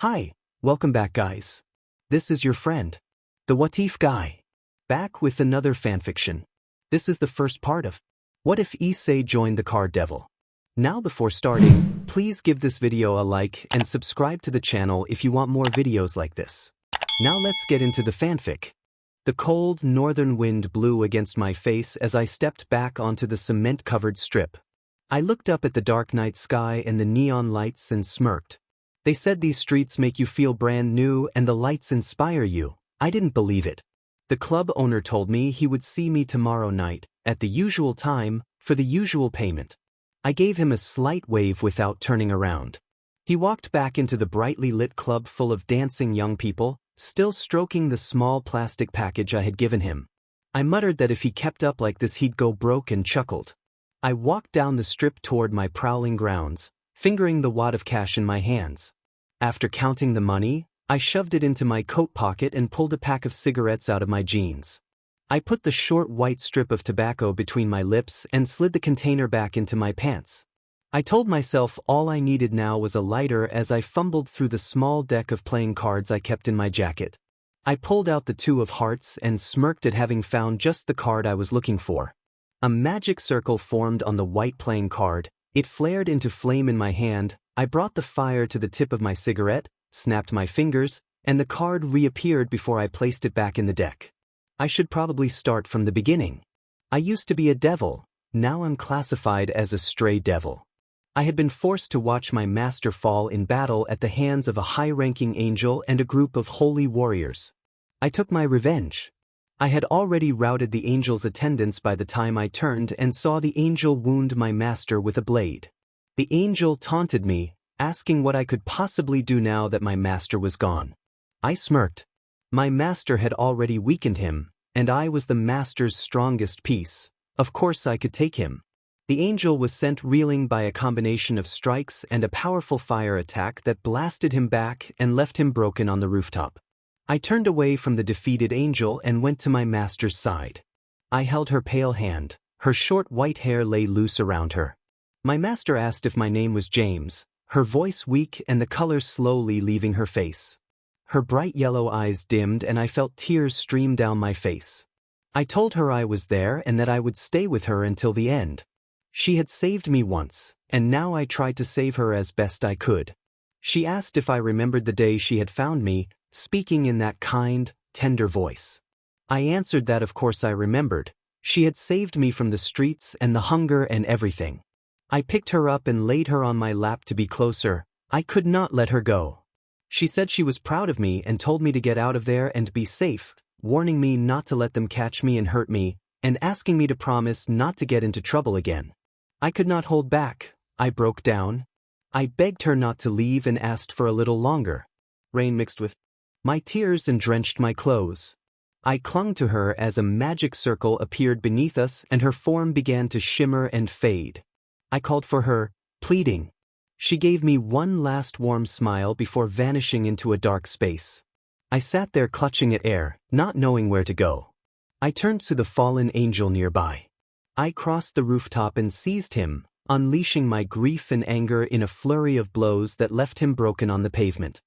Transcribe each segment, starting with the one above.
Hi, welcome back guys. This is your friend, the What If guy, back with another fanfiction. This is the first part of What If Issei Joined the Card Devil. Now before starting, please give this video a like and subscribe to the channel if you want more videos like this. Now let's get into the fanfic. The cold northern wind blew against my face as I stepped back onto the cement-covered strip. I looked up at the dark night sky and the neon lights and smirked. They said these streets make you feel brand new and the lights inspire you. I didn't believe it. The club owner told me he would see me tomorrow night, at the usual time, for the usual payment. I gave him a slight wave without turning around. He walked back into the brightly lit club full of dancing young people, still stroking the small plastic package I had given him. I muttered that if he kept up like this he'd go broke and chuckled. I walked down the strip toward my prowling grounds, fingering the wad of cash in my hands. After counting the money, I shoved it into my coat pocket and pulled a pack of cigarettes out of my jeans. I put the short white strip of tobacco between my lips and slid the container back into my pants. I told myself all I needed now was a lighter as I fumbled through the small deck of playing cards I kept in my jacket. I pulled out the two of hearts and smirked at having found just the card I was looking for. A magic circle formed on the white playing card. It flared into flame in my hand. I brought the fire to the tip of my cigarette, snapped my fingers, and the card reappeared before I placed it back in the deck. I should probably start from the beginning. I used to be a devil, now I'm classified as a stray devil. I had been forced to watch my master fall in battle at the hands of a high-ranking angel and a group of holy warriors. I took my revenge. I had already routed the angel's attendants by the time I turned and saw the angel wound my master with a blade. The angel taunted me, asking what I could possibly do now that my master was gone. I smirked. My master had already weakened him, and I was the master's strongest piece. Of course I could take him. The angel was sent reeling by a combination of strikes and a powerful fire attack that blasted him back and left him broken on the rooftop. I turned away from the defeated angel and went to my master's side. I held her pale hand. Her short white hair lay loose around her. My master asked if my name was James, her voice weak and the color slowly leaving her face. Her bright yellow eyes dimmed and I felt tears stream down my face. I told her I was there and that I would stay with her until the end. She had saved me once, and now I tried to save her as best I could. She asked if I remembered the day she had found me, speaking in that kind, tender voice. I answered that of course I remembered. She had saved me from the streets and the hunger and everything. I picked her up and laid her on my lap to be closer. I could not let her go. She said she was proud of me and told me to get out of there and be safe, warning me not to let them catch me and hurt me, and asking me to promise not to get into trouble again. I could not hold back. I broke down. I begged her not to leave and asked for a little longer. Rain mixed with my tears and drenched my clothes. I clung to her as a magic circle appeared beneath us and her form began to shimmer and fade. I called for her, pleading. She gave me one last warm smile before vanishing into a dark space. I sat there clutching at air, not knowing where to go. I turned to the fallen angel nearby. I crossed the rooftop and seized him, unleashing my grief and anger in a flurry of blows that left him broken on the pavement.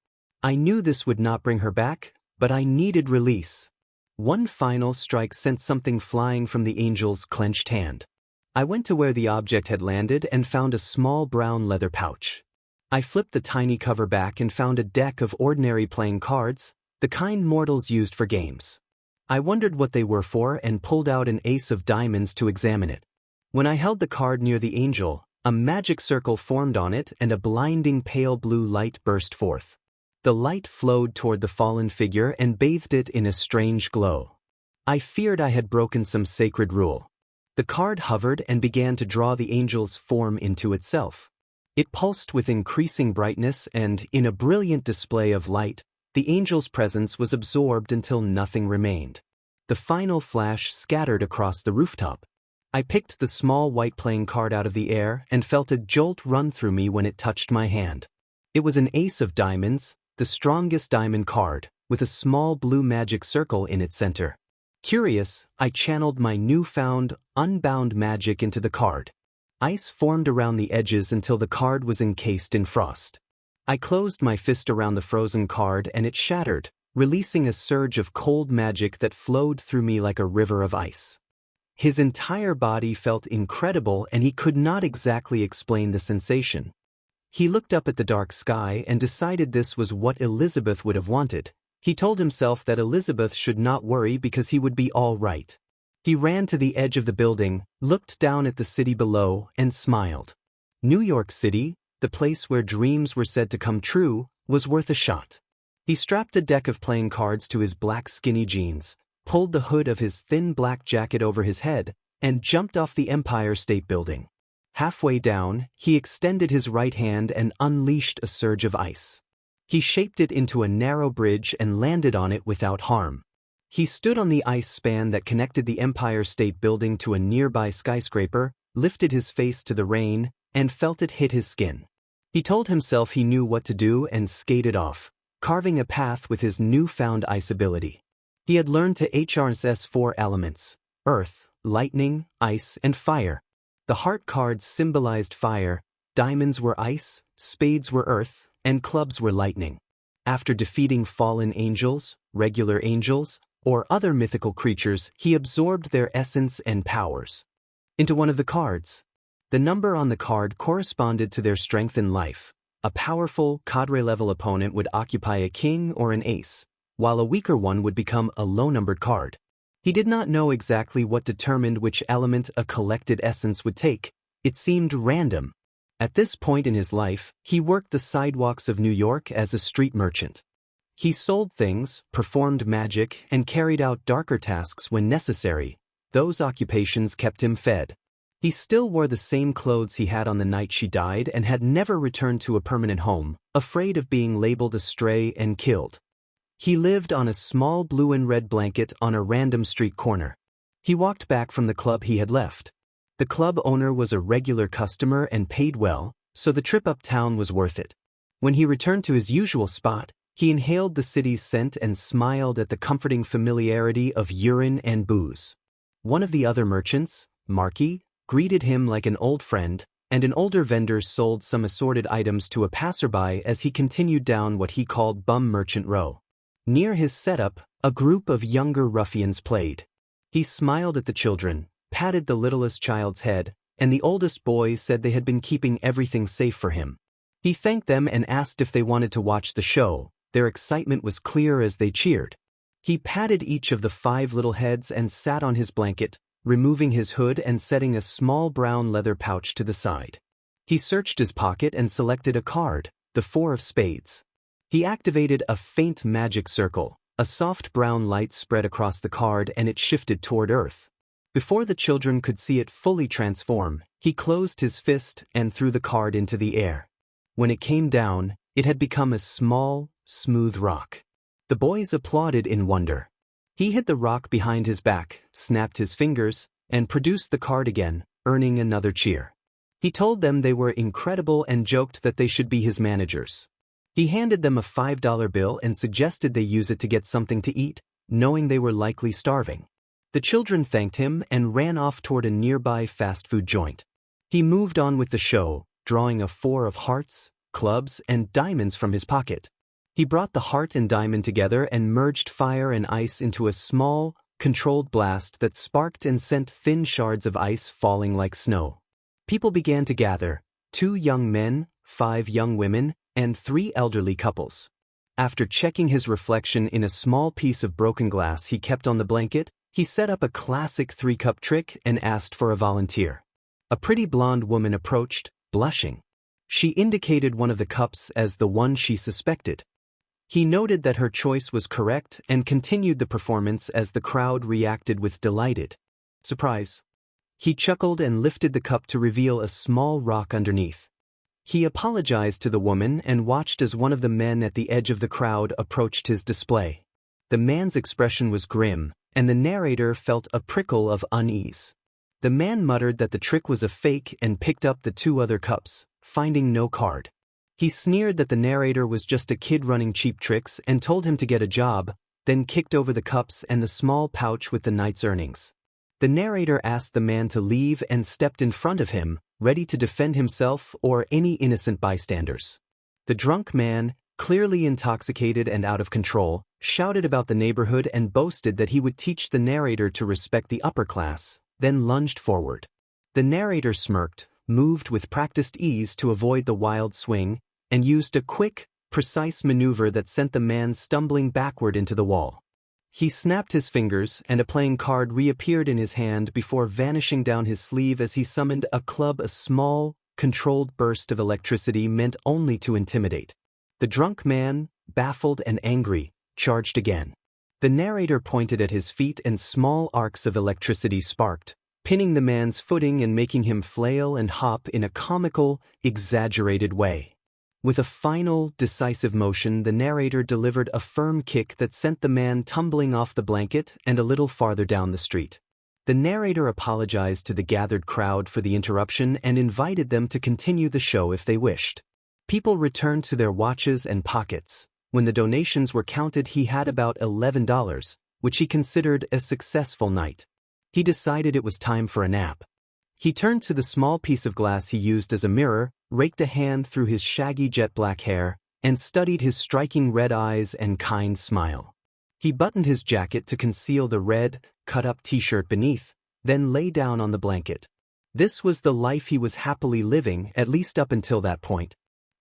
I knew this would not bring her back, but I needed release. One final strike sent something flying from the angel's clenched hand. I went to where the object had landed and found a small brown leather pouch. I flipped the tiny cover back and found a deck of ordinary playing cards, the kind mortals used for games. I wondered what they were for and pulled out an ace of diamonds to examine it. When I held the card near the angel, a magic circle formed on it and a blinding pale blue light burst forth. The light flowed toward the fallen figure and bathed it in a strange glow. I feared I had broken some sacred rule. The card hovered and began to draw the angel's form into itself. It pulsed with increasing brightness and, in a brilliant display of light, the angel's presence was absorbed until nothing remained. The final flash scattered across the rooftop. I picked the small white playing card out of the air and felt a jolt run through me when it touched my hand. It was an ace of diamonds, the strongest diamond card, with a small blue magic circle in its center. Curious, I channeled my newfound, unbound magic into the card. Ice formed around the edges until the card was encased in frost. I closed my fist around the frozen card and it shattered, releasing a surge of cold magic that flowed through me like a river of ice. His entire body felt incredible and he could not exactly explain the sensation. He looked up at the dark sky and decided this was what Elizabeth would have wanted. He told himself that Elizabeth should not worry because he would be all right. He ran to the edge of the building, looked down at the city below, and smiled. New York City, the place where dreams were said to come true, was worth a shot. He strapped a deck of playing cards to his black skinny jeans, pulled the hood of his thin black jacket over his head, and jumped off the Empire State Building. Halfway down, he extended his right hand and unleashed a surge of ice. He shaped it into a narrow bridge and landed on it without harm. He stood on the ice span that connected the Empire State Building to a nearby skyscraper, lifted his face to the rain, and felt it hit his skin. He told himself he knew what to do and skated off, carving a path with his newfound ice ability. He had learned to harness 4 elements: earth, lightning, ice, and fire. The heart cards symbolized fire, diamonds were ice, spades were earth, and clubs were lightning. After defeating fallen angels, regular angels, or other mythical creatures, he absorbed their essence and powers into one of the cards. The number on the card corresponded to their strength in life. A powerful, cadre-level opponent would occupy a king or an ace, while a weaker one would become a low-numbered card. He did not know exactly what determined which element a collected essence would take. It seemed random. At this point in his life, he worked the sidewalks of New York as a street merchant. He sold things, performed magic, and carried out darker tasks when necessary. Those occupations kept him fed. He still wore the same clothes he had on the night she died and had never returned to a permanent home, afraid of being labeled a stray and killed. He lived on a small blue and red blanket on a random street corner. He walked back from the club he had left. The club owner was a regular customer and paid well, so the trip uptown was worth it. When he returned to his usual spot, he inhaled the city's scent and smiled at the comforting familiarity of urine and booze. One of the other merchants, Marky, greeted him like an old friend, and an older vendor sold some assorted items to a passerby as he continued down what he called Bum Merchant Row. Near his setup, a group of younger ruffians played. He smiled at the children, patted the littlest child's head, and the oldest boy said they had been keeping everything safe for him. He thanked them and asked if they wanted to watch the show. Their excitement was clear as they cheered. He patted each of the 5 little heads and sat on his blanket, removing his hood and setting a small brown leather pouch to the side. He searched his pocket and selected a card, the 4 of spades. He activated a faint magic circle. A soft brown light spread across the card and it shifted toward Earth. Before the children could see it fully transform, he closed his fist and threw the card into the air. When it came down, it had become a small, smooth rock. The boys applauded in wonder. He hid the rock behind his back, snapped his fingers, and produced the card again, earning another cheer. He told them they were incredible and joked that they should be his managers. He handed them a $5 bill and suggested they use it to get something to eat, knowing they were likely starving. The children thanked him and ran off toward a nearby fast food joint. He moved on with the show, drawing a 4 of hearts, clubs, and diamonds from his pocket. He brought the heart and diamond together and merged fire and ice into a small, controlled blast that sparked and sent thin shards of ice falling like snow. People began to gather, 2 young men, 5 young women, and 3 elderly couples. After checking his reflection in a small piece of broken glass he kept on the blanket, he set up a classic 3-cup trick and asked for a volunteer. A pretty blonde woman approached, blushing. She indicated one of the cups as the one she suspected. He noted that her choice was correct and continued the performance as the crowd reacted with delighted surprise. He chuckled and lifted the cup to reveal a small rock underneath. He apologized to the woman and watched as one of the men at the edge of the crowd approached his display. The man's expression was grim, and the narrator felt a prickle of unease. The man muttered that the trick was a fake and picked up the 2 other cups, finding no card. He sneered that the narrator was just a kid running cheap tricks and told him to get a job, then kicked over the cups and the small pouch with the night's earnings. The narrator asked the man to leave and stepped in front of him, ready to defend himself or any innocent bystanders. The drunk man, clearly intoxicated and out of control, shouted about the neighborhood and boasted that he would teach the narrator to respect the upper class, then lunged forward. The narrator smirked, moved with practiced ease to avoid the wild swing, and used a quick, precise maneuver that sent the man stumbling backward into the wall. He snapped his fingers, and a playing card reappeared in his hand before vanishing down his sleeve as he summoned a club, a small, controlled burst of electricity meant only to intimidate. The drunk man, baffled and angry, charged again. The narrator pointed at his feet and small arcs of electricity sparked, pinning the man's footing and making him flail and hop in a comical, exaggerated way. With a final, decisive motion, the narrator delivered a firm kick that sent the man tumbling off the blanket and a little farther down the street. The narrator apologized to the gathered crowd for the interruption and invited them to continue the show if they wished. People returned to their watches and pockets. When the donations were counted, he had about $11, which he considered a successful night. He decided it was time for a nap. He turned to the small piece of glass he used as a mirror, raked a hand through his shaggy jet-black hair, and studied his striking red eyes and kind smile. He buttoned his jacket to conceal the red, cut-up t-shirt beneath, then lay down on the blanket. This was the life he was happily living, at least up until that point.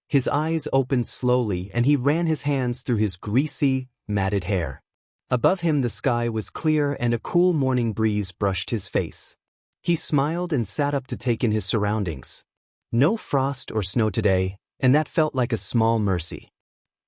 His eyes opened slowly and he ran his hands through his greasy, matted hair. Above him the sky was clear and a cool morning breeze brushed his face. He smiled and sat up to take in his surroundings. No frost or snow today, and that felt like a small mercy.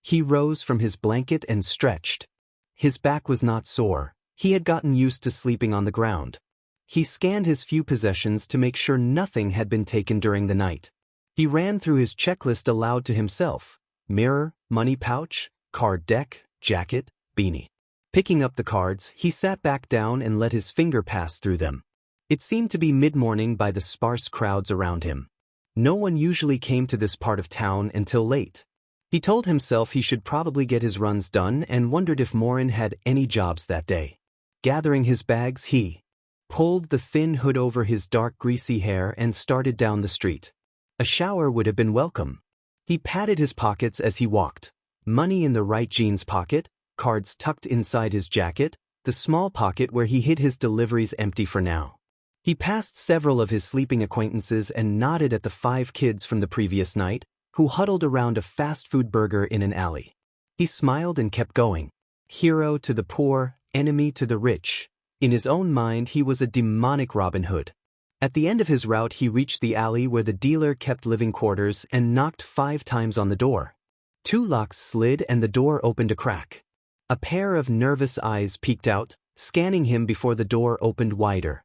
He rose from his blanket and stretched. His back was not sore. He had gotten used to sleeping on the ground. He scanned his few possessions to make sure nothing had been taken during the night. He ran through his checklist aloud to himself: mirror, money pouch, card deck, jacket, beanie. Picking up the cards, he sat back down and let his finger pass through them. It seemed to be mid-morning by the sparse crowds around him. No one usually came to this part of town until late. He told himself he should probably get his runs done and wondered if Morin had any jobs that day. Gathering his bags, he pulled the thin hood over his dark greasy hair and started down the street. A shower would have been welcome. He patted his pockets as he walked. Money in the right jeans pocket, cards tucked inside his jacket, the small pocket where he hid his deliveries empty for now. He passed several of his sleeping acquaintances and nodded at the 5 kids from the previous night, who huddled around a fast food burger in an alley. He smiled and kept going. Hero to the poor, enemy to the rich. In his own mind he was a demonic Robin Hood. At the end of his route he reached the alley where the dealer kept living quarters and knocked 5 times on the door. 2 locks slid and the door opened a crack. A pair of nervous eyes peeked out, scanning him before the door opened wider.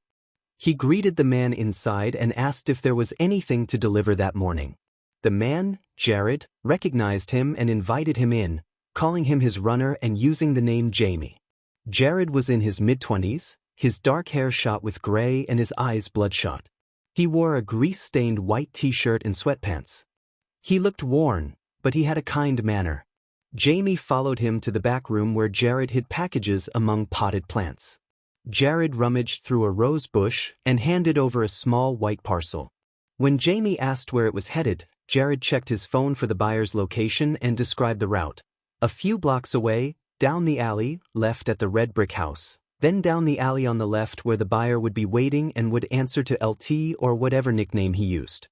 He greeted the man inside and asked if there was anything to deliver that morning. The man, Jared, recognized him and invited him in, calling him his runner and using the name Jamie. Jared was in his mid-20s, his dark hair shot with gray and his eyes bloodshot. He wore a grease-stained white t-shirt and sweatpants. He looked worn, but he had a kind manner. Jamie followed him to the back room where Jared hid packages among potted plants. Jared rummaged through a rose bush and handed over a small white parcel. When Jamie asked where it was headed, Jared checked his phone for the buyer's location and described the route. A few blocks away, down the alley, left at the red brick house. Then down the alley on the left where the buyer would be waiting and would answer to LT or whatever nickname he used.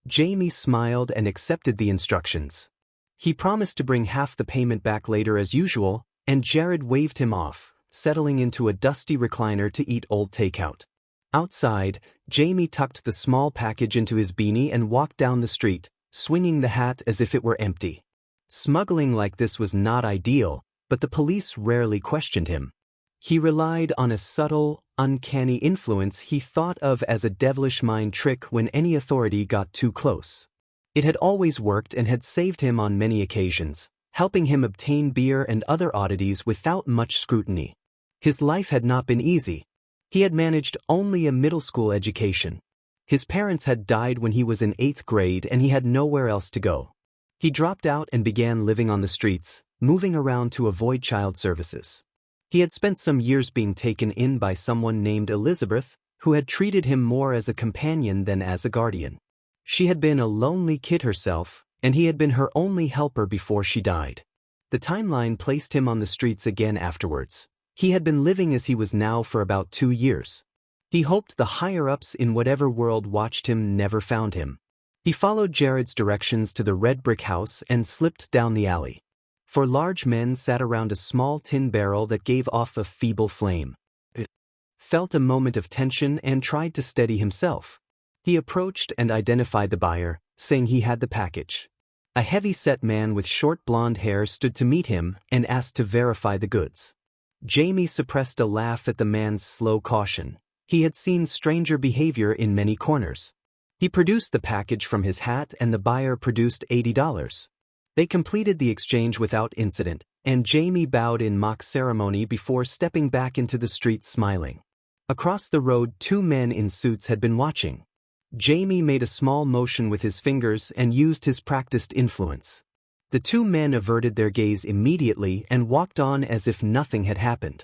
Jamie smiled and accepted the instructions. He promised to bring half the payment back later as usual, and Jared waved him off, settling into a dusty recliner to eat old takeout. Outside, Jamie tucked the small package into his beanie and walked down the street, swinging the hat as if it were empty. Smuggling like this was not ideal, but the police rarely questioned him. He relied on a subtle, uncanny influence he thought of as a devilish mind trick when any authority got too close. It had always worked and had saved him on many occasions, helping him obtain beer and other oddities without much scrutiny. His life had not been easy. He had managed only a middle school education. His parents had died when he was in 8th grade and he had nowhere else to go. He dropped out and began living on the streets, moving around to avoid child services. He had spent some years being taken in by someone named Elizabeth, who had treated him more as a companion than as a guardian. She had been a lonely kid herself, and he had been her only helper before she died. The timeline placed him on the streets again afterwards. He had been living as he was now for about 2 years. He hoped the higher-ups in whatever world watched him never found him. He followed Jared's directions to the red brick house and slipped down the alley. 4 large men sat around a small tin barrel that gave off a feeble flame. He felt a moment of tension and tried to steady himself. He approached and identified the buyer, saying he had the package. A heavy-set man with short blonde hair stood to meet him and asked to verify the goods. Jamie suppressed a laugh at the man's slow caution. He had seen stranger behavior in many corners. He produced the package from his hat and the buyer produced $80. They completed the exchange without incident, and Jamie bowed in mock ceremony before stepping back into the street smiling. Across the road 2 men in suits had been watching. Jamie made a small motion with his fingers and used his practiced influence. The 2 men averted their gaze immediately and walked on as if nothing had happened.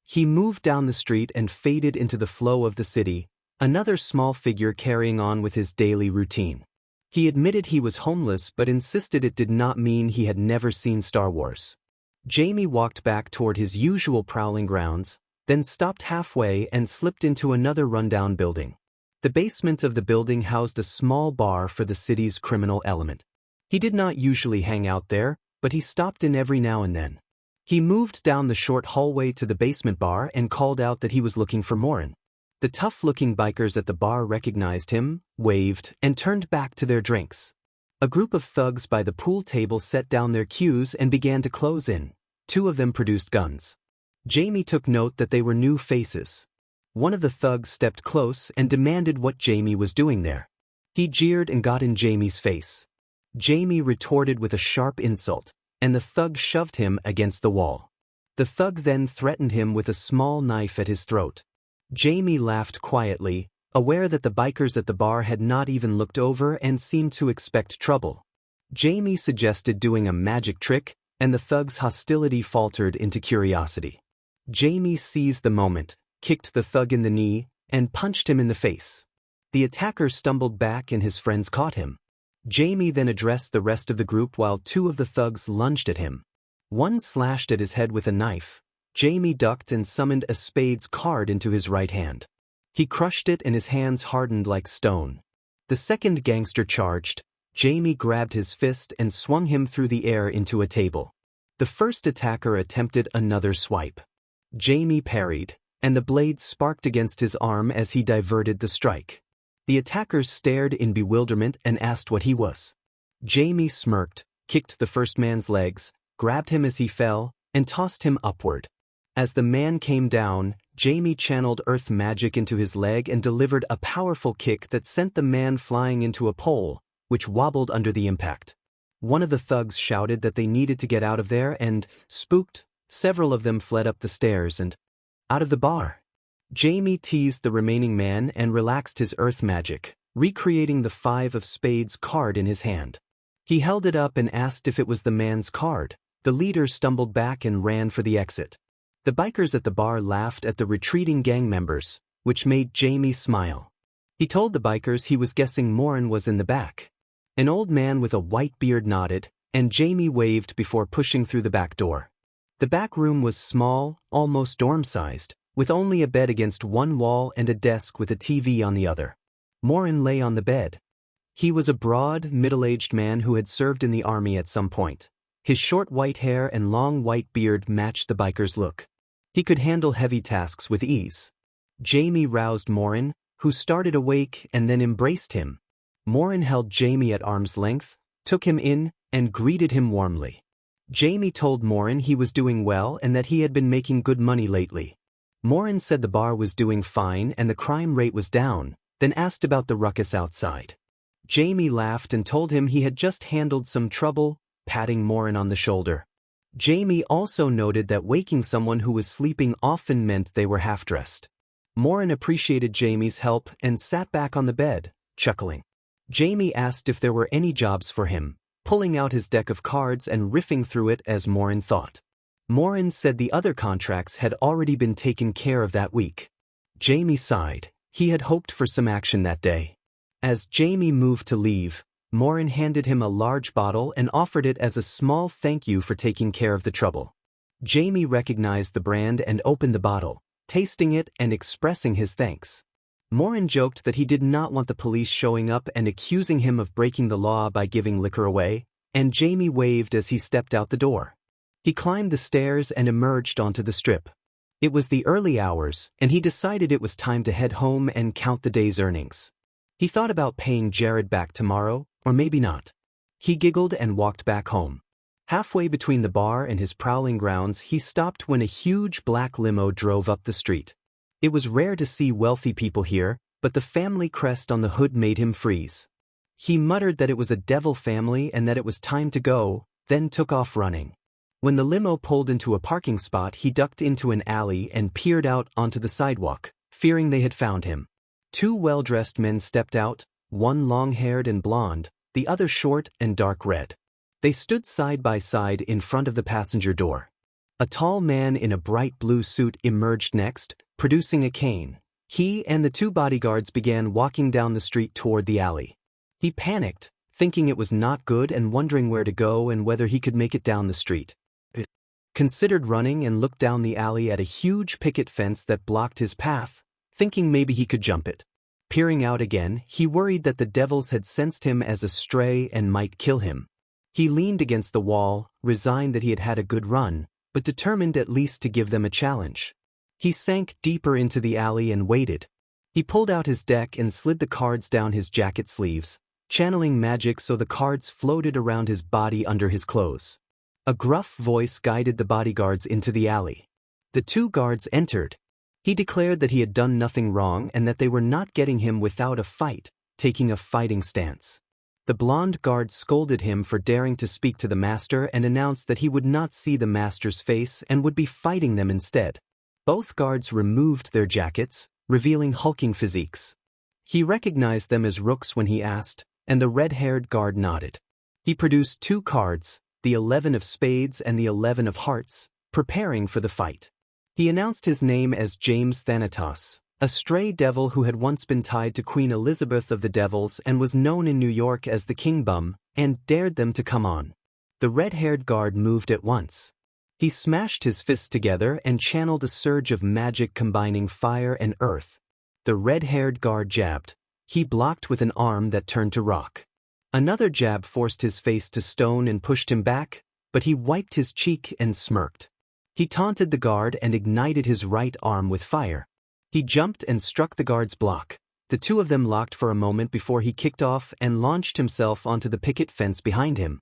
He moved down the street and faded into the flow of the city, another small figure carrying on with his daily routine. He admitted he was homeless but insisted it did not mean he had never seen Star Wars. Jamie walked back toward his usual prowling grounds, then stopped halfway and slipped into another rundown building. The basement of the building housed a small bar for the city's criminal element. He did not usually hang out there, but he stopped in every now and then. He moved down the short hallway to the basement bar and called out that he was looking for Morin. The tough-looking bikers at the bar recognized him, waved, and turned back to their drinks. A group of thugs by the pool table set down their cues and began to close in. 2 of them produced guns. Jamie took note that they were new faces. One of the thugs stepped close and demanded what Jamie was doing there. He jeered and got in Jamie's face. Jamie retorted with a sharp insult, and the thug shoved him against the wall. The thug then threatened him with a small knife at his throat. Jamie laughed quietly, aware that the bikers at the bar had not even looked over and seemed to expect trouble. Jamie suggested doing a magic trick, and the thug's hostility faltered into curiosity. Jamie seized the moment, kicked the thug in the knee, and punched him in the face. The attacker stumbled back and his friends caught him. Jamie then addressed the rest of the group while 2 of the thugs lunged at him. One slashed at his head with a knife. Jamie ducked and summoned a spades card into his right hand. He crushed it and his hands hardened like stone. The second gangster charged. Jamie grabbed his fist and swung him through the air into a table. The first attacker attempted another swipe. Jamie parried, and the blade sparked against his arm as he diverted the strike. The attackers stared in bewilderment and asked what he was. Jamie smirked, kicked the first man's legs, grabbed him as he fell, and tossed him upward. As the man came down, Jamie channeled earth magic into his leg and delivered a powerful kick that sent the man flying into a pole, which wobbled under the impact. One of the thugs shouted that they needed to get out of there and, spooked, several of them fled up the stairs and out of the bar. Jamie teased the remaining man and relaxed his earth magic, recreating the 5 of spades card in his hand. He held it up and asked if it was the man's card. The leader stumbled back and ran for the exit. The bikers at the bar laughed at the retreating gang members, which made Jamie smile. He told the bikers he was guessing Morin was in the back. An old man with a white beard nodded, and Jamie waved before pushing through the back door. The back room was small, almost dorm-sized, with only a bed against one wall and a desk with a TV on the other. Morin lay on the bed. He was a broad, middle-aged man who had served in the army at some point. His short white hair and long white beard matched the biker's look. He could handle heavy tasks with ease. Jamie roused Morin, who started awake and then embraced him. Morin held Jamie at arm's length, took him in, and greeted him warmly. Jamie told Morin he was doing well and that he had been making good money lately. Morin said the bar was doing fine and the crime rate was down, then asked about the ruckus outside. Jamie laughed and told him he had just handled some trouble, patting Morin on the shoulder. Jamie also noted that waking someone who was sleeping often meant they were half-dressed. Morin appreciated Jamie's help and sat back on the bed, chuckling. Jamie asked if there were any jobs for him, pulling out his deck of cards and riffing through it as Morin thought. Morin said the other contracts had already been taken care of that week. Jamie sighed. He had hoped for some action that day. As Jamie moved to leave, Morin handed him a large bottle and offered it as a small thank you for taking care of the trouble. Jamie recognized the brand and opened the bottle, tasting it and expressing his thanks. Morin joked that he did not want the police showing up and accusing him of breaking the law by giving liquor away, and Jamie waved as he stepped out the door. He climbed the stairs and emerged onto the strip. It was the early hours, and he decided it was time to head home and count the day's earnings. He thought about paying Jared back tomorrow, or maybe not. He giggled and walked back home. Halfway between the bar and his prowling grounds, he stopped when a huge black limo drove up the street. It was rare to see wealthy people here, but the family crest on the hood made him freeze. He muttered that it was a devil family and that it was time to go, then took off running. When the limo pulled into a parking spot, he ducked into an alley and peered out onto the sidewalk, fearing they had found him. Two well-dressed men stepped out, one long-haired and blonde, the other short and dark red. They stood side by side in front of the passenger door. A tall man in a bright blue suit emerged next, producing a cane. He and the two bodyguards began walking down the street toward the alley. He panicked, thinking it was not good and wondering where to go and whether he could make it down the street. Considered running and looked down the alley at a huge picket fence that blocked his path, thinking maybe he could jump it. Peering out again, he worried that the devils had sensed him as a stray and might kill him. He leaned against the wall, resigned that he had had a good run, but determined at least to give them a challenge. He sank deeper into the alley and waited. He pulled out his deck and slid the cards down his jacket sleeves, channeling magic so the cards floated around his body under his clothes. A gruff voice guided the bodyguards into the alley. The two guards entered. He declared that he had done nothing wrong and that they were not getting him without a fight, taking a fighting stance. The blonde guard scolded him for daring to speak to the master and announced that he would not see the master's face and would be fighting them instead. Both guards removed their jackets, revealing hulking physiques. He recognized them as rooks when he asked, and the red-haired guard nodded. He produced two cards, the 11 of spades and the 11 of hearts, preparing for the fight. He announced his name as James Thanatos, a stray devil who had once been tied to Queen Elizabeth of the Devils and was known in New York as the King Bum, and dared them to come on. The red-haired guard moved at once. He smashed his fists together and channeled a surge of magic combining fire and earth. The red-haired guard jabbed. He blocked with an arm that turned to rock. Another jab forced his face to stone and pushed him back, but he wiped his cheek and smirked. He taunted the guard and ignited his right arm with fire. He jumped and struck the guard's block. The two of them locked for a moment before he kicked off and launched himself onto the picket fence behind him.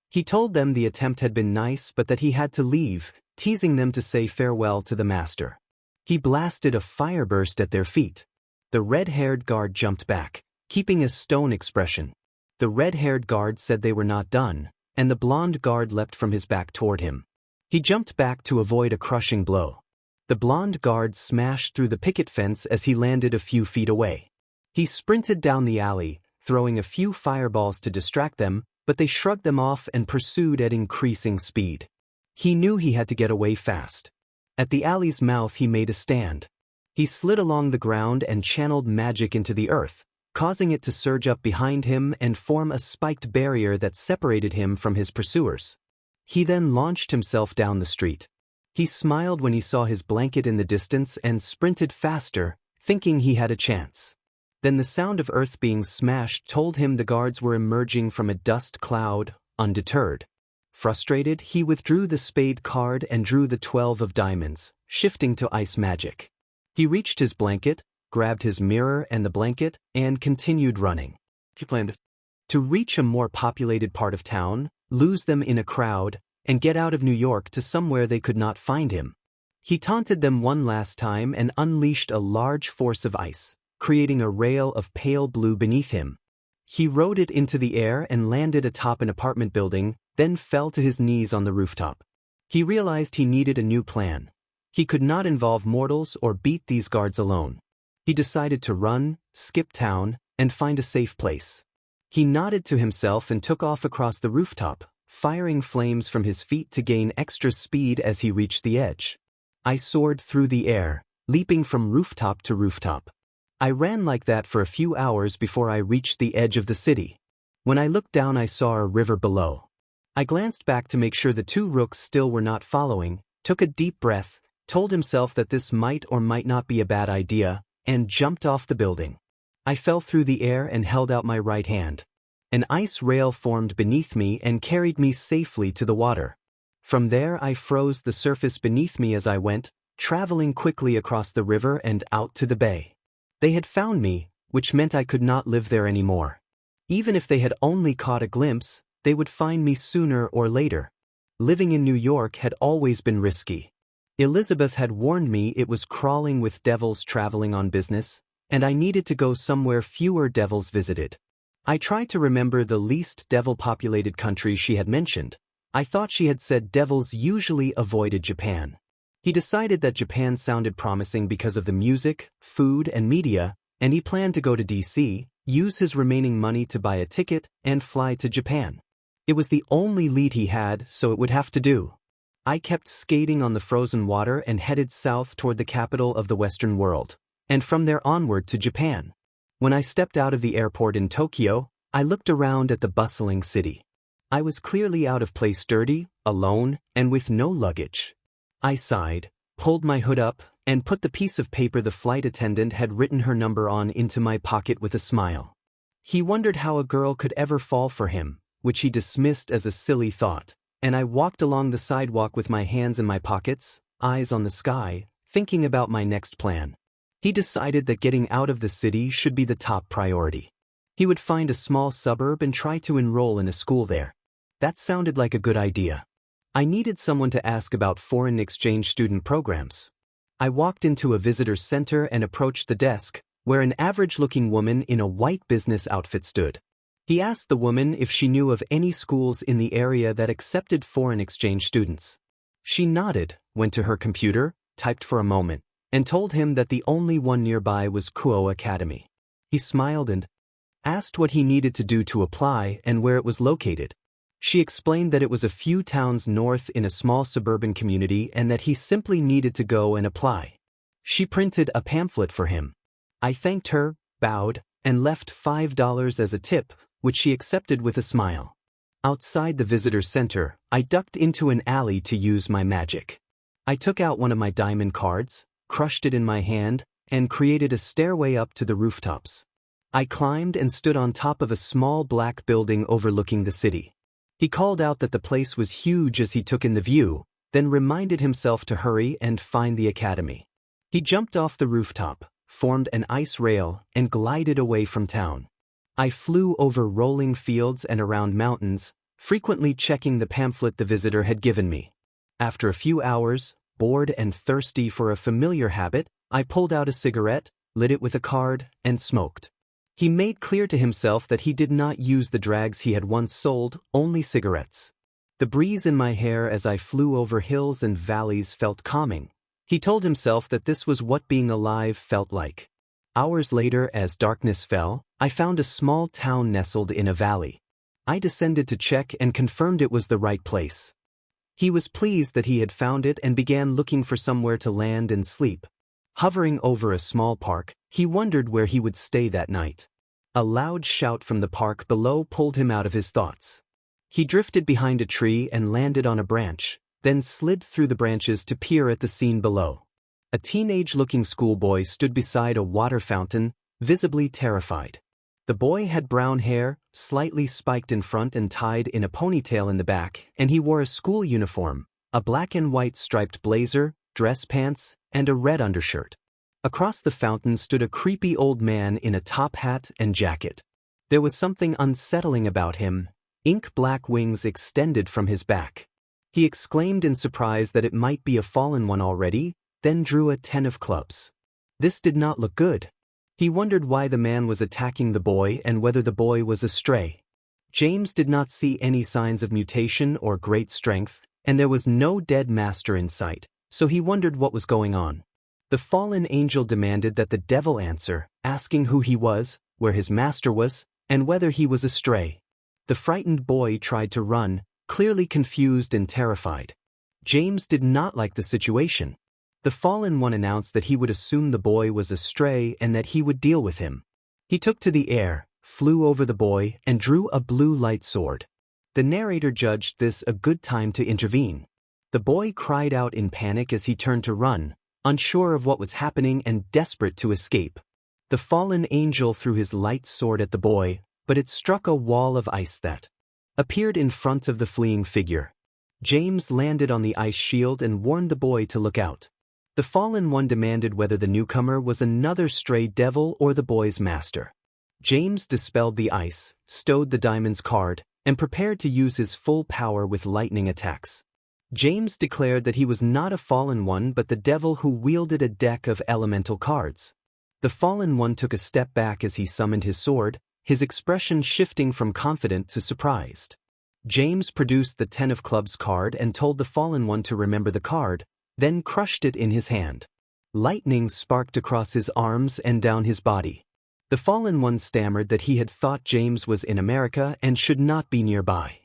He told them the attempt had been nice but that he had to leave, teasing them to say farewell to the master. He blasted a fireburst at their feet. The red-haired guard jumped back, keeping a stone expression. The red-haired guard said they were not done, and the blonde guard leapt from his back toward him. He jumped back to avoid a crushing blow. The blonde guard smashed through the picket fence as he landed a few feet away. He sprinted down the alley, throwing a few fireballs to distract them, but they shrugged them off and pursued at increasing speed. He knew he had to get away fast. At the alley's mouth he made a stand. He slid along the ground and channeled magic into the earth, causing it to surge up behind him and form a spiked barrier that separated him from his pursuers. He then launched himself down the street. He smiled when he saw his blanket in the distance and sprinted faster, thinking he had a chance. Then the sound of earth being smashed told him the guards were emerging from a dust cloud, undeterred. Frustrated, he withdrew the spade card and drew the 12 of diamonds, shifting to ice magic. He reached his blanket, grabbed his mirror and the blanket, and continued running. He planned to reach a more populated part of town, lose them in a crowd, and get out of New York to somewhere they could not find him. He taunted them one last time and unleashed a large force of ice, creating a rail of pale blue beneath him. He rode it into the air and landed atop an apartment building, then fell to his knees on the rooftop. He realized he needed a new plan. He could not involve mortals or beat these guards alone. He decided to run, skip town, and find a safe place. He nodded to himself and took off across the rooftop, firing flames from his feet to gain extra speed as he reached the edge. I soared through the air, leaping from rooftop to rooftop. I ran like that for a few hours before I reached the edge of the city. When I looked down I saw a river below. I glanced back to make sure the two rooks still were not following, took a deep breath, told himself that this might or might not be a bad idea, and jumped off the building. I fell through the air and held out my right hand. An ice rail formed beneath me and carried me safely to the water. From there I froze the surface beneath me as I went, traveling quickly across the river and out to the bay. They had found me, which meant I could not live there anymore. Even if they had only caught a glimpse, they would find me sooner or later. Living in New York had always been risky. Elizabeth had warned me it was crawling with devils traveling on business, and I needed to go somewhere fewer devils visited. I tried to remember the least devil-populated country she had mentioned. I thought she had said devils usually avoided Japan. He decided that Japan sounded promising because of the music, food, and media, and he planned to go to DC, use his remaining money to buy a ticket, and fly to Japan. It was the only lead he had, so it would have to do. I kept skating on the frozen water and headed south toward the capital of the Western world, and from there onward to Japan. When I stepped out of the airport in Tokyo, I looked around at the bustling city. I was clearly out of place, dirty, alone, and with no luggage. I sighed, pulled my hood up, and put the piece of paper the flight attendant had written her number on into my pocket with a smile. He wondered how a girl could ever fall for him, which he dismissed as a silly thought, and I walked along the sidewalk with my hands in my pockets, eyes on the sky, thinking about my next plan. He decided that getting out of the city should be the top priority. He would find a small suburb and try to enroll in a school there. That sounded like a good idea. I needed someone to ask about foreign exchange student programs. I walked into a visitor center and approached the desk, where an average-looking woman in a white business outfit stood. He asked the woman if she knew of any schools in the area that accepted foreign exchange students. She nodded, went to her computer, typed for a moment, and told him that the only one nearby was Kuo Academy. He smiled and asked what he needed to do to apply and where it was located. She explained that it was a few towns north in a small suburban community and that he simply needed to go and apply. She printed a pamphlet for him. I thanked her, bowed, and left $5 as a tip, which she accepted with a smile. Outside the visitor center, I ducked into an alley to use my magic. I took out one of my diamond cards, crushed it in my hand, and created a stairway up to the rooftops. I climbed and stood on top of a small black building overlooking the city. He called out that the place was huge as he took in the view, then reminded himself to hurry and find the academy. He jumped off the rooftop, formed an ice rail, and glided away from town. I flew over rolling fields and around mountains, frequently checking the pamphlet the visitor had given me. After a few hours, bored and thirsty for a familiar habit, I pulled out a cigarette, lit it with a card, and smoked. He made clear to himself that he did not use the drags he had once sold, only cigarettes. The breeze in my hair as I flew over hills and valleys felt calming. He told himself that this was what being alive felt like. Hours later, as darkness fell, I found a small town nestled in a valley. I descended to check and confirmed it was the right place. He was pleased that he had found it and began looking for somewhere to land and sleep. Hovering over a small park, he wondered where he would stay that night. A loud shout from the park below pulled him out of his thoughts. He drifted behind a tree and landed on a branch, then slid through the branches to peer at the scene below. A teenage-looking schoolboy stood beside a water fountain, visibly terrified. The boy had brown hair, slightly spiked in front and tied in a ponytail in the back, and he wore a school uniform, a black and white striped blazer, dress pants, and a red undershirt. Across the fountain stood a creepy old man in a top hat and jacket. There was something unsettling about him. Ink-black wings extended from his back. He exclaimed in surprise that it might be a fallen one already, then drew a 10 of clubs. This did not look good. He wondered why the man was attacking the boy and whether the boy was a stray. James did not see any signs of mutation or great strength, and there was no dead master in sight, so he wondered what was going on. The fallen angel demanded that the devil answer, asking who he was, where his master was, and whether he was a stray. The frightened boy tried to run, clearly confused and terrified. James did not like the situation. The fallen one announced that he would assume the boy was a stray and that he would deal with him. He took to the air, flew over the boy and drew a blue light sword. The narrator judged this a good time to intervene. The boy cried out in panic as he turned to run, unsure of what was happening and desperate to escape. The fallen angel threw his light sword at the boy, but it struck a wall of ice that appeared in front of the fleeing figure. James landed on the ice shield and warned the boy to look out. The fallen one demanded whether the newcomer was another stray devil or the boy's master. James dispelled the ice, stowed the diamond's card, and prepared to use his full power with lightning attacks. James declared that he was not a fallen one but the devil who wielded a deck of elemental cards. The fallen one took a step back as he summoned his sword, his expression shifting from confident to surprised. James produced the 10 of clubs card and told the fallen one to remember the card, then crushed it in his hand. Lightning sparked across his arms and down his body. The fallen one stammered that he had thought James was in America and should not be nearby.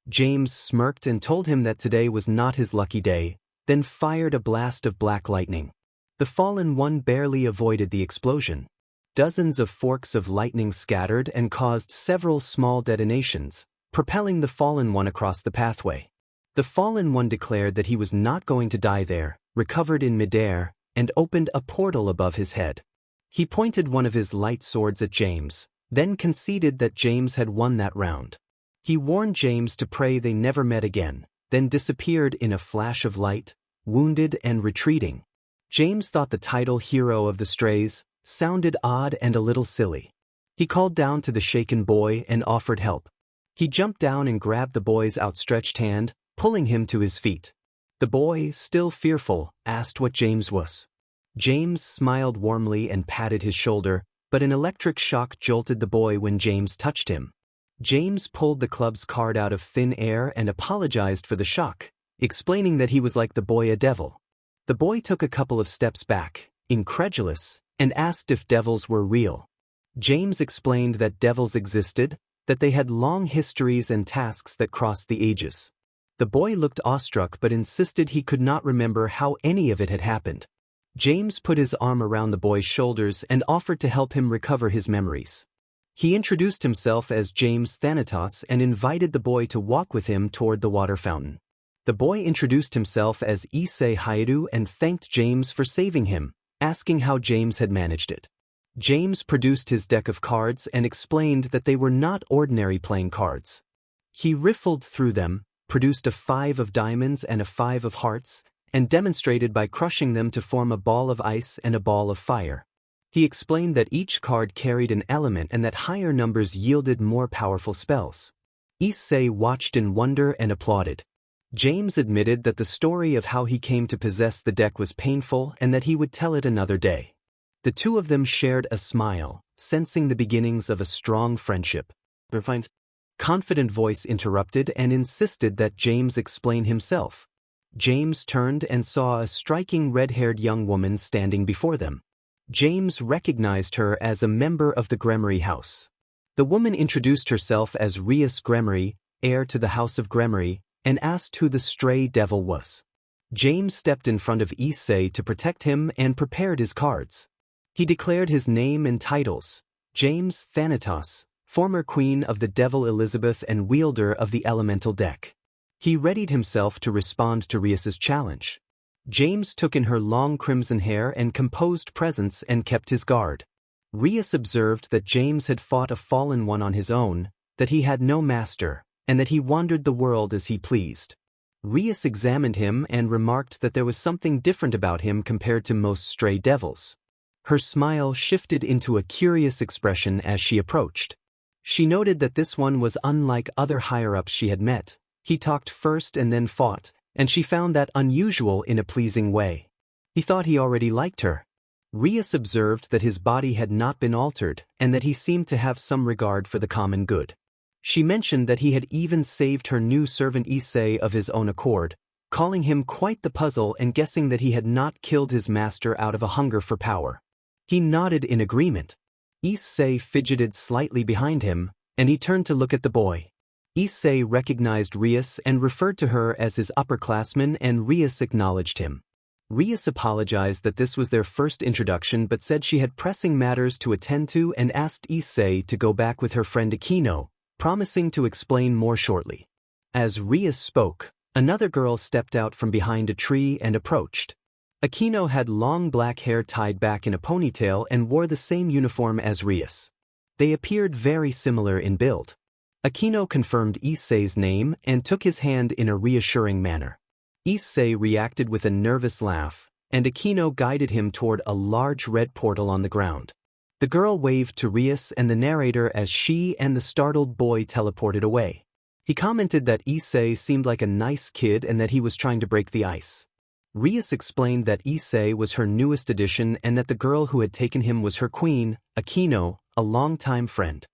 James smirked and told him that today was not his lucky day, then fired a blast of black lightning. The fallen one barely avoided the explosion. Dozens of forks of lightning scattered and caused several small detonations, propelling the fallen one across the pathway. The fallen one declared that he was not going to die there, recovered in midair, and opened a portal above his head. He pointed one of his light swords at James, then conceded that James had won that round. He warned James to pray they never met again, then disappeared in a flash of light, wounded and retreating. James thought the title hero of the strays sounded odd and a little silly. He called down to the shaken boy and offered help. He jumped down and grabbed the boy's outstretched hand, pulling him to his feet. The boy, still fearful, asked what James was. James smiled warmly and patted his shoulder, but an electric shock jolted the boy when James touched him. James pulled the club's card out of thin air and apologized for the shock, explaining that he was like the boy a devil. The boy took a couple of steps back, incredulous, and asked if devils were real. James explained that devils existed, that they had long histories and tasks that crossed the ages. The boy looked awestruck but insisted he could not remember how any of it had happened. James put his arm around the boy's shoulders and offered to help him recover his memories. He introduced himself as James Thanatos and invited the boy to walk with him toward the water fountain. The boy introduced himself as Issei and thanked James for saving him, asking how James had managed it. James produced his deck of cards and explained that they were not ordinary playing cards. He riffled through them, produced a 5 of diamonds and a 5 of hearts, and demonstrated by crushing them to form a ball of ice and a ball of fire. He explained that each card carried an element and that higher numbers yielded more powerful spells. Issei watched in wonder and applauded. James admitted that the story of how he came to possess the deck was painful and that he would tell it another day. The two of them shared a smile, sensing the beginnings of a strong friendship. A confident voice interrupted and insisted that James explain himself. James turned and saw a striking red-haired young woman standing before them. James recognized her as a member of the Gremory house. The woman introduced herself as Rias Gremory, heir to the House of Gremory, and asked who the stray devil was. James stepped in front of Issei to protect him and prepared his cards. He declared his name and titles: James Thanatos, former queen of the Devil Elizabeth and wielder of the elemental deck. He readied himself to respond to Rias's challenge. James took in her long crimson hair and composed presence and kept his guard. Rias observed that James had fought a fallen one on his own, that he had no master, and that he wandered the world as he pleased. Rias examined him and remarked that there was something different about him compared to most stray devils. Her smile shifted into a curious expression as she approached. She noted that this one was unlike other higher-ups she had met. He talked first and then fought, and she found that unusual in a pleasing way. He thought he already liked her. Rias observed that his body had not been altered and that he seemed to have some regard for the common good. She mentioned that he had even saved her new servant Issei of his own accord, calling him quite the puzzle and guessing that he had not killed his master out of a hunger for power. He nodded in agreement. Issei fidgeted slightly behind him, and he turned to look at the boy. Issei recognized Rias and referred to her as his upperclassman, and Rias acknowledged him. Rias apologized that this was their first introduction but said she had pressing matters to attend to and asked Issei to go back with her friend Aquino, promising to explain more shortly. As Rias spoke, another girl stepped out from behind a tree and approached. Aquino had long black hair tied back in a ponytail and wore the same uniform as Rias. They appeared very similar in build. Aquino confirmed Issei's name and took his hand in a reassuring manner. Issei reacted with a nervous laugh, and Aquino guided him toward a large red portal on the ground. The girl waved to Rias and the narrator as she and the startled boy teleported away. He commented that Issei seemed like a nice kid and that he was trying to break the ice. Rias explained that Issei was her newest addition and that the girl who had taken him was her queen, Aquino, a longtime friend.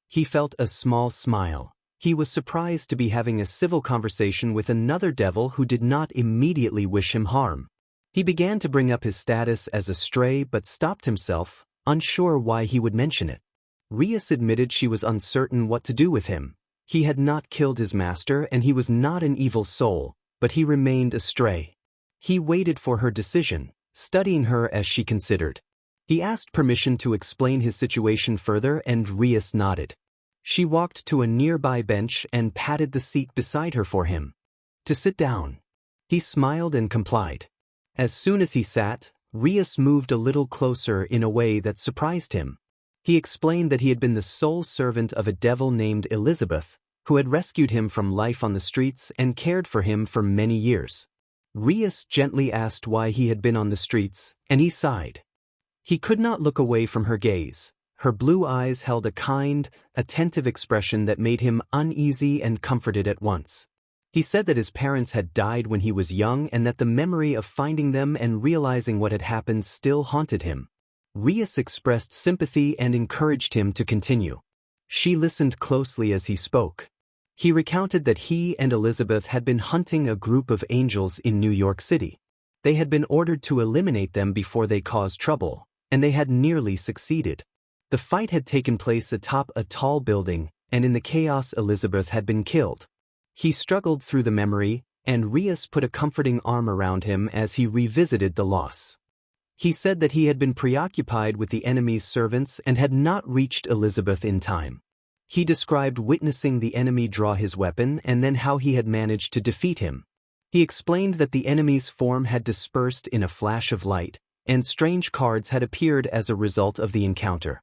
He felt a small smile. He was surprised to be having a civil conversation with another devil who did not immediately wish him harm. He began to bring up his status as a stray but stopped himself, unsure why he would mention it. Rias admitted she was uncertain what to do with him. He had not killed his master and he was not an evil soul, but he remained a stray. He waited for her decision, studying her as she considered. He asked permission to explain his situation further and Rias nodded. She walked to a nearby bench and patted the seat beside her for him to sit down. He smiled and complied. As soon as he sat, Rias moved a little closer in a way that surprised him. He explained that he had been the sole servant of a devil named Elizabeth, who had rescued him from life on the streets and cared for him for many years. Rias gently asked why he had been on the streets, and he sighed. He could not look away from her gaze. Her blue eyes held a kind, attentive expression that made him uneasy and comforted at once. He said that his parents had died when he was young and that the memory of finding them and realizing what had happened still haunted him. Rias expressed sympathy and encouraged him to continue. She listened closely as he spoke. He recounted that he and Elizabeth had been hunting a group of angels in New York City. They had been ordered to eliminate them before they caused trouble, and they had nearly succeeded. The fight had taken place atop a tall building, and in the chaos Elizabeth had been killed. He struggled through the memory, and Rias put a comforting arm around him as he revisited the loss. He said that he had been preoccupied with the enemy's servants and had not reached Elizabeth in time. He described witnessing the enemy draw his weapon and then how he had managed to defeat him. He explained that the enemy's form had dispersed in a flash of light, and strange cards had appeared as a result of the encounter.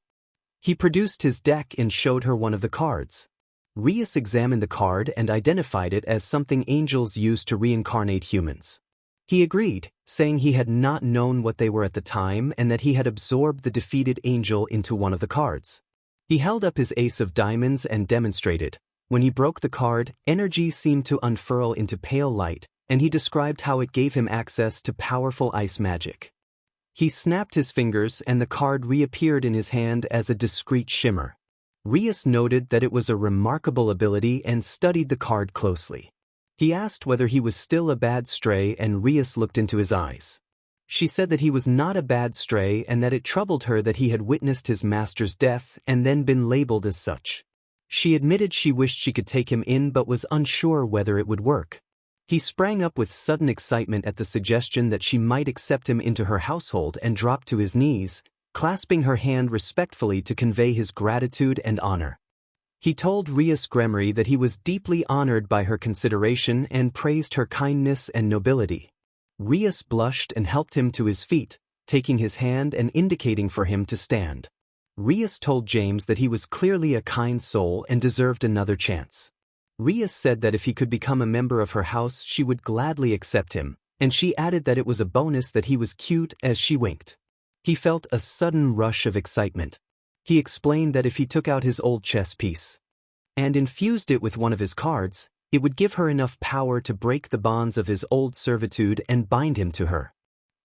He produced his deck and showed her one of the cards. Rias examined the card and identified it as something angels use to reincarnate humans. He agreed, saying he had not known what they were at the time and that he had absorbed the defeated angel into one of the cards. He held up his ace of diamonds and demonstrated. When he broke the card, energy seemed to unfurl into pale light, and he described how it gave him access to powerful ice magic. He snapped his fingers and the card reappeared in his hand as a discreet shimmer. Rias noted that it was a remarkable ability and studied the card closely. He asked whether he was still a bad stray and Rias looked into his eyes. She said that he was not a bad stray and that it troubled her that he had witnessed his master's death and then been labeled as such. She admitted she wished she could take him in but was unsure whether it would work. He sprang up with sudden excitement at the suggestion that she might accept him into her household and dropped to his knees, clasping her hand respectfully to convey his gratitude and honor. He told Rias Gremory that he was deeply honored by her consideration and praised her kindness and nobility. Rias blushed and helped him to his feet, taking his hand and indicating for him to stand. Rias told James that he was clearly a kind soul and deserved another chance. Rias said that if he could become a member of her house she would gladly accept him, and she added that it was a bonus that he was cute as she winked. He felt a sudden rush of excitement. He explained that if he took out his old chess piece and infused it with one of his cards, it would give her enough power to break the bonds of his old servitude and bind him to her.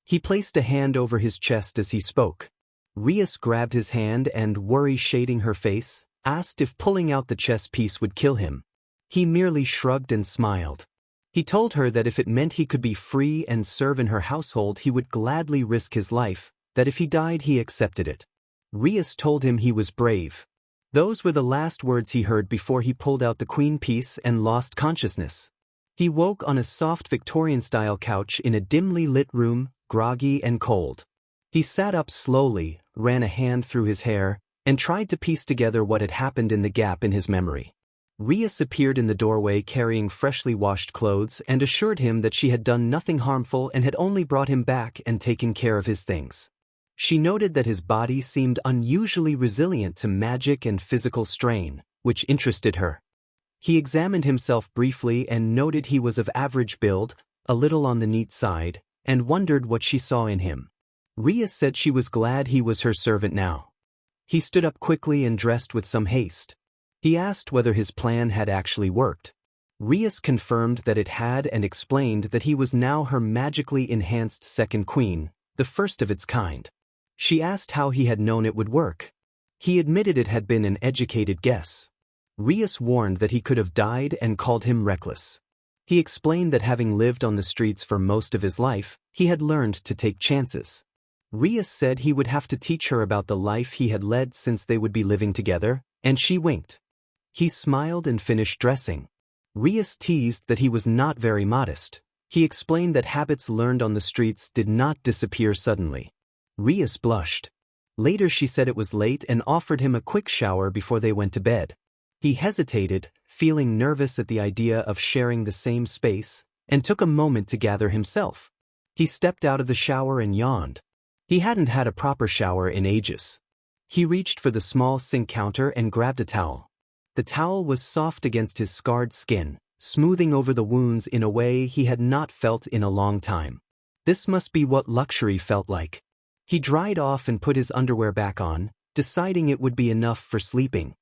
He placed a hand over his chest as he spoke. Rias grabbed his hand and, worry shading her face, asked if pulling out the chess piece would kill him. He merely shrugged and smiled. He told her that if it meant he could be free and serve in her household he would gladly risk his life, that if he died he accepted it. Rias told him he was brave. Those were the last words he heard before he pulled out the queen piece and lost consciousness. He woke on a soft Victorian-style couch in a dimly lit room, groggy and cold. He sat up slowly, ran a hand through his hair, and tried to piece together what had happened in the gap in his memory. Rias appeared in the doorway carrying freshly washed clothes and assured him that she had done nothing harmful and had only brought him back and taken care of his things. She noted that his body seemed unusually resilient to magic and physical strain, which interested her. He examined himself briefly and noted he was of average build, a little on the neat side, and wondered what she saw in him. Rias said she was glad he was her servant now. He stood up quickly and dressed with some haste. He asked whether his plan had actually worked. Rias confirmed that it had and explained that he was now her magically enhanced second queen, the first of its kind. She asked how he had known it would work. He admitted it had been an educated guess. Rias warned that he could have died and called him reckless. He explained that having lived on the streets for most of his life, he had learned to take chances. Rias said he would have to teach her about the life he had led since they would be living together, and she winked. He smiled and finished dressing. Rias teased that he was not very modest. He explained that habits learned on the streets did not disappear suddenly. Rias blushed. Later she said it was late and offered him a quick shower before they went to bed. He hesitated, feeling nervous at the idea of sharing the same space, and took a moment to gather himself. He stepped out of the shower and yawned. He hadn't had a proper shower in ages. He reached for the small sink counter and grabbed a towel. The towel was soft against his scarred skin, smoothing over the wounds in a way he had not felt in a long time. This must be what luxury felt like. He dried off and put his underwear back on, deciding it would be enough for sleeping.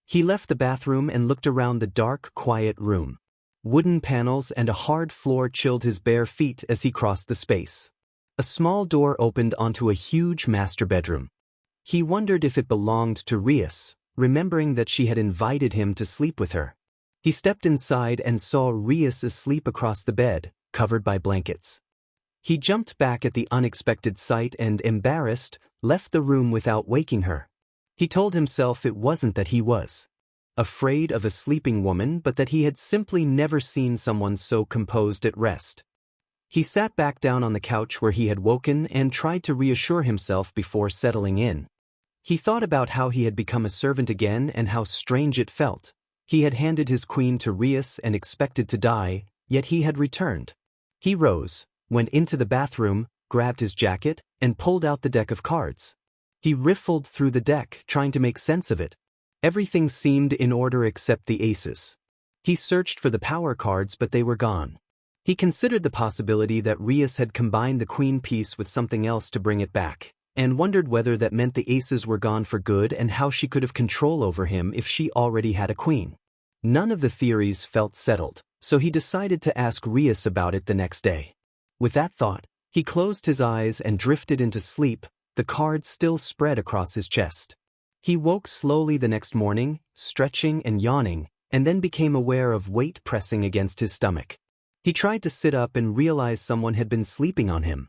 He left the bathroom and looked around the dark, quiet room. Wooden panels and a hard floor chilled his bare feet as he crossed the space. A small door opened onto a huge master bedroom. He wondered if it belonged to Rias, remembering that she had invited him to sleep with her. He stepped inside and saw Rias asleep across the bed, covered by blankets. He jumped back at the unexpected sight and, embarrassed, left the room without waking her. He told himself it wasn't that he was afraid of a sleeping woman, but that he had simply never seen someone so composed at rest. He sat back down on the couch where he had woken and tried to reassure himself before settling in. He thought about how he had become a servant again and how strange it felt. He had handed his queen to Rias and expected to die, yet he had returned. He rose, went into the bathroom, grabbed his jacket, and pulled out the deck of cards. He riffled through the deck, trying to make sense of it. Everything seemed in order except the aces. He searched for the power cards, but they were gone. He considered the possibility that Rias had combined the queen piece with something else to bring it back, and wondered whether that meant the aces were gone for good and how she could have control over him if she already had a queen. None of the theories felt settled, so he decided to ask Rias about it the next day. With that thought, he closed his eyes and drifted into sleep, the cards still spread across his chest. He woke slowly the next morning, stretching and yawning, and then became aware of weight pressing against his stomach. He tried to sit up and realized someone had been sleeping on him.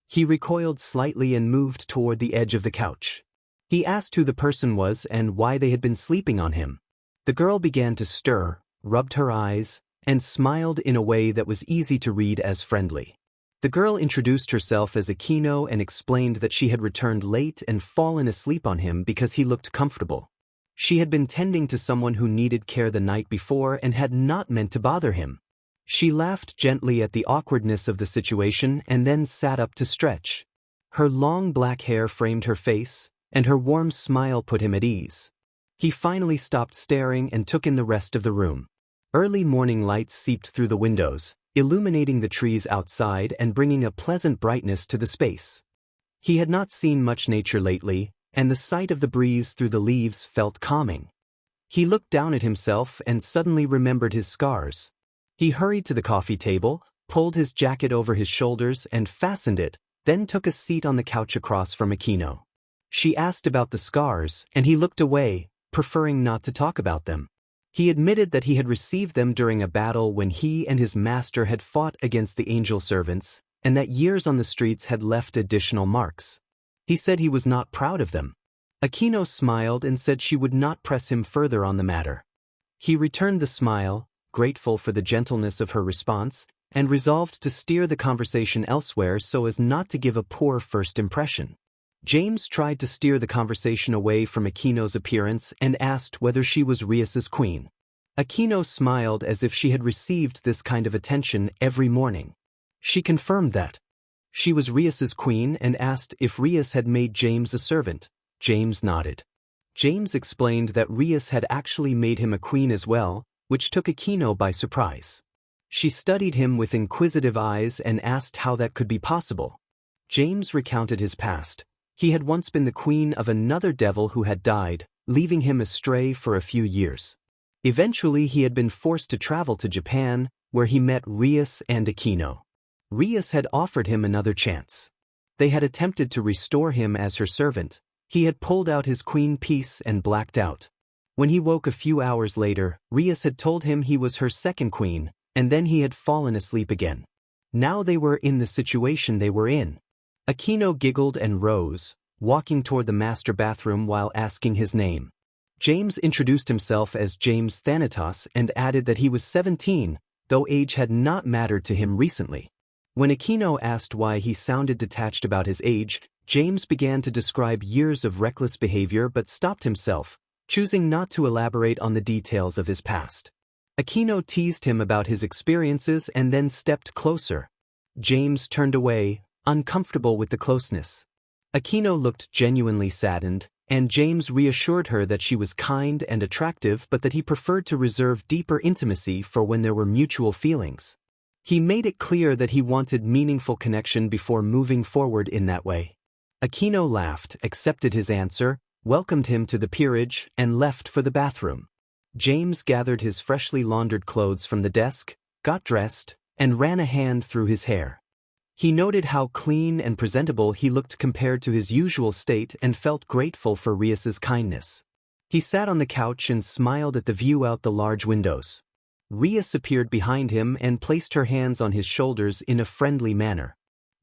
He recoiled slightly and moved toward the edge of the couch. He asked who the person was and why they had been sleeping on him. The girl began to stir, rubbed her eyes, and smiled in a way that was easy to read as friendly. The girl introduced herself as Aquino and explained that she had returned late and fallen asleep on him because he looked comfortable. She had been tending to someone who needed care the night before and had not meant to bother him. She laughed gently at the awkwardness of the situation and then sat up to stretch. Her long black hair framed her face, and her warm smile put him at ease. He finally stopped staring and took in the rest of the room. Early morning lights seeped through the windows, illuminating the trees outside and bringing a pleasant brightness to the space. He had not seen much nature lately, and the sight of the breeze through the leaves felt calming. He looked down at himself and suddenly remembered his scars. He hurried to the coffee table, pulled his jacket over his shoulders and fastened it, then took a seat on the couch across from Aquino. She asked about the scars, and he looked away, preferring not to talk about them. He admitted that he had received them during a battle when he and his master had fought against the angel servants, and that years on the streets had left additional marks. He said he was not proud of them. Aquino smiled and said she would not press him further on the matter. He returned the smile, grateful for the gentleness of her response, and resolved to steer the conversation elsewhere so as not to give a poor first impression. James tried to steer the conversation away from Aquino's appearance and asked whether she was Rias's queen. Aquino smiled as if she had received this kind of attention every morning. She confirmed that she was Rias's queen and asked if Rias had made James a servant. James nodded. James explained that Rias had actually made him a queen as well, which took Aquino by surprise. She studied him with inquisitive eyes and asked how that could be possible. James recounted his past. He had once been the queen of another devil who had died, leaving him astray for a few years. Eventually he had been forced to travel to Japan, where he met Rias and Aquino. Rias had offered him another chance. They had attempted to restore him as her servant. He had pulled out his queen piece and blacked out. When he woke a few hours later, Rias had told him he was her second queen, and then he had fallen asleep again. Now they were in the situation they were in. Aquino giggled and rose, walking toward the master bathroom while asking his name. James introduced himself as James Thanatos and added that he was 17, though age had not mattered to him recently. When Aquino asked why he sounded detached about his age, James began to describe years of reckless behavior but stopped himself, choosing not to elaborate on the details of his past. Aquino teased him about his experiences and then stepped closer. James turned away, uncomfortable with the closeness. Aquino looked genuinely saddened, and James reassured her that she was kind and attractive but that he preferred to reserve deeper intimacy for when there were mutual feelings. He made it clear that he wanted meaningful connection before moving forward in that way. Aquino laughed, accepted his answer, welcomed him to the peerage, and left for the bathroom. James gathered his freshly laundered clothes from the desk, got dressed, and ran a hand through his hair. He noted how clean and presentable he looked compared to his usual state and felt grateful for Rias's kindness. He sat on the couch and smiled at the view out the large windows. Rias appeared behind him and placed her hands on his shoulders in a friendly manner.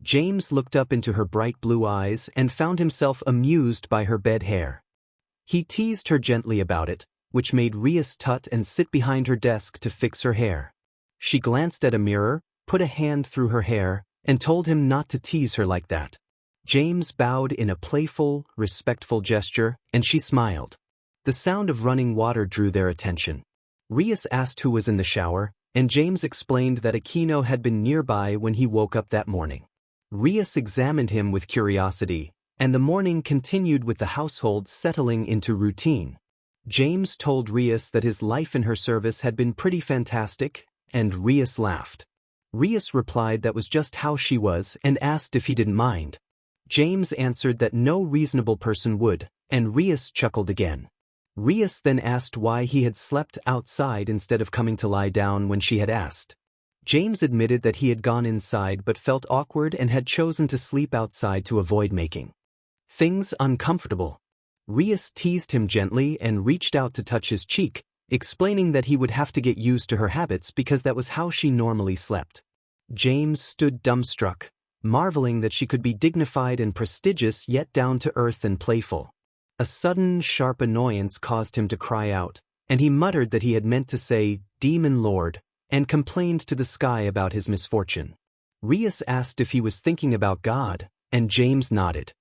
James looked up into her bright blue eyes and found himself amused by her bed hair. He teased her gently about it, which made Rias tut and sit behind her desk to fix her hair. She glanced at a mirror, put a hand through her hair, and told him not to tease her like that. James bowed in a playful, respectful gesture, and she smiled. The sound of running water drew their attention. Rias asked who was in the shower, and James explained that Aquino had been nearby when he woke up that morning. Rias examined him with curiosity, and the morning continued with the household settling into routine. James told Rias that his life in her service had been pretty fantastic, and Rias laughed. Rias replied that was just how she was and asked if he didn't mind. James answered that no reasonable person would, and Rias chuckled again. Rias then asked why he had slept outside instead of coming to lie down when she had asked. James admitted that he had gone inside but felt awkward and had chosen to sleep outside to avoid making things uncomfortable. Rias teased him gently and reached out to touch his cheek, explaining that he would have to get used to her habits because that was how she normally slept. James stood dumbstruck, marveling that she could be dignified and prestigious yet down to earth and playful. A sudden, sharp annoyance caused him to cry out, and he muttered that he had meant to say, "Demon Lord," and complained to the sky about his misfortune. Rias asked if he was thinking about God, and James nodded.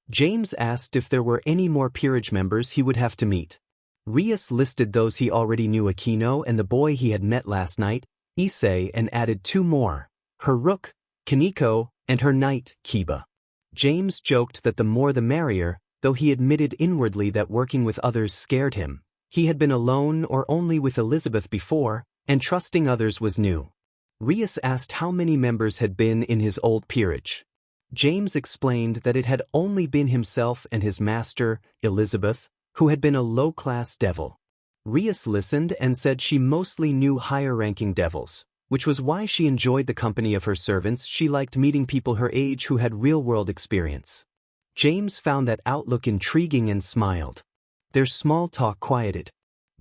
James asked if there were any more peerage members he would have to meet. Rias listed those he already knew: Aquino and the boy he had met last night, Issei, and added two more: her rook, Kaneko, and her knight, Kiba. James joked that the more the merrier, though he admitted inwardly that working with others scared him. He had been alone or only with Elizabeth before, and trusting others was new. Rias asked how many members had been in his old peerage. James explained that it had only been himself and his master, Elizabeth, who had been a low-class devil. Rias listened and said she mostly knew higher-ranking devils, which was why she enjoyed the company of her servants. She liked meeting people her age who had real-world experience. James found that outlook intriguing and smiled. Their small talk quieted.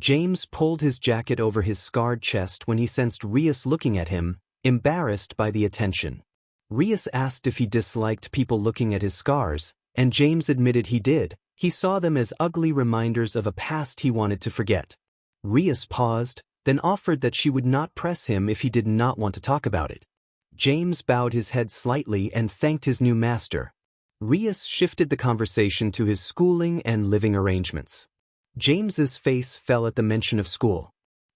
James pulled his jacket over his scarred chest when he sensed Rias looking at him, embarrassed by the attention. Rias asked if he disliked people looking at his scars, and James admitted he did. He saw them as ugly reminders of a past he wanted to forget. Rias paused, then offered that she would not press him if he did not want to talk about it. James bowed his head slightly and thanked his new master. Rias shifted the conversation to his schooling and living arrangements. James's face fell at the mention of school.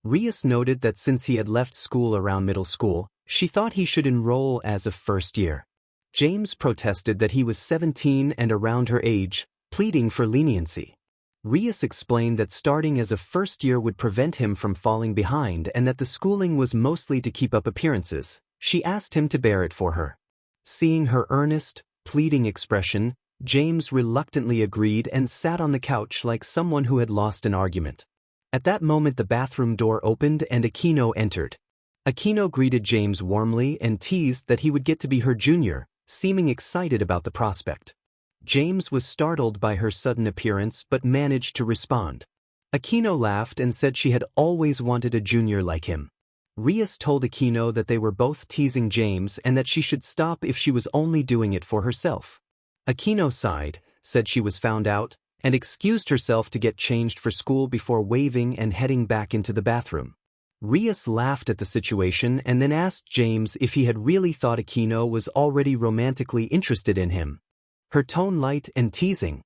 Rias noted that since he had left school around middle school, she thought he should enroll as of first year. James protested that he was 17 and around her age, pleading for leniency. Rias explained that starting as a first year would prevent him from falling behind and that the schooling was mostly to keep up appearances. She asked him to bear it for her. Seeing her earnest, pleading expression, James reluctantly agreed and sat on the couch like someone who had lost an argument. At that moment the bathroom door opened and Aquino entered. Aquino greeted James warmly and teased that he would get to be her junior, seeming excited about the prospect. James was startled by her sudden appearance but managed to respond. Aquino laughed and said she had always wanted a junior like him. Rias told Aquino that they were both teasing James and that she should stop if she was only doing it for herself. Aquino sighed, said she was found out, and excused herself to get changed for school before waving and heading back into the bathroom. Rias laughed at the situation and then asked James if he had really thought Aquino was already romantically interested in him. Her tone light and teasing.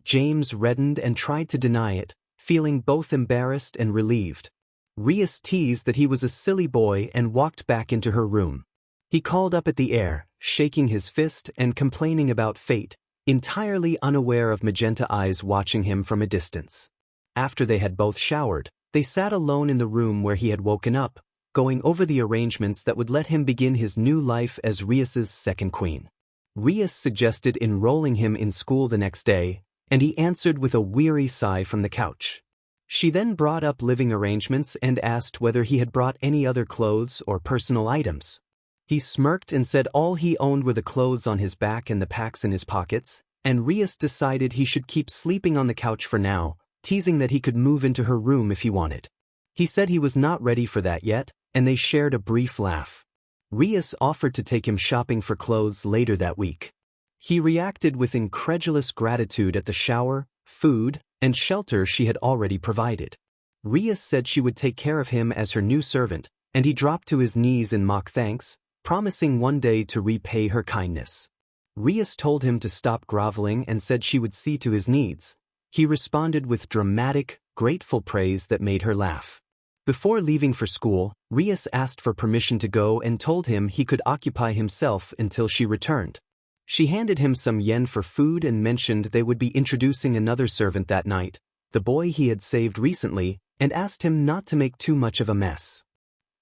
James reddened and tried to deny it, feeling both embarrassed and relieved. Rias teased that he was a silly boy and walked back into her room. He called up at the air, shaking his fist and complaining about fate, entirely unaware of Magenta Eyes watching him from a distance. After they had both showered, they sat alone in the room where he had woken up, going over the arrangements that would let him begin his new life as Rias's second queen. Rias suggested enrolling him in school the next day, and he answered with a weary sigh from the couch. She then brought up living arrangements and asked whether he had brought any other clothes or personal items. He smirked and said all he owned were the clothes on his back and the packs in his pockets, and Rias decided he should keep sleeping on the couch for now, teasing that he could move into her room if he wanted. He said he was not ready for that yet, and they shared a brief laugh. Rias offered to take him shopping for clothes later that week. He reacted with incredulous gratitude at the shower, food, and shelter she had already provided. Rias said she would take care of him as her new servant, and he dropped to his knees in mock thanks, promising one day to repay her kindness. Rias told him to stop groveling and said she would see to his needs. He responded with dramatic, grateful praise that made her laugh. Before leaving for school, Rias asked for permission to go and told him he could occupy himself until she returned. She handed him some yen for food and mentioned they would be introducing another servant that night, the boy he had saved recently, and asked him not to make too much of a mess.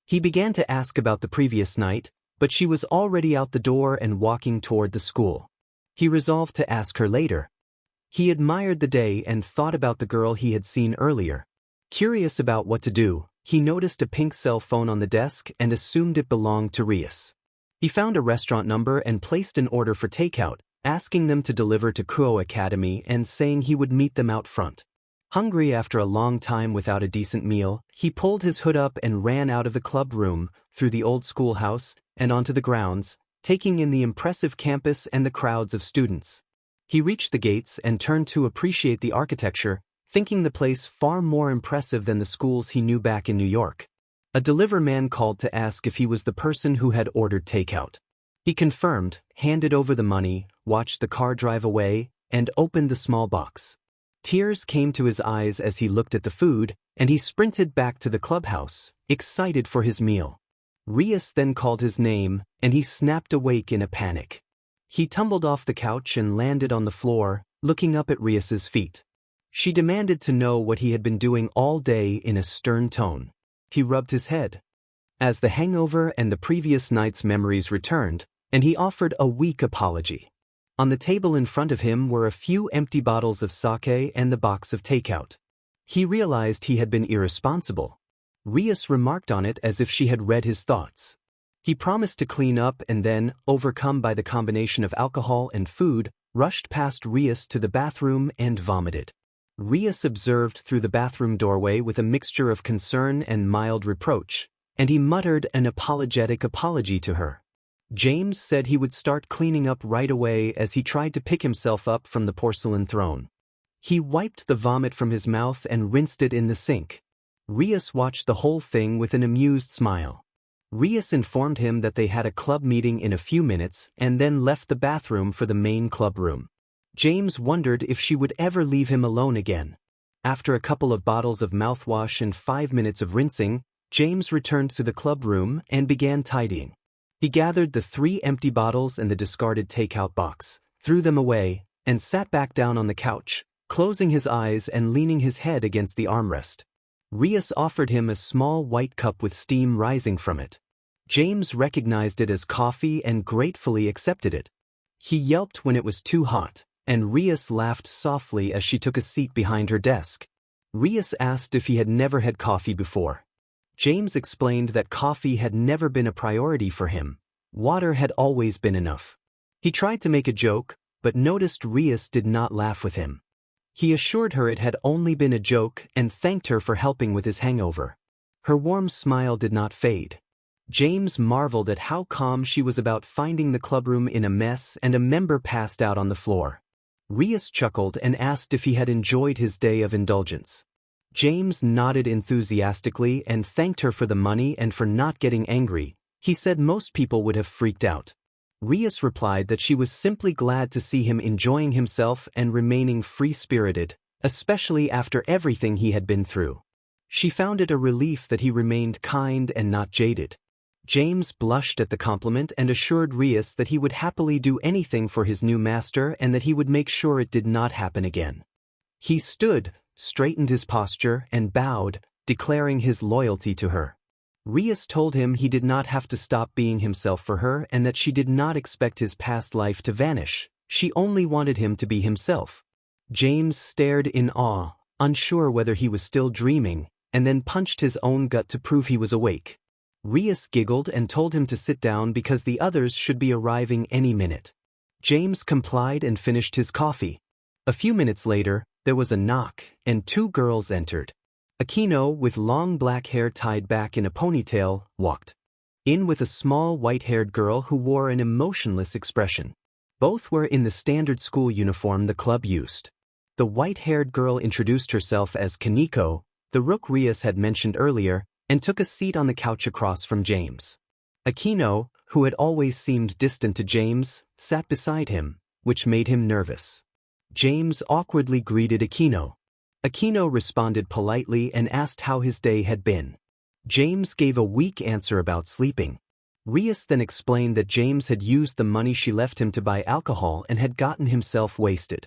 He began to ask about the previous night, but she was already out the door and walking toward the school. He resolved to ask her later. He admired the day and thought about the girl he had seen earlier. Curious about what to do, he noticed a pink cell phone on the desk and assumed it belonged to Rias. He found a restaurant number and placed an order for takeout, asking them to deliver to Kuo Academy and saying he would meet them out front. Hungry after a long time without a decent meal, he pulled his hood up and ran out of the club room, through the old schoolhouse, and onto the grounds, taking in the impressive campus and the crowds of students. He reached the gates and turned to appreciate the architecture, thinking the place far more impressive than the schools he knew back in New York. A deliver man called to ask if he was the person who had ordered takeout. He confirmed, handed over the money, watched the car drive away, and opened the small box. Tears came to his eyes as he looked at the food, and he sprinted back to the clubhouse, excited for his meal. Rias then called his name, and he snapped awake in a panic. He tumbled off the couch and landed on the floor, looking up at Rias's feet. She demanded to know what he had been doing all day in a stern tone. He rubbed his head. As the hangover and the previous night's memories returned, and he offered a weak apology. On the table in front of him were a few empty bottles of sake and the box of takeout. He realized he had been irresponsible. Rias remarked on it as if she had read his thoughts. He promised to clean up and then, overcome by the combination of alcohol and food, rushed past Rias to the bathroom and vomited. Rias observed through the bathroom doorway with a mixture of concern and mild reproach, and he muttered an apologetic apology to her. James said he would start cleaning up right away as he tried to pick himself up from the porcelain throne. He wiped the vomit from his mouth and rinsed it in the sink. Rias watched the whole thing with an amused smile. Rias informed him that they had a club meeting in a few minutes and then left the bathroom for the main club room. James wondered if she would ever leave him alone again. After a couple of bottles of mouthwash and 5 minutes of rinsing, James returned to the club room and began tidying. He gathered the 3 empty bottles and the discarded takeout box, threw them away, and sat back down on the couch, closing his eyes and leaning his head against the armrest. Rias offered him a small white cup with steam rising from it. James recognized it as coffee and gratefully accepted it. He yelped when it was too hot, and Rias laughed softly as she took a seat behind her desk. Rias asked if he had never had coffee before. James explained that coffee had never been a priority for him. Water had always been enough. He tried to make a joke, but noticed Rias did not laugh with him. He assured her it had only been a joke and thanked her for helping with his hangover. Her warm smile did not fade. James marveled at how calm she was about finding the clubroom in a mess and a member passed out on the floor. Rias chuckled and asked if he had enjoyed his day of indulgence. James nodded enthusiastically and thanked her for the money and for not getting angry. He said most people would have freaked out. Rias replied that she was simply glad to see him enjoying himself and remaining free-spirited, especially after everything he had been through. She found it a relief that he remained kind and not jaded. James blushed at the compliment and assured Rias that he would happily do anything for his new master and that he would make sure it did not happen again. He stood, straightened his posture, and bowed, declaring his loyalty to her. Rias told him he did not have to stop being himself for her and that she did not expect his past life to vanish. She only wanted him to be himself. James stared in awe, unsure whether he was still dreaming, and then punched his own gut to prove he was awake. Rias giggled and told him to sit down because the others should be arriving any minute. James complied and finished his coffee. A few minutes later, there was a knock, and 2 girls entered. Aquino, with long black hair tied back in a ponytail, walked in with a small white-haired girl who wore an emotionless expression. Both were in the standard school uniform the club used. The white-haired girl introduced herself as Kaneko, the rook Rias had mentioned earlier, and took a seat on the couch across from James. Aquino, who had always seemed distant to James, sat beside him, which made him nervous. James awkwardly greeted Aquino. Aquino responded politely and asked how his day had been. James gave a weak answer about sleeping. Rias then explained that James had used the money she left him to buy alcohol and had gotten himself wasted.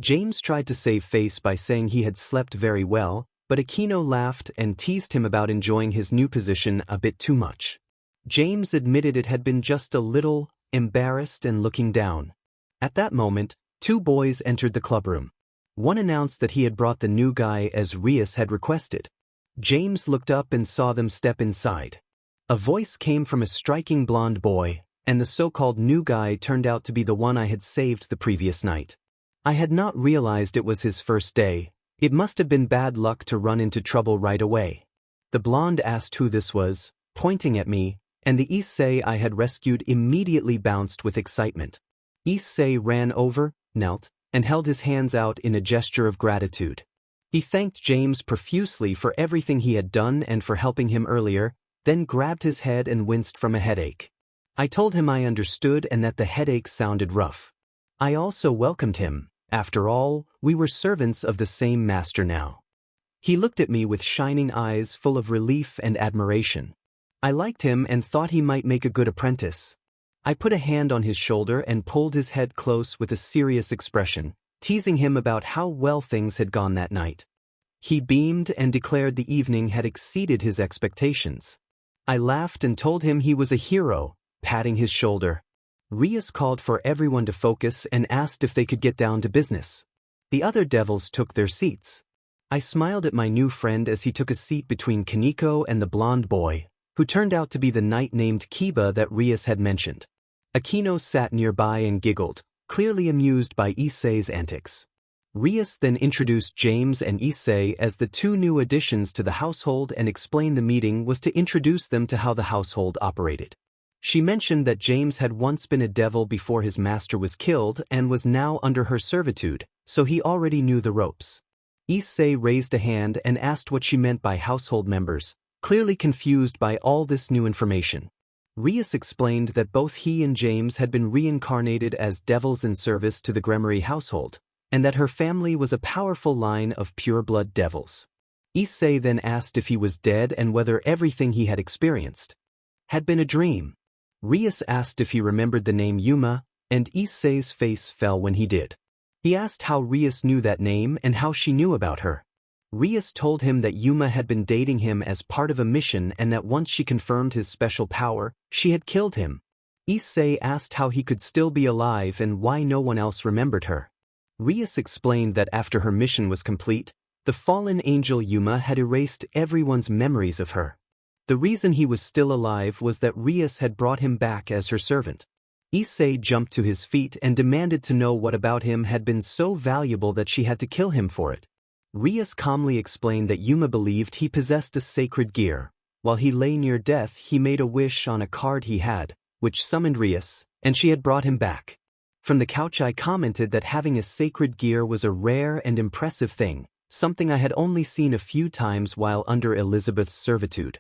James tried to save face by saying he had slept very well, but Aquino laughed and teased him about enjoying his new position a bit too much. James admitted it had been just a little embarrassed and looking down. At that moment, 2 boys entered the clubroom. One announced that he had brought the new guy as Rias had requested. James looked up and saw them step inside. A voice came from a striking blonde boy, and the so-called new guy turned out to be the one I had saved the previous night. I had not realized it was his first day. It must have been bad luck to run into trouble right away. The blonde asked who this was, pointing at me, and the Issei I had rescued immediately bounced with excitement. Issei ran over, knelt, and held his hands out in a gesture of gratitude. He thanked James profusely for everything he had done and for helping him earlier, then grabbed his head and winced from a headache. I told him I understood and that the headache sounded rough. I also welcomed him. After all, we were servants of the same master now. He looked at me with shining eyes full of relief and admiration. I liked him and thought he might make a good apprentice. I put a hand on his shoulder and pulled his head close with a serious expression, teasing him about how well things had gone that night. He beamed and declared the evening had exceeded his expectations. I laughed and told him he was a hero, patting his shoulder. Rias called for everyone to focus and asked if they could get down to business. The other devils took their seats. I smiled at my new friend as he took a seat between Kaneko and the blonde boy, who turned out to be the knight named Kiba that Rias had mentioned. Aquino sat nearby and giggled, clearly amused by Issei's antics. Rias then introduced James and Issei as the 2 new additions to the household and explained the meeting was to introduce them to how the household operated. She mentioned that James had once been a devil before his master was killed and was now under her servitude, so he already knew the ropes. Issei raised a hand and asked what she meant by household members, clearly confused by all this new information. Rias explained that both he and James had been reincarnated as devils in service to the Gremory household, and that her family was a powerful line of pure-blood devils. Issei then asked if he was dead and whether everything he had experienced had been a dream. Rias asked if he remembered the name Yuma, and Issei's face fell when he did. He asked how Rias knew that name and how she knew about her. Rias told him that Yuma had been dating him as part of a mission and that once she confirmed his special power, she had killed him. Issei asked how he could still be alive and why no one else remembered her. Rias explained that after her mission was complete, the fallen angel Yuma had erased everyone's memories of her. The reason he was still alive was that Rias had brought him back as her servant. Issei jumped to his feet and demanded to know what about him had been so valuable that she had to kill him for it. Rias calmly explained that Yuma believed he possessed a sacred gear. While he lay near death, he made a wish on a card he had, which summoned Rias, and she had brought him back. From the couch I commented that having a sacred gear was a rare and impressive thing, something I had only seen a few times while under Elizabeth's servitude.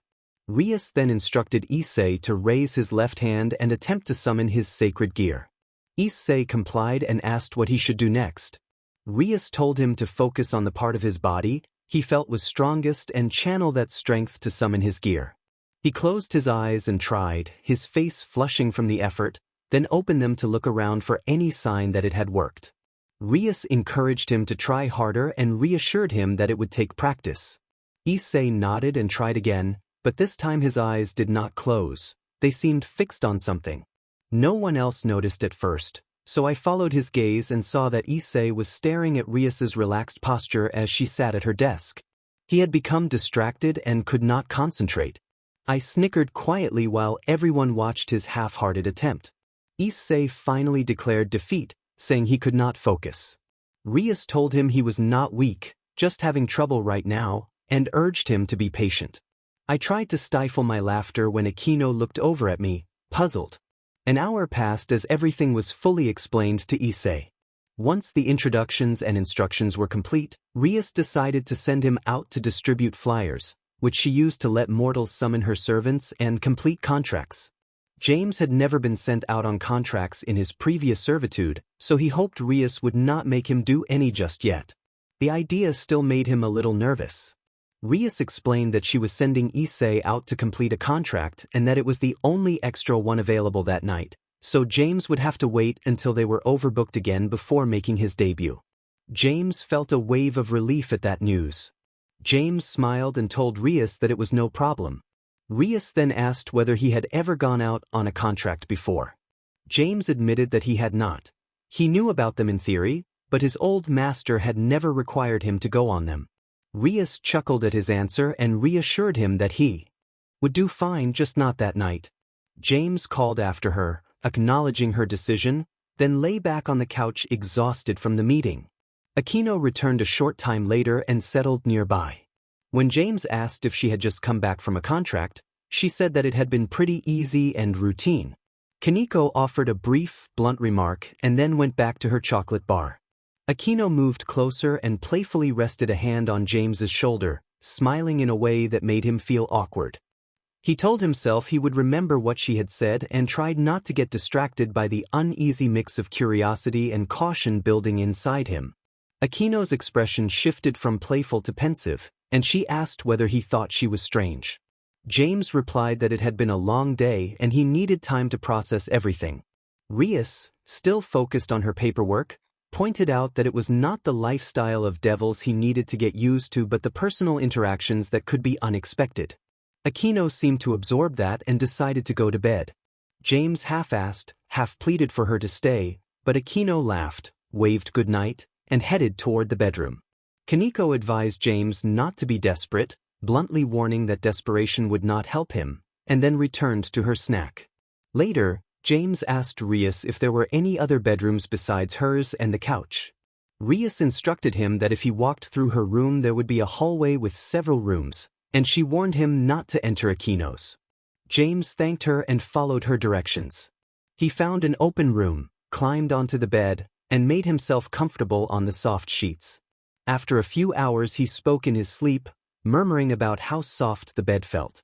Rias then instructed Issei to raise his left hand and attempt to summon his sacred gear. Issei complied and asked what he should do next. Rias told him to focus on the part of his body he felt was strongest and channel that strength to summon his gear. He closed his eyes and tried, his face flushing from the effort, then opened them to look around for any sign that it had worked. Rias encouraged him to try harder and reassured him that it would take practice. Issei nodded and tried again, but this time his eyes did not close, they seemed fixed on something. No one else noticed at first, so I followed his gaze and saw that Issei was staring at Rias's relaxed posture as she sat at her desk. He had become distracted and could not concentrate. I snickered quietly while everyone watched his half-hearted attempt. Issei finally declared defeat, saying he could not focus. Rias told him he was not weak, just having trouble right now, and urged him to be patient. I tried to stifle my laughter when Aquino looked over at me, puzzled. An hour passed as everything was fully explained to Issei. Once the introductions and instructions were complete, Rias decided to send him out to distribute flyers, which she used to let mortals summon her servants and complete contracts. James had never been sent out on contracts in his previous servitude, so he hoped Rias would not make him do any just yet. The idea still made him a little nervous. Rias explained that she was sending Issei out to complete a contract and that it was the only extra one available that night, so James would have to wait until they were overbooked again before making his debut. James felt a wave of relief at that news. James smiled and told Rias that it was no problem. Rias then asked whether he had ever gone out on a contract before. James admitted that he had not. He knew about them in theory, but his old master had never required him to go on them. Rias chuckled at his answer and reassured him that he would do fine, just not that night. James called after her, acknowledging her decision, then lay back on the couch exhausted from the meeting. Aquino returned a short time later and settled nearby. When James asked if she had just come back from a contract, she said that it had been pretty easy and routine. Kaneko offered a brief, blunt remark and then went back to her chocolate bar. Aquino moved closer and playfully rested a hand on James's shoulder, smiling in a way that made him feel awkward. He told himself he would remember what she had said and tried not to get distracted by the uneasy mix of curiosity and caution building inside him. Aquino's expression shifted from playful to pensive, and she asked whether he thought she was strange. James replied that it had been a long day and he needed time to process everything. Rias, still focused on her paperwork, pointed out that it was not the lifestyle of devils he needed to get used to but the personal interactions that could be unexpected. Aquino seemed to absorb that and decided to go to bed. James half-asked, half-pleaded for her to stay, but Aquino laughed, waved goodnight, and headed toward the bedroom. Kaneko advised James not to be desperate, bluntly warning that desperation would not help him, and then returned to her snack. Later, James asked Rias if there were any other bedrooms besides hers and the couch. Rias instructed him that if he walked through her room there would be a hallway with several rooms, and she warned him not to enter Aquino's. James thanked her and followed her directions. He found an open room, climbed onto the bed, and made himself comfortable on the soft sheets. After a few hours he spoke in his sleep, murmuring about how soft the bed felt.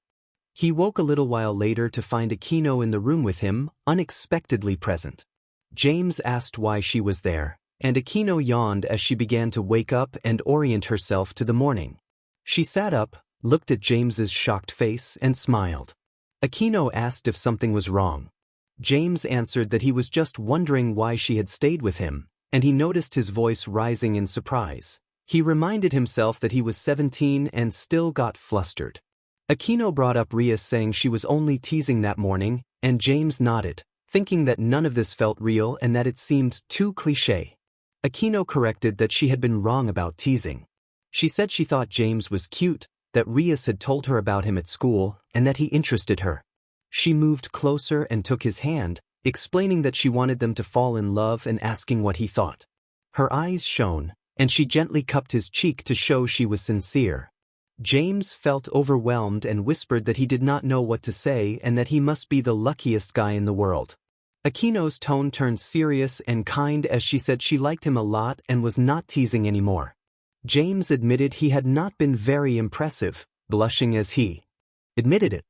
He woke a little while later to find Akino in the room with him, unexpectedly present. James asked why she was there, and Akino yawned as she began to wake up and orient herself to the morning. She sat up, looked at James's shocked face, and smiled. Akino asked if something was wrong. James answered that he was just wondering why she had stayed with him, and he noticed his voice rising in surprise. He reminded himself that he was 17 and still got flustered. Akino brought up Rias saying she was only teasing that morning, and James nodded, thinking that none of this felt real and that it seemed too cliché. Akino corrected that she had been wrong about teasing. She said she thought James was cute, that Rias had told her about him at school, and that he interested her. She moved closer and took his hand, explaining that she wanted them to fall in love and asking what he thought. Her eyes shone, and she gently cupped his cheek to show she was sincere. James felt overwhelmed and whispered that he did not know what to say and that he must be the luckiest guy in the world. Akino's tone turned serious and kind as she said she liked him a lot and was not teasing anymore. James admitted he had not been very impressive, blushing as he admitted it.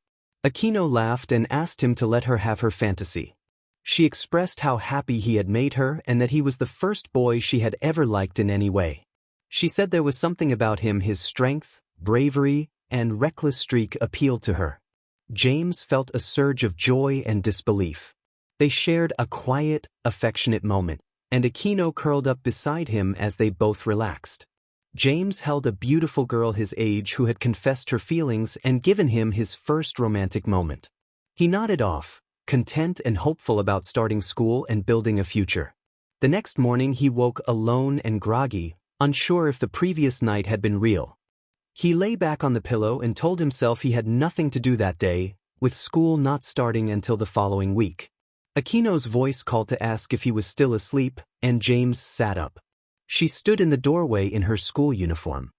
Akino laughed and asked him to let her have her fantasy. She expressed how happy he had made her and that he was the first boy she had ever liked in any way. She said there was something about him, his strength, bravery, and reckless streak appealed to her. James felt a surge of joy and disbelief. They shared a quiet, affectionate moment, and Akino curled up beside him as they both relaxed. James held a beautiful girl his age who had confessed her feelings and given him his first romantic moment. He nodded off, content and hopeful about starting school and building a future. The next morning he woke alone and groggy, unsure if the previous night had been real. He lay back on the pillow and told himself he had nothing to do that day, with school not starting until the following week. Akino's voice called to ask if he was still asleep, and James sat up. She stood in the doorway in her school uniform.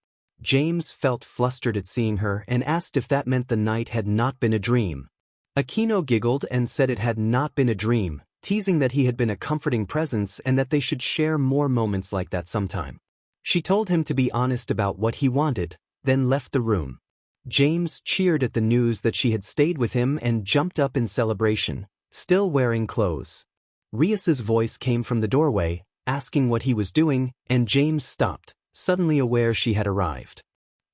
James felt flustered at seeing her and asked if that meant the night had not been a dream. Akino giggled and said it had not been a dream, teasing that he had been a comforting presence and that they should share more moments like that sometime. She told him to be honest about what he wanted, then left the room. James cheered at the news that she had stayed with him and jumped up in celebration, still wearing clothes. Rias's voice came from the doorway, asking what he was doing, and James stopped, suddenly aware she had arrived.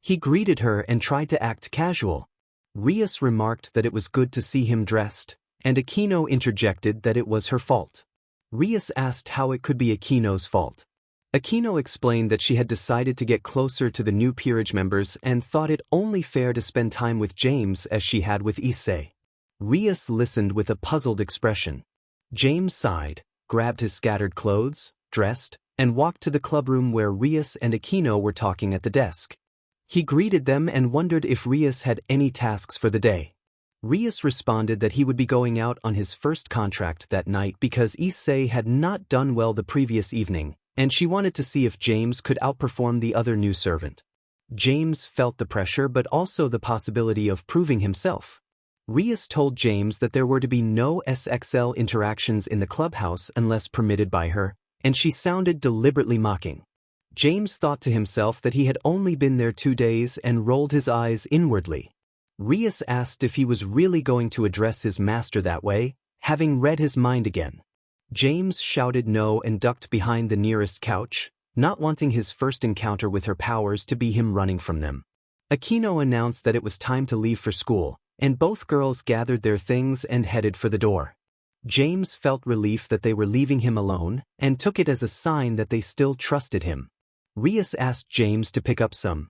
He greeted her and tried to act casual. Rias remarked that it was good to see him dressed, and Akino interjected that it was her fault. Rias asked how it could be Akino's fault. Akino explained that she had decided to get closer to the new peerage members and thought it only fair to spend time with James as she had with Issei. Rias listened with a puzzled expression. James sighed, grabbed his scattered clothes, dressed, and walked to the clubroom where Rias and Akino were talking at the desk. He greeted them and wondered if Rias had any tasks for the day. Rias responded that he would be going out on his first contract that night because Issei had not done well the previous evening, and she wanted to see if James could outperform the other new servant. James felt the pressure but also the possibility of proving himself. Rias told James that there were to be no SXL interactions in the clubhouse unless permitted by her, and she sounded deliberately mocking. James thought to himself that he had only been there 2 days and rolled his eyes inwardly. Rias asked if he was really going to address his master that way, having read his mind again. James shouted no and ducked behind the nearest couch, not wanting his first encounter with her powers to be him running from them. Akino announced that it was time to leave for school, and both girls gathered their things and headed for the door. James felt relief that they were leaving him alone, and took it as a sign that they still trusted him. Rias asked James to pick up some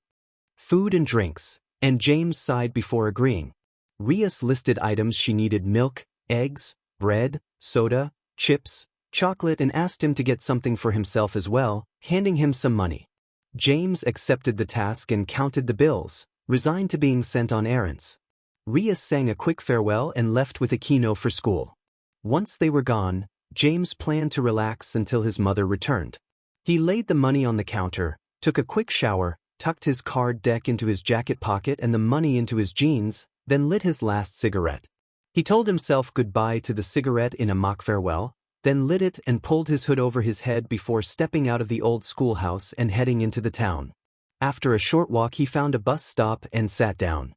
food and drinks, and James sighed before agreeing. Rias listed items she needed: milk, eggs, bread, soda, chips, chocolate, and asked him to get something for himself as well, handing him some money. James accepted the task and counted the bills, resigned to being sent on errands. Rias sang a quick farewell and left with Akino for school. Once they were gone, James planned to relax until his mother returned. He laid the money on the counter, took a quick shower, tucked his card deck into his jacket pocket and the money into his jeans, then lit his last cigarette. He told himself goodbye to the cigarette in a mock farewell, then lit it and pulled his hood over his head before stepping out of the old schoolhouse and heading into the town. After a short walk he found a bus stop and sat down.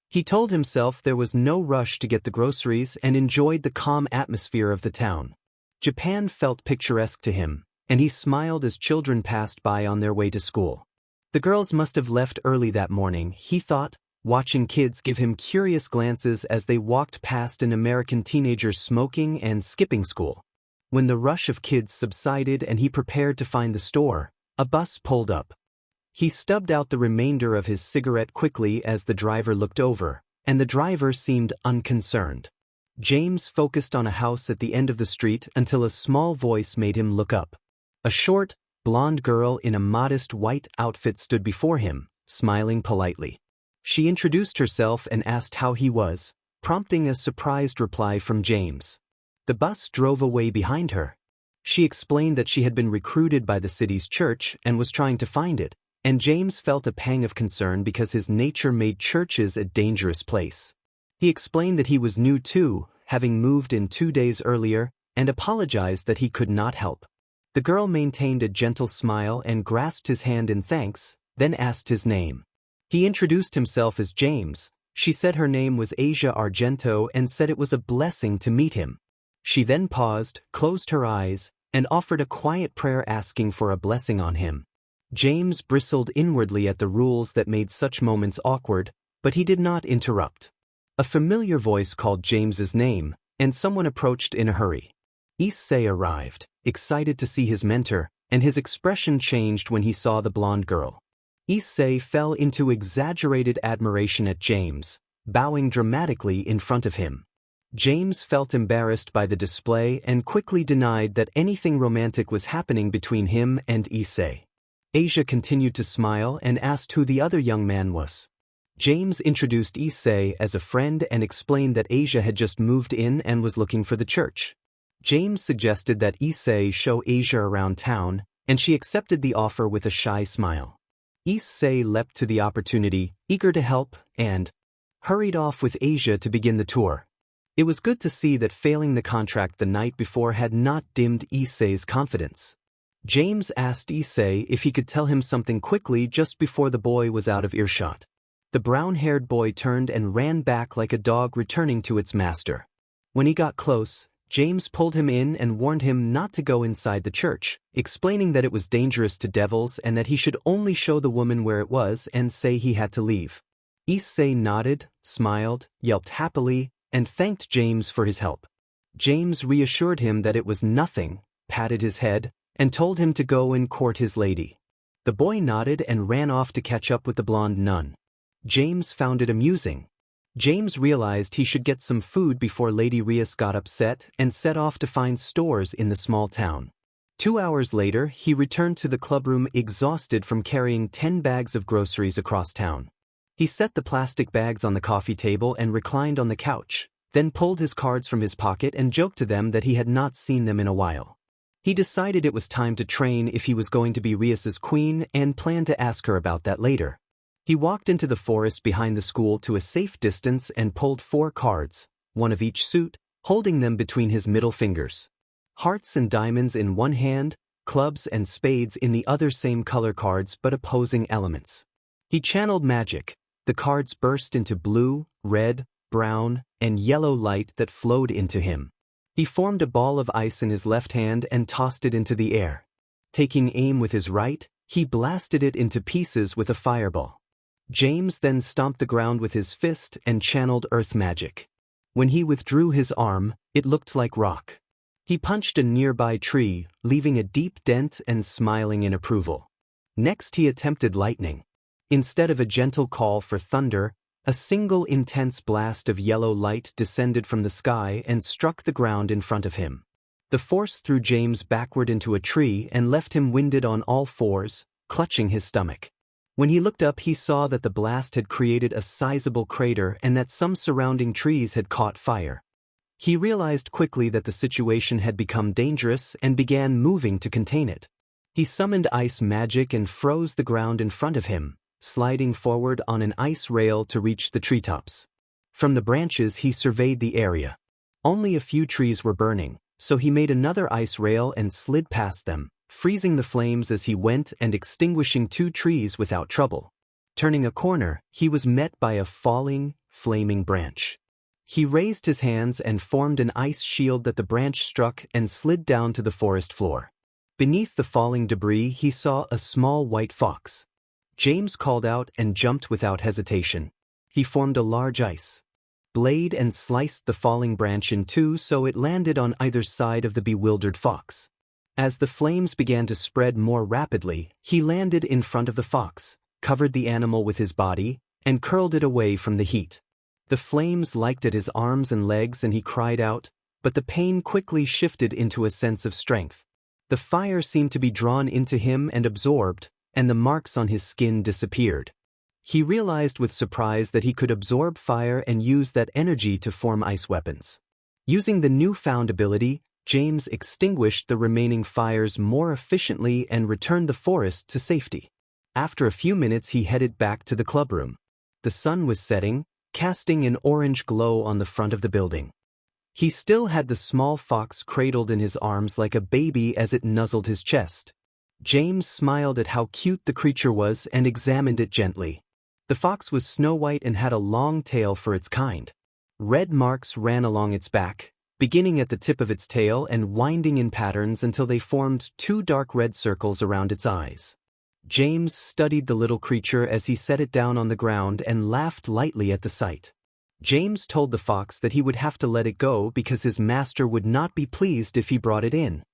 He told himself there was no rush to get the groceries and enjoyed the calm atmosphere of the town. Japan felt picturesque to him, and he smiled as children passed by on their way to school. The girls must have left early that morning, he thought, watching kids give him curious glances as they walked past an American teenager smoking and skipping school. When the rush of kids subsided and he prepared to find the store, a bus pulled up. He stubbed out the remainder of his cigarette quickly as the driver looked over, and the driver seemed unconcerned. James focused on a house at the end of the street until a small voice made him look up. A short, blonde girl in a modest white outfit stood before him, smiling politely. She introduced herself and asked how he was, prompting a surprised reply from James. The bus drove away behind her. She explained that she had been recruited by the city's church and was trying to find it, and James felt a pang of concern because his nature made churches a dangerous place. He explained that he was new too, having moved in 2 days earlier, and apologized that he could not help. The girl maintained a gentle smile and grasped his hand in thanks, then asked his name. He introduced himself as James. She said her name was Asia Argento and said it was a blessing to meet him. She then paused, closed her eyes, and offered a quiet prayer asking for a blessing on him. James bristled inwardly at the rules that made such moments awkward, but he did not interrupt. A familiar voice called James's name, and someone approached in a hurry. Issei arrived, excited to see his mentor, and his expression changed when he saw the blonde girl. Issei fell into exaggerated admiration at James, bowing dramatically in front of him. James felt embarrassed by the display and quickly denied that anything romantic was happening between him and Issei. Asia continued to smile and asked who the other young man was. James introduced Issei as a friend and explained that Asia had just moved in and was looking for the church. James suggested that Issei show Asia around town, and she accepted the offer with a shy smile. Issei leapt to the opportunity, eager to help, and hurried off with Asia to begin the tour. It was good to see that failing the contract the night before had not dimmed Issei's confidence. James asked Issei if he could tell him something quickly just before the boy was out of earshot. The brown-haired boy turned and ran back like a dog returning to its master. When he got close, James pulled him in and warned him not to go inside the church, explaining that it was dangerous to devils and that he should only show the woman where it was and say he had to leave. Issei nodded, smiled, yelped happily, and thanked James for his help. James reassured him that it was nothing, patted his head, and told him to go and court his lady. The boy nodded and ran off to catch up with the blonde nun. James found it amusing. James realized he should get some food before Lady Rias got upset and set off to find stores in the small town. 2 hours later, he returned to the clubroom exhausted from carrying 10 bags of groceries across town. He set the plastic bags on the coffee table and reclined on the couch, then pulled his cards from his pocket and joked to them that he had not seen them in a while. He decided it was time to train if he was going to be Rias's queen and planned to ask her about that later. He walked into the forest behind the school to a safe distance and pulled 4 cards, one of each suit, holding them between his middle fingers. Hearts and diamonds in one hand, clubs and spades in the other, same color cards but opposing elements. He channeled magic. The cards burst into blue, red, brown, and yellow light that flowed into him. He formed a ball of ice in his left hand and tossed it into the air. Taking aim with his right, he blasted it into pieces with a fireball. James then stomped the ground with his fist and channeled earth magic. When he withdrew his arm, it looked like rock. He punched a nearby tree, leaving a deep dent and smiling in approval. Next he attempted lightning. Instead of a gentle call for thunder, a single intense blast of yellow light descended from the sky and struck the ground in front of him. The force threw James backward into a tree and left him winded on all fours, clutching his stomach. When he looked up, he saw that the blast had created a sizable crater and that some surrounding trees had caught fire. He realized quickly that the situation had become dangerous and began moving to contain it. He summoned ice magic and froze the ground in front of him, sliding forward on an ice rail to reach the treetops. From the branches he surveyed the area. Only a few trees were burning, So he made another ice rail and slid past them, freezing the flames as he went and extinguishing 2 trees without trouble. Turning a corner, he was met by a falling, flaming branch. He raised his hands and formed an ice shield that the branch struck and slid down to the forest floor. Beneath the falling debris he saw a small white fox. James called out and jumped without hesitation. He formed a large ice blade and sliced the falling branch in 2 so it landed on either side of the bewildered fox. As the flames began to spread more rapidly, he landed in front of the fox, covered the animal with his body, and curled it away from the heat. The flames licked at his arms and legs and he cried out, but the pain quickly shifted into a sense of strength. The fire seemed to be drawn into him and absorbed, and the marks on his skin disappeared. He realized with surprise that he could absorb fire and use that energy to form ice weapons. Using the newfound ability, James extinguished the remaining fires more efficiently and returned the forest to safety. After a few minutes he headed back to the clubroom. The sun was setting, casting an orange glow on the front of the building. He still had the small fox cradled in his arms like a baby as it nuzzled his chest. James smiled at how cute the creature was and examined it gently. The fox was snow-white and had a long tail for its kind. Red marks ran along its back, beginning at the tip of its tail and winding in patterns until they formed 2 dark red circles around its eyes. James studied the little creature as he set it down on the ground and laughed lightly at the sight. James told the fox that he would have to let it go because his master would not be pleased if he brought it in.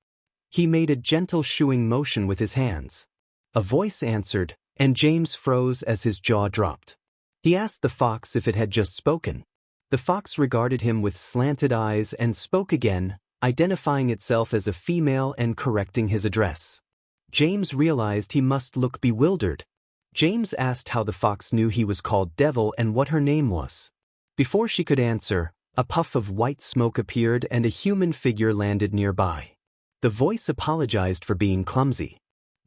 He made a gentle shooing motion with his hands. A voice answered, and James froze as his jaw dropped. He asked the fox if it had just spoken. The fox regarded him with slanted eyes and spoke again, identifying itself as a female and correcting his address. James realized he must look bewildered. James asked how the fox knew he was called Devil and what her name was. Before she could answer, a puff of white smoke appeared and a human figure landed nearby. The voice apologized for being clumsy.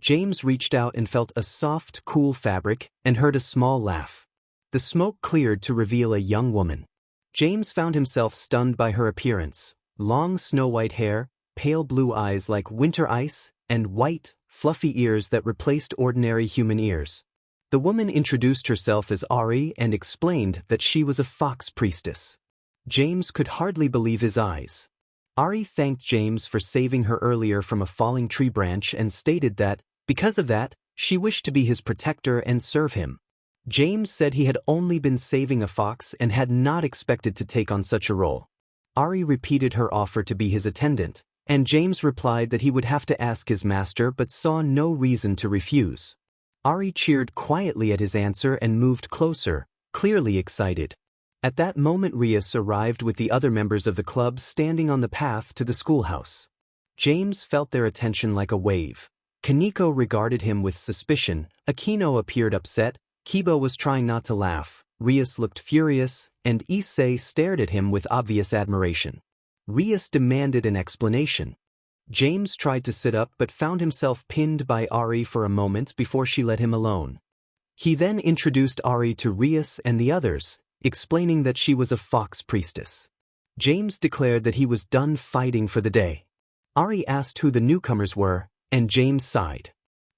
James reached out and felt a soft, cool fabric and heard a small laugh. The smoke cleared to reveal a young woman. James found himself stunned by her appearance: long snow-white hair, pale blue eyes like winter ice, and white, fluffy ears that replaced ordinary human ears. The woman introduced herself as Ari and explained that she was a fox priestess. James could hardly believe his eyes. Ari thanked James for saving her earlier from a falling tree branch and stated that, because of that, she wished to be his protector and serve him. James said he had only been saving a fox and had not expected to take on such a role. Ari repeated her offer to be his attendant, and James replied that he would have to ask his master but saw no reason to refuse. Ari cheered quietly at his answer and moved closer, clearly excited. At that moment Rias arrived with the other members of the club standing on the path to the schoolhouse. James felt their attention like a wave. Kaneko regarded him with suspicion, Aquino appeared upset, Kiba was trying not to laugh, Rias looked furious, and Issei stared at him with obvious admiration. Rias demanded an explanation. James tried to sit up but found himself pinned by Ari for a moment before she let him alone. He then introduced Ari to Rias and the others, explaining that she was a fox priestess. James declared that he was done fighting for the day. Ari asked who the newcomers were, and James sighed.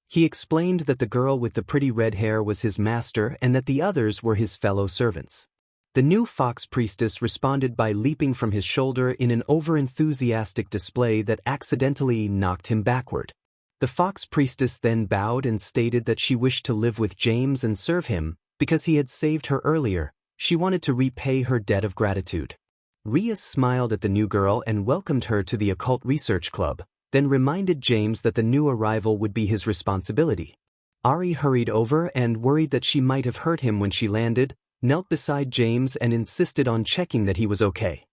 He explained that the girl with the pretty red hair was his master and that the others were his fellow servants. The new fox priestess responded by leaping from his shoulder in an over-enthusiastic display that accidentally knocked him backward. The fox priestess then bowed and stated that she wished to live with James and serve him, because he had saved her earlier. She wanted to repay her debt of gratitude. Rias smiled at the new girl and welcomed her to the Occult Research Club, then reminded James that the new arrival would be his responsibility. Ari hurried over and, worried that she might have hurt him when she landed, knelt beside James and insisted on checking that he was okay.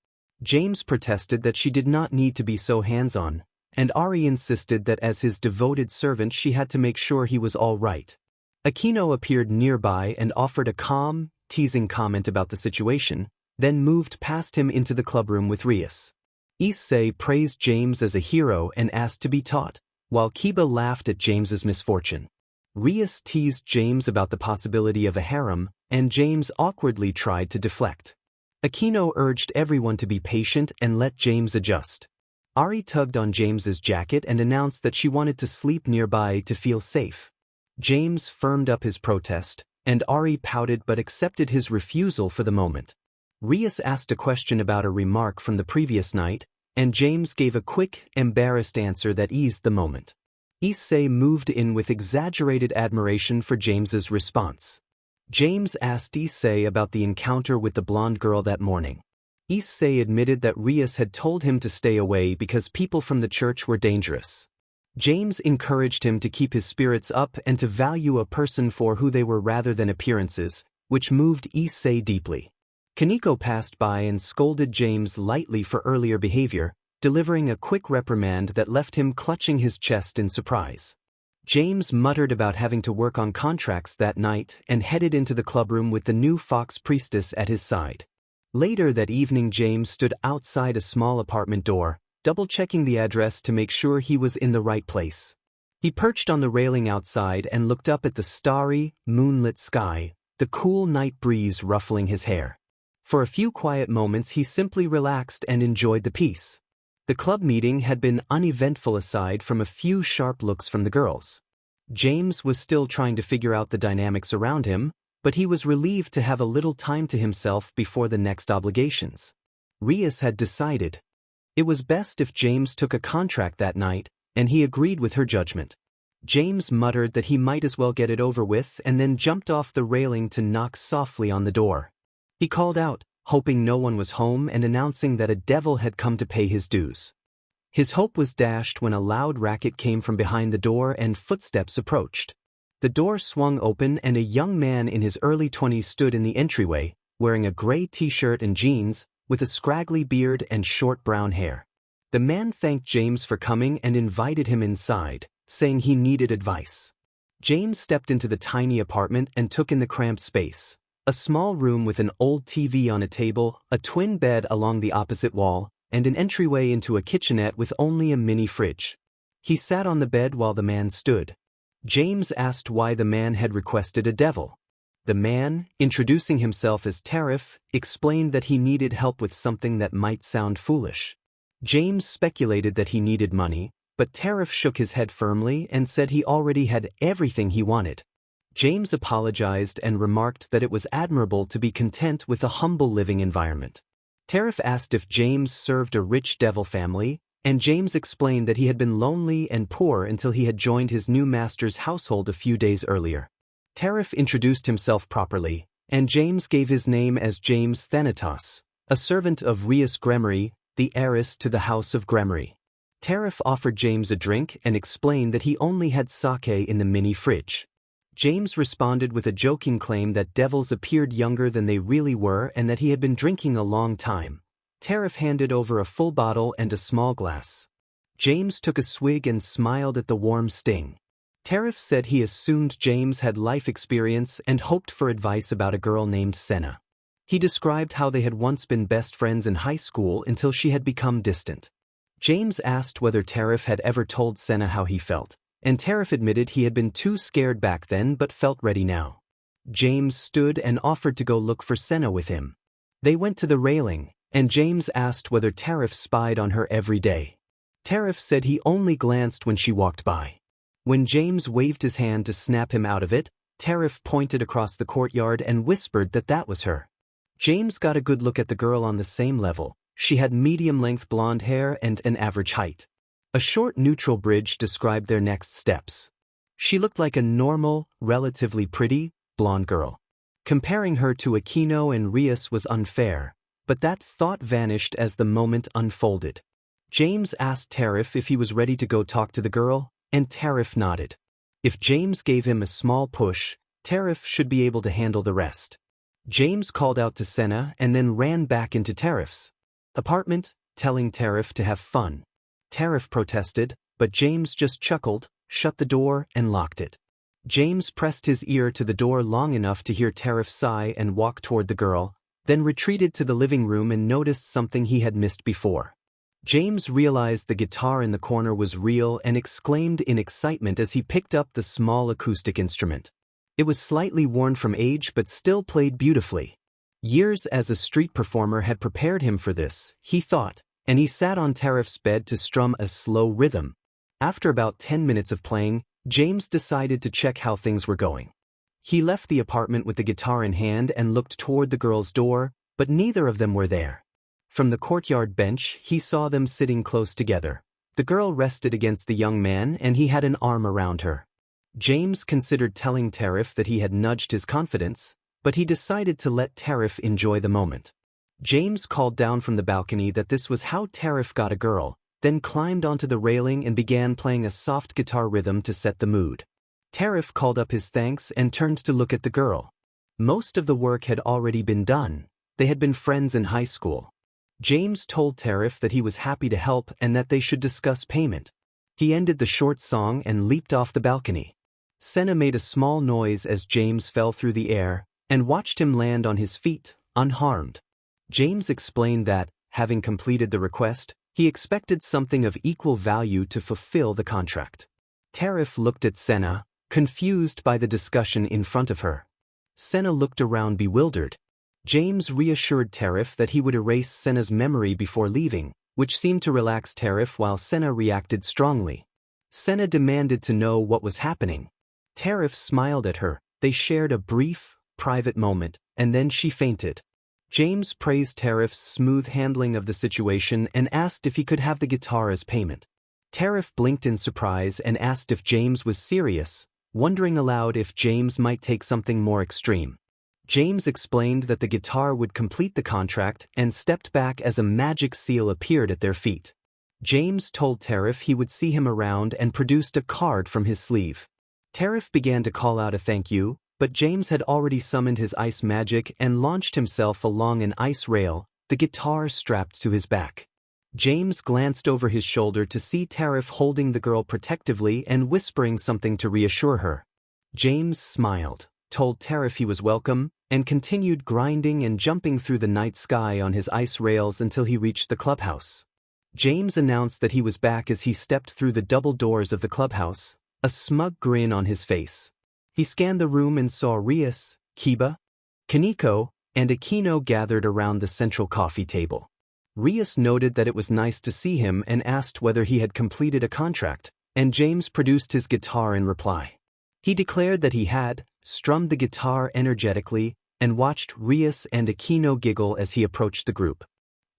James protested that she did not need to be so hands-on, and Ari insisted that as his devoted servant she had to make sure he was all right. Aquino appeared nearby and offered a calm, teasing comment about the situation, then moved past him into the clubroom with Rias. Issei praised James as a hero and asked to be taught, while Kiba laughed at James's misfortune. Rias teased James about the possibility of a harem, and James awkwardly tried to deflect. Aquino urged everyone to be patient and let James adjust. Ari tugged on James's jacket and announced that she wanted to sleep nearby to feel safe. James firmed up his protest, and Ari pouted but accepted his refusal for the moment. Rias asked a question about a remark from the previous night, and James gave a quick, embarrassed answer that eased the moment. Issei moved in with exaggerated admiration for James's response. James asked Issei about the encounter with the blonde girl that morning. Issei admitted that Rias had told him to stay away because people from the church were dangerous. James encouraged him to keep his spirits up and to value a person for who they were rather than appearances, which moved Issei deeply. Kaneko passed by and scolded James lightly for earlier behavior, delivering a quick reprimand that left him clutching his chest in surprise. James muttered about having to work on contracts that night and headed into the clubroom with the new fox priestess at his side. Later that evening, James stood outside a small apartment door, double-checking the address to make sure he was in the right place. He perched on the railing outside and looked up at the starry, moonlit sky, the cool night breeze ruffling his hair. For a few quiet moments he simply relaxed and enjoyed the peace. The club meeting had been uneventful aside from a few sharp looks from the girls. James was still trying to figure out the dynamics around him, but he was relieved to have a little time to himself before the next obligations. Rias had decided. It was best if James took a contract that night, and he agreed with her judgment. James muttered that he might as well get it over with and then jumped off the railing to knock softly on the door. He called out, hoping no one was home and announcing that a devil had come to pay his dues. His hope was dashed when a loud racket came from behind the door and footsteps approached. The door swung open and a young man in his early 20s stood in the entryway, wearing a gray t-shirt and jeans, with a scraggly beard and short brown hair. The man thanked James for coming and invited him inside, saying he needed advice. James stepped into the tiny apartment and took in the cramped space. A small room with an old TV on a table, a twin bed along the opposite wall, and an entryway into a kitchenette with only a mini fridge. He sat on the bed while the man stood. James asked why the man had requested a devil. The man, introducing himself as Tariff, explained that he needed help with something that might sound foolish. James speculated that he needed money, but Tariff shook his head firmly and said he already had everything he wanted. James apologized and remarked that it was admirable to be content with a humble living environment. Tariff asked if James served a rich devil family, and James explained that he had been lonely and poor until he had joined his new master's household a few days earlier. Tariff introduced himself properly, and James gave his name as James Thanatos, a servant of Rias Gremory, the heiress to the House of Gremory. Tariff offered James a drink and explained that he only had sake in the mini fridge. James responded with a joking claim that devils appeared younger than they really were and that he had been drinking a long time. Tariff handed over a full bottle and a small glass. James took a swig and smiled at the warm sting. Tariff said he assumed James had life experience and hoped for advice about a girl named Senna. He described how they had once been best friends in high school until she had become distant. James asked whether Tariff had ever told Senna how he felt, and Tariff admitted he had been too scared back then but felt ready now. James stood and offered to go look for Senna with him. They went to the railing, and James asked whether Tariff spied on her every day. Tariff said he only glanced when she walked by. When James waved his hand to snap him out of it, Tariff pointed across the courtyard and whispered that that was her. James got a good look at the girl on the same level. She had medium-length blonde hair and an average height. A short neutral bridge described their next steps. She looked like a normal, relatively pretty, blonde girl. Comparing her to Aquino and Rias was unfair, but that thought vanished as the moment unfolded. James asked Tariff if he was ready to go talk to the girl, and Tariff nodded. If James gave him a small push, Tariff should be able to handle the rest. James called out to Senna and then ran back into Tariff's apartment, telling Tariff to have fun. Tariff protested, but James just chuckled, shut the door, and locked it. James pressed his ear to the door long enough to hear Tariff sigh and walk toward the girl, then retreated to the living room and noticed something he had missed before. James realized the guitar in the corner was real and exclaimed in excitement as he picked up the small acoustic instrument. It was slightly worn from age but still played beautifully. Years as a street performer had prepared him for this, he thought, and he sat on Tariff's bed to strum a slow rhythm. After about 10 minutes of playing, James decided to check how things were going. He left the apartment with the guitar in hand and looked toward the girls' door, but neither of them were there. From the courtyard bench, he saw them sitting close together. The girl rested against the young man and he had an arm around her. James considered telling Tariff that he had nudged his confidence, but he decided to let Tariff enjoy the moment. James called down from the balcony that this was how Tariff got a girl, then climbed onto the railing and began playing a soft guitar rhythm to set the mood. Tariff called up his thanks and turned to look at the girl. Most of the work had already been done. They had been friends in high school. James told Tariff that he was happy to help and that they should discuss payment. He ended the short song and leaped off the balcony. Senna made a small noise as James fell through the air and watched him land on his feet, unharmed. James explained that, having completed the request, he expected something of equal value to fulfill the contract. Tariff looked at Senna, confused by the discussion in front of her. Senna looked around bewildered. James reassured Tariff that he would erase Senna's memory before leaving, which seemed to relax Tariff while Senna reacted strongly. Senna demanded to know what was happening. Tariff smiled at her. They shared a brief, private moment, and then she fainted. James praised Tariff's smooth handling of the situation and asked if he could have the guitar as payment. Tariff blinked in surprise and asked if James was serious, wondering aloud if James might take something more extreme. James explained that the guitar would complete the contract and stepped back as a magic seal appeared at their feet. James told Tariff he would see him around and produced a card from his sleeve. Tariff began to call out a thank you, but James had already summoned his ice magic and launched himself along an ice rail, the guitar strapped to his back. James glanced over his shoulder to see Tariff holding the girl protectively and whispering something to reassure her. James smiled, told Tariff he was welcome, and continued grinding and jumping through the night sky on his ice rails until he reached the clubhouse. James announced that he was back as he stepped through the double doors of the clubhouse, a smug grin on his face. He scanned the room and saw Rias, Kiba, Kaneko, and Aquino gathered around the central coffee table. Rias noted that it was nice to see him and asked whether he had completed a contract, and James produced his guitar in reply. He declared that he had, strummed the guitar energetically, and watched Rias and Aquino giggle as he approached the group.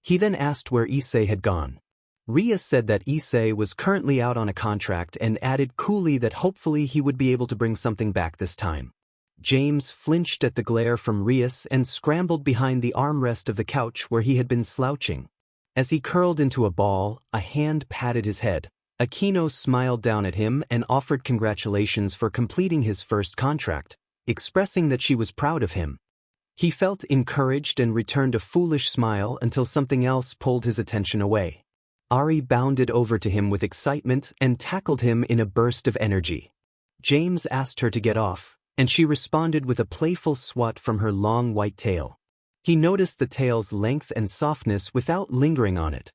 He then asked where Issei had gone. Rias said that Issei was currently out on a contract and added coolly that hopefully he would be able to bring something back this time. James flinched at the glare from Rias and scrambled behind the armrest of the couch where he had been slouching. As he curled into a ball, a hand patted his head. Aquino smiled down at him and offered congratulations for completing his first contract, expressing that she was proud of him. He felt encouraged and returned a foolish smile until something else pulled his attention away. Ari bounded over to him with excitement and tackled him in a burst of energy. James asked her to get off, and she responded with a playful swat from her long white tail. He noticed the tail's length and softness without lingering on it.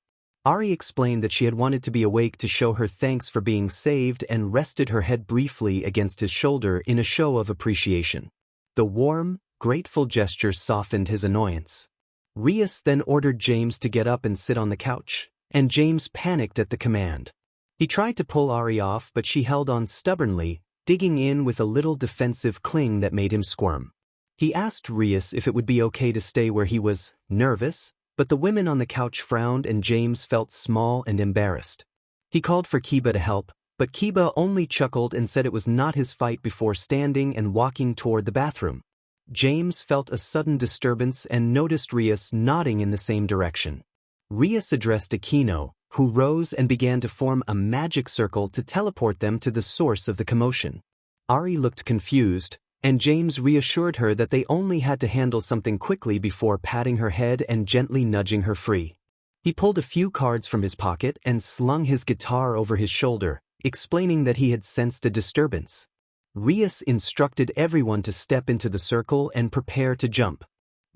Ari explained that she had wanted to be awake to show her thanks for being saved and rested her head briefly against his shoulder in a show of appreciation. The warm, grateful gesture softened his annoyance. Rias then ordered James to get up and sit on the couch, and James panicked at the command. He tried to pull Ari off, but she held on stubbornly, digging in with a little defensive cling that made him squirm. He asked Rias if it would be okay to stay where he was, nervous, but the women on the couch frowned and James felt small and embarrassed. He called for Kiba to help, but Kiba only chuckled and said it was not his fight before standing and walking toward the bathroom. James felt a sudden disturbance and noticed Rias nodding in the same direction. Rias addressed Aquino, who rose and began to form a magic circle to teleport them to the source of the commotion. Ari looked confused, and James reassured her that they only had to handle something quickly before patting her head and gently nudging her free. He pulled a few cards from his pocket and slung his guitar over his shoulder, explaining that he had sensed a disturbance. Rias instructed everyone to step into the circle and prepare to jump.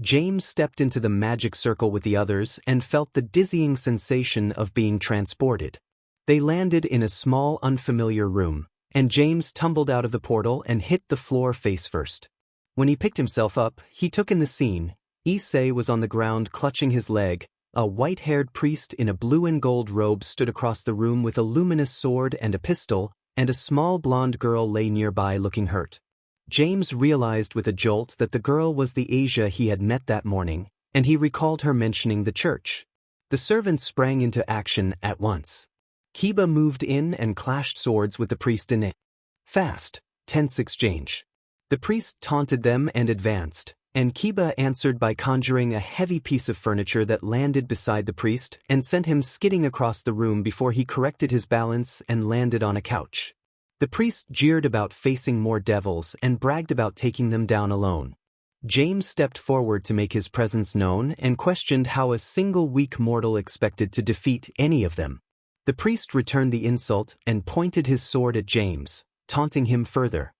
James stepped into the magic circle with the others and felt the dizzying sensation of being transported. They landed in a small unfamiliar room, and James tumbled out of the portal and hit the floor face first. When he picked himself up, he took in the scene. Issei was on the ground clutching his leg, A white-haired priest in a blue and gold robe stood across the room with a luminous sword and a pistol, and a small blonde girl lay nearby looking hurt. James realized with a jolt that the girl was the Asia he had met that morning, and he recalled her mentioning the church. The servants sprang into action at once. Kiba moved in and clashed swords with the priest in a fast, tense exchange. The priest taunted them and advanced, and Kiba answered by conjuring a heavy piece of furniture that landed beside the priest and sent him skidding across the room before he corrected his balance and landed on a couch. The priest jeered about facing more devils and bragged about taking them down alone. James stepped forward to make his presence known and questioned how a single weak mortal expected to defeat any of them. The priest returned the insult and pointed his sword at James, taunting him further.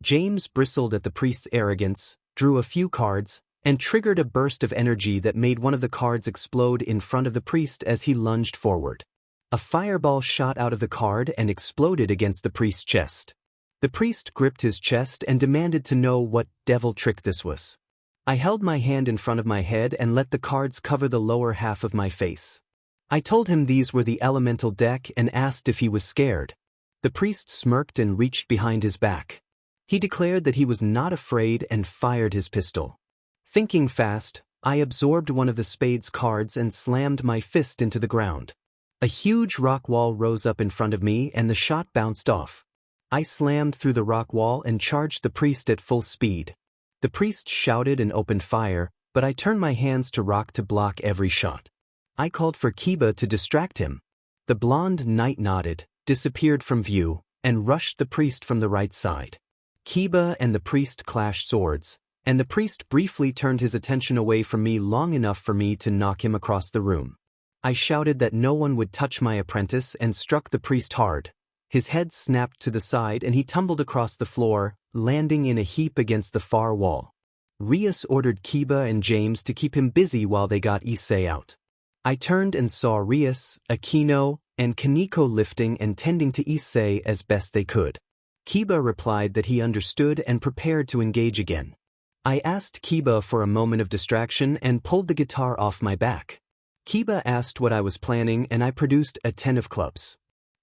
James bristled at the priest's arrogance, drew a few cards, and triggered a burst of energy that made one of the cards explode in front of the priest as he lunged forward. A fireball shot out of the card and exploded against the priest's chest. The priest gripped his chest and demanded to know what devil trick this was. I held my hand in front of my head and let the cards cover the lower half of my face. I told him these were the elemental deck and asked if he was scared. The priest smirked and reached behind his back. He declared that he was not afraid and fired his pistol. Thinking fast, I absorbed one of the spade's cards and slammed my fist into the ground. A huge rock wall rose up in front of me and the shot bounced off. I slammed through the rock wall and charged the priest at full speed. The priest shouted and opened fire, but I turned my hands to rock to block every shot. I called for Kiba to distract him. The blonde knight nodded, disappeared from view, and rushed the priest from the right side. Kiba and the priest clashed swords, and the priest briefly turned his attention away from me long enough for me to knock him across the room. I shouted that no one would touch my apprentice and struck the priest hard. His head snapped to the side and he tumbled across the floor, landing in a heap against the far wall. Rias ordered Kiba and James to keep him busy while they got Issei out. I turned and saw Rias, Aquino, and Kaneko lifting and tending to Issei as best they could. Kiba replied that he understood and prepared to engage again. I asked Kiba for a moment of distraction and pulled the guitar off my back. Kiba asked what I was planning and I produced a 10 of clubs.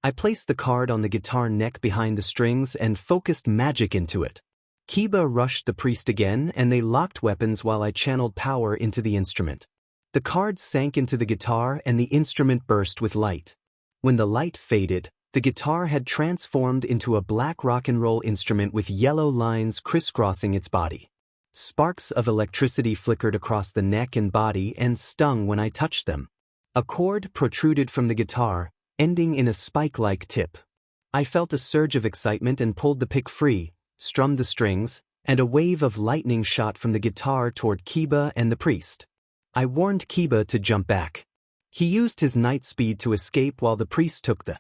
I placed the card on the guitar neck behind the strings and focused magic into it. Kiba rushed the priest again and they locked weapons while I channeled power into the instrument. The cards sank into the guitar and the instrument burst with light. When the light faded, the guitar had transformed into a black rock and roll instrument with yellow lines crisscrossing its body. Sparks of electricity flickered across the neck and body and stung when I touched them. A cord protruded from the guitar, ending in a spike-like tip. I felt a surge of excitement and pulled the pick free, strummed the strings, and a wave of lightning shot from the guitar toward Kiba and the priest. I warned Kiba to jump back. He used his night speed to escape while the priest took the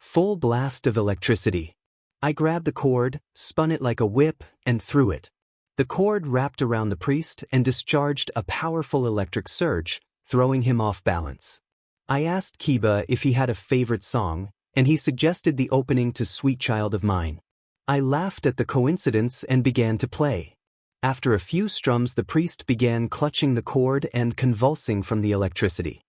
full blast of electricity. I grabbed the cord, spun it like a whip, and threw it. The cord wrapped around the priest and discharged a powerful electric surge, throwing him off balance. I asked Kiba if he had a favorite song, and he suggested the opening to Sweet Child of Mine. I laughed at the coincidence and began to play. After a few strums, the priest began clutching the cord and convulsing from the electricity.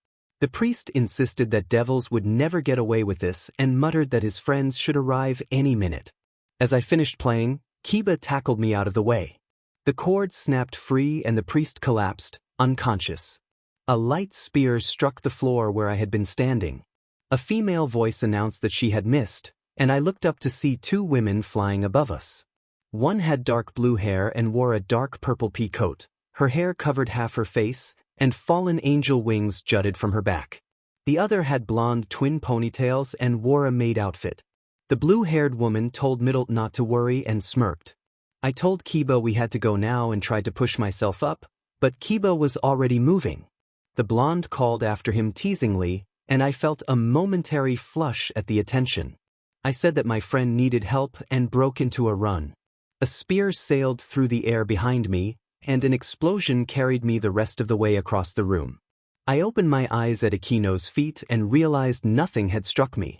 The priest insisted that devils would never get away with this and muttered that his friends should arrive any minute. As I finished playing, Kiba tackled me out of the way. The cord snapped free and the priest collapsed, unconscious. A light spear struck the floor where I had been standing. A female voice announced that she had missed, and I looked up to see two women flying above us. One had dark blue hair and wore a dark purple pea coat. Her hair covered half her face, and fallen angel wings jutted from her back. The other had blonde twin ponytails and wore a maid outfit. The blue-haired woman told Middle not to worry and smirked. I told Kiba we had to go now and tried to push myself up, but Kiba was already moving. The blonde called after him teasingly, and I felt a momentary flush at the attention. I said that my friend needed help and broke into a run. A spear sailed through the air behind me, and an explosion carried me the rest of the way across the room. I opened my eyes at Aquino's feet and realized nothing had struck me.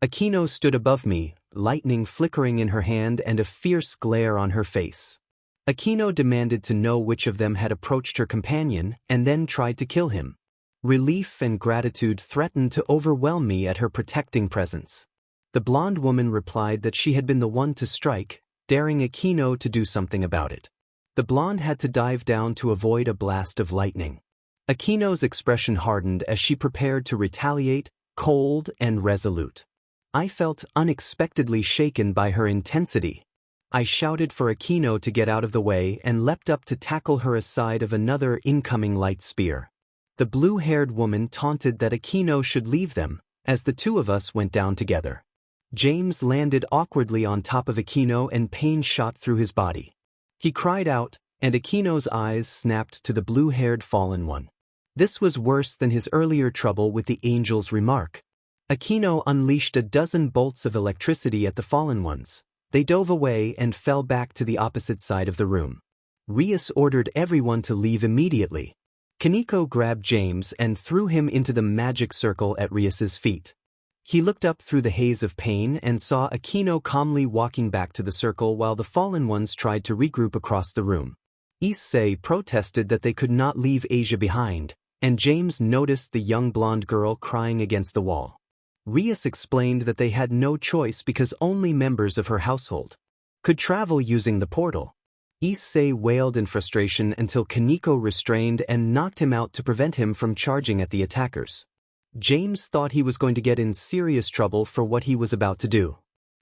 Aquino stood above me, lightning flickering in her hand and a fierce glare on her face. Aquino demanded to know which of them had approached her companion and then tried to kill him. Relief and gratitude threatened to overwhelm me at her protecting presence. The blonde woman replied that she had been the one to strike, daring Akino to do something about it. The blonde had to dive down to avoid a blast of lightning. Akino's expression hardened as she prepared to retaliate, cold and resolute. I felt unexpectedly shaken by her intensity. I shouted for Akino to get out of the way and leapt up to tackle her aside of another incoming light spear. The blue-haired woman taunted that Akino should leave them, as the two of us went down together. James landed awkwardly on top of Akino and pain shot through his body. He cried out, and Akino's eyes snapped to the blue-haired fallen one. This was worse than his earlier trouble with the angel's remark. Akino unleashed a dozen bolts of electricity at the fallen ones. They dove away and fell back to the opposite side of the room. Rias ordered everyone to leave immediately. Kaneko grabbed James and threw him into the magic circle at Rias's feet. He looked up through the haze of pain and saw Akino calmly walking back to the circle while the fallen ones tried to regroup across the room. Issei protested that they could not leave Asia behind, and James noticed the young blonde girl crying against the wall. Rias explained that they had no choice because only members of her household could travel using the portal. Issei wailed in frustration until Kaneko restrained and knocked him out to prevent him from charging at the attackers. James thought he was going to get in serious trouble for what he was about to do.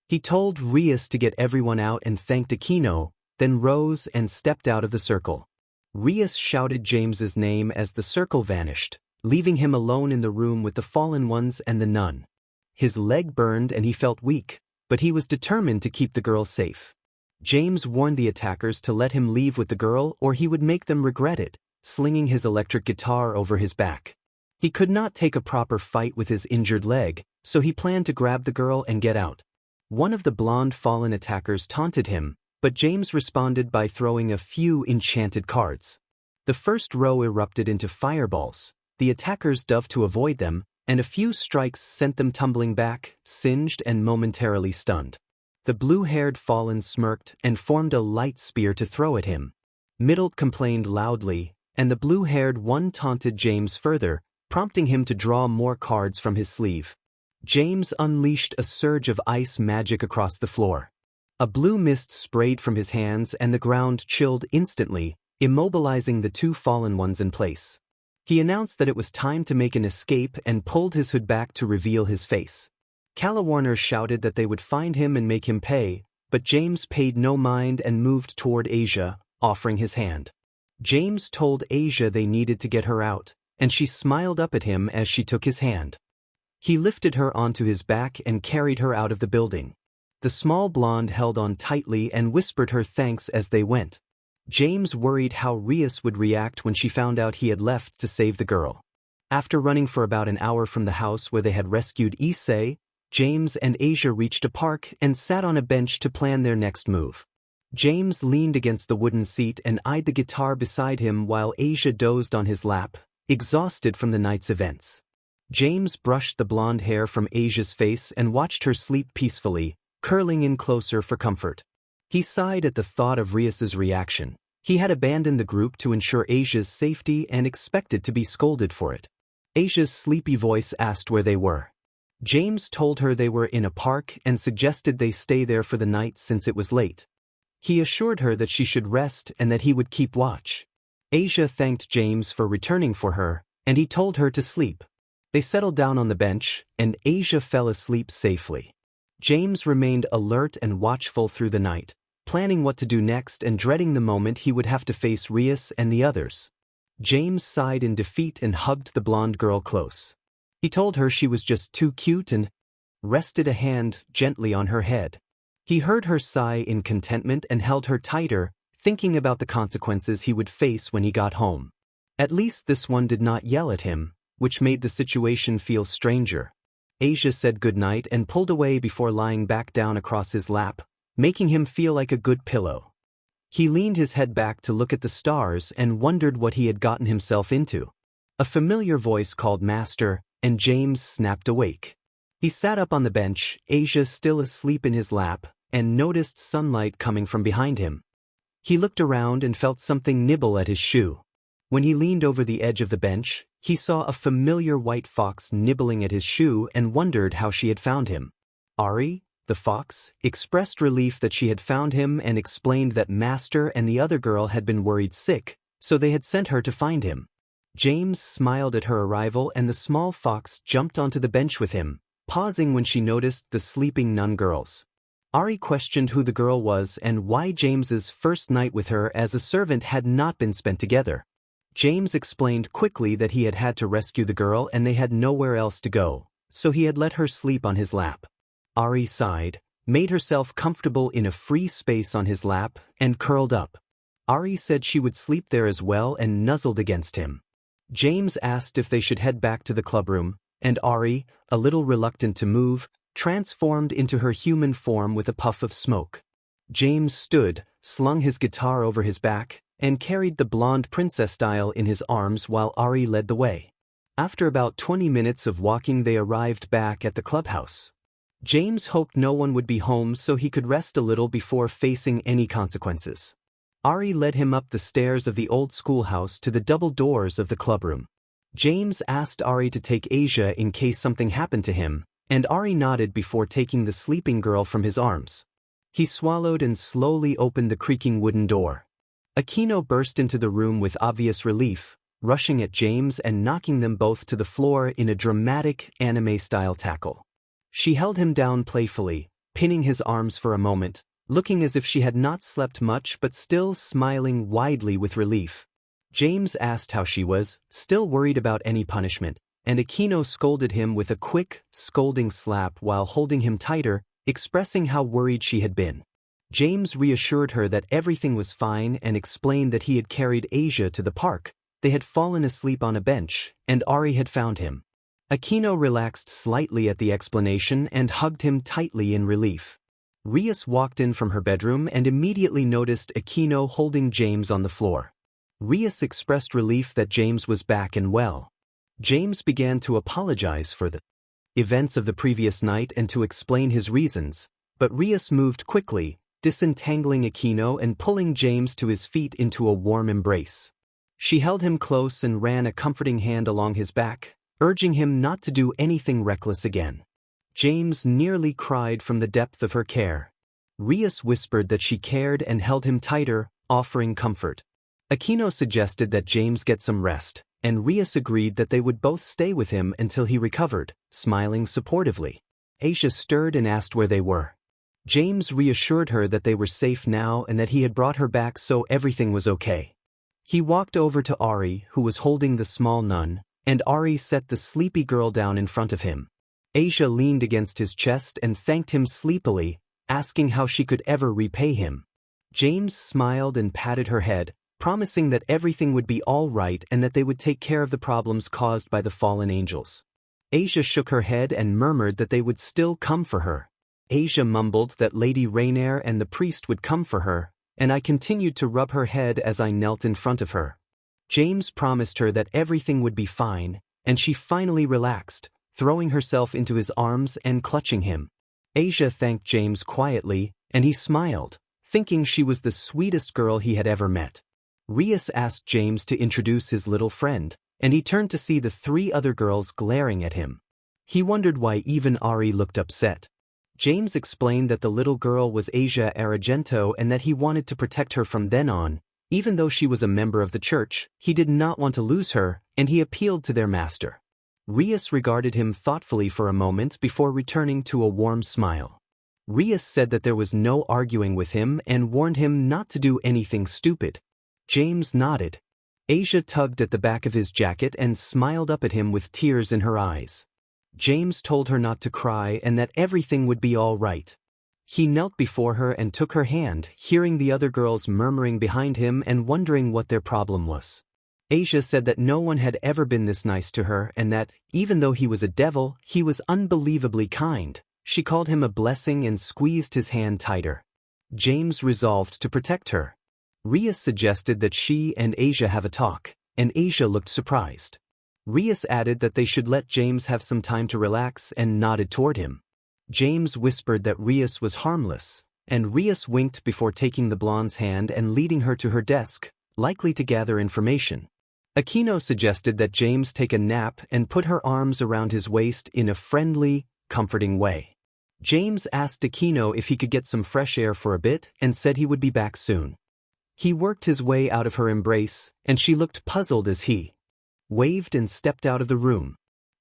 He told Rias to get everyone out and thanked Akino, then rose and stepped out of the circle. Rias shouted James's name as the circle vanished, leaving him alone in the room with the fallen ones and the nun. His leg burned and he felt weak, but he was determined to keep the girl safe. James warned the attackers to let him leave with the girl or he would make them regret it, slinging his electric guitar over his back. He could not take a proper fight with his injured leg, so he planned to grab the girl and get out. One of the blonde fallen attackers taunted him, but James responded by throwing a few enchanted cards. The first row erupted into fireballs. The attackers dove to avoid them, and a few strikes sent them tumbling back, singed and momentarily stunned. The blue-haired fallen smirked and formed a light spear to throw at him. Middle complained loudly, and the blue-haired one taunted James further, prompting him to draw more cards from his sleeve. James unleashed a surge of ice magic across the floor. A blue mist sprayed from his hands and the ground chilled instantly, immobilizing the two fallen ones in place. He announced that it was time to make an escape and pulled his hood back to reveal his face. Calawarner shouted that they would find him and make him pay, but James paid no mind and moved toward Asia, offering his hand. James told Asia they needed to get her out, and she smiled up at him as she took his hand. He lifted her onto his back and carried her out of the building. The small blonde held on tightly and whispered her thanks as they went. James worried how Rias would react when she found out he had left to save the girl. After running for about an hour from the house where they had rescued Issei, James and Asia reached a park and sat on a bench to plan their next move. James leaned against the wooden seat and eyed the guitar beside him while Asia dozed on his lap, exhausted from the night's events. James brushed the blonde hair from Asia's face and watched her sleep peacefully, curling in closer for comfort. He sighed at the thought of Rias's reaction. He had abandoned the group to ensure Asia's safety and expected to be scolded for it. Asia's sleepy voice asked where they were. James told her they were in a park and suggested they stay there for the night since it was late. He assured her that she should rest and that he would keep watch. Asia thanked James for returning for her, and he told her to sleep. They settled down on the bench, and Asia fell asleep safely. James remained alert and watchful through the night, planning what to do next and dreading the moment he would have to face Rias and the others. James sighed in defeat and hugged the blonde girl close. He told her she was just too cute and rested a hand gently on her head. He heard her sigh in contentment and held her tighter, thinking about the consequences he would face when he got home. At least this one did not yell at him, which made the situation feel stranger. Asia said goodnight and pulled away before lying back down across his lap, making him feel like a good pillow. He leaned his head back to look at the stars and wondered what he had gotten himself into. A familiar voice called Master, and James snapped awake. He sat up on the bench, Asia still asleep in his lap, and noticed sunlight coming from behind him. He looked around and felt something nibble at his shoe. When he leaned over the edge of the bench, he saw a familiar white fox nibbling at his shoe and wondered how she had found him. Ari, the fox, expressed relief that she had found him and explained that Master and the other girl had been worried sick, so they had sent her to find him. James smiled at her arrival and the small fox jumped onto the bench with him, pausing when she noticed the sleeping nun girls. Ari questioned who the girl was and why James's first night with her as a servant had not been spent together. James explained quickly that he had had to rescue the girl and they had nowhere else to go, so he had let her sleep on his lap. Ari sighed, made herself comfortable in a free space on his lap, and curled up. Ari said she would sleep there as well and nuzzled against him. James asked if they should head back to the clubroom, and Ari, a little reluctant to move, transformed into her human form with a puff of smoke. James stood, slung his guitar over his back, and carried the blonde princess style in his arms while Ari led the way. After about 20 minutes of walking they arrived back at the clubhouse. James hoped no one would be home so he could rest a little before facing any consequences. Ari led him up the stairs of the old schoolhouse to the double doors of the clubroom. James asked Ari to take Asia in case something happened to him, and Ari nodded before taking the sleeping girl from his arms. He swallowed and slowly opened the creaking wooden door. Aquino burst into the room with obvious relief, rushing at James and knocking them both to the floor in a dramatic anime-style tackle. She held him down playfully, pinning his arms for a moment, looking as if she had not slept much but still smiling widely with relief. James asked how she was, still worried about any punishment, and Aquino scolded him with a quick, scolding slap while holding him tighter, expressing how worried she had been. James reassured her that everything was fine and explained that he had carried Asia to the park. They had fallen asleep on a bench, and Ari had found him. Aquino relaxed slightly at the explanation and hugged him tightly in relief. Rias walked in from her bedroom and immediately noticed Aquino holding James on the floor. Rias expressed relief that James was back and well. James began to apologize for the events of the previous night and to explain his reasons, but Rias moved quickly, disentangling Aquino and pulling James to his feet into a warm embrace. She held him close and ran a comforting hand along his back, urging him not to do anything reckless again. James nearly cried from the depth of her care. Rias whispered that she cared and held him tighter, offering comfort. Aquino suggested that James get some rest, and Rias agreed that they would both stay with him until he recovered, smiling supportively. Asia stirred and asked where they were. James reassured her that they were safe now and that he had brought her back so everything was okay. He walked over to Ari, who was holding the small nun, and Ari set the sleepy girl down in front of him. Asia leaned against his chest and thanked him sleepily, asking how she could ever repay him. James smiled and patted her head, promising that everything would be all right and that they would take care of the problems caused by the fallen angels. Asia shook her head and murmured that they would still come for her. Asia mumbled that Lady Rainier and the priest would come for her, and I continued to rub her head as I knelt in front of her. James promised her that everything would be fine, and she finally relaxed, throwing herself into his arms and clutching him. Asia thanked James quietly, and he smiled, thinking she was the sweetest girl he had ever met. Rias asked James to introduce his little friend, and he turned to see the 3 other girls glaring at him. He wondered why even Ari looked upset. James explained that the little girl was Asia Argento and that he wanted to protect her from then on. Even though she was a member of the church, he did not want to lose her, and he appealed to their master. Rias regarded him thoughtfully for a moment before returning to a warm smile. Rias said that there was no arguing with him and warned him not to do anything stupid. James nodded. Asia tugged at the back of his jacket and smiled up at him with tears in her eyes. James told her not to cry and that everything would be all right. He knelt before her and took her hand, hearing the other girls murmuring behind him and wondering what their problem was. Asia said that no one had ever been this nice to her and that, even though he was a devil, he was unbelievably kind. She called him a blessing and squeezed his hand tighter. James resolved to protect her. Rias suggested that she and Asia have a talk, and Asia looked surprised. Rias added that they should let James have some time to relax and nodded toward him. James whispered that Rias was harmless, and Rias winked before taking the blonde's hand and leading her to her desk, likely to gather information. Aquino suggested that James take a nap and put her arms around his waist in a friendly, comforting way. James asked Aquino if he could get some fresh air for a bit and said he would be back soon. He worked his way out of her embrace, and she looked puzzled as he waved and stepped out of the room.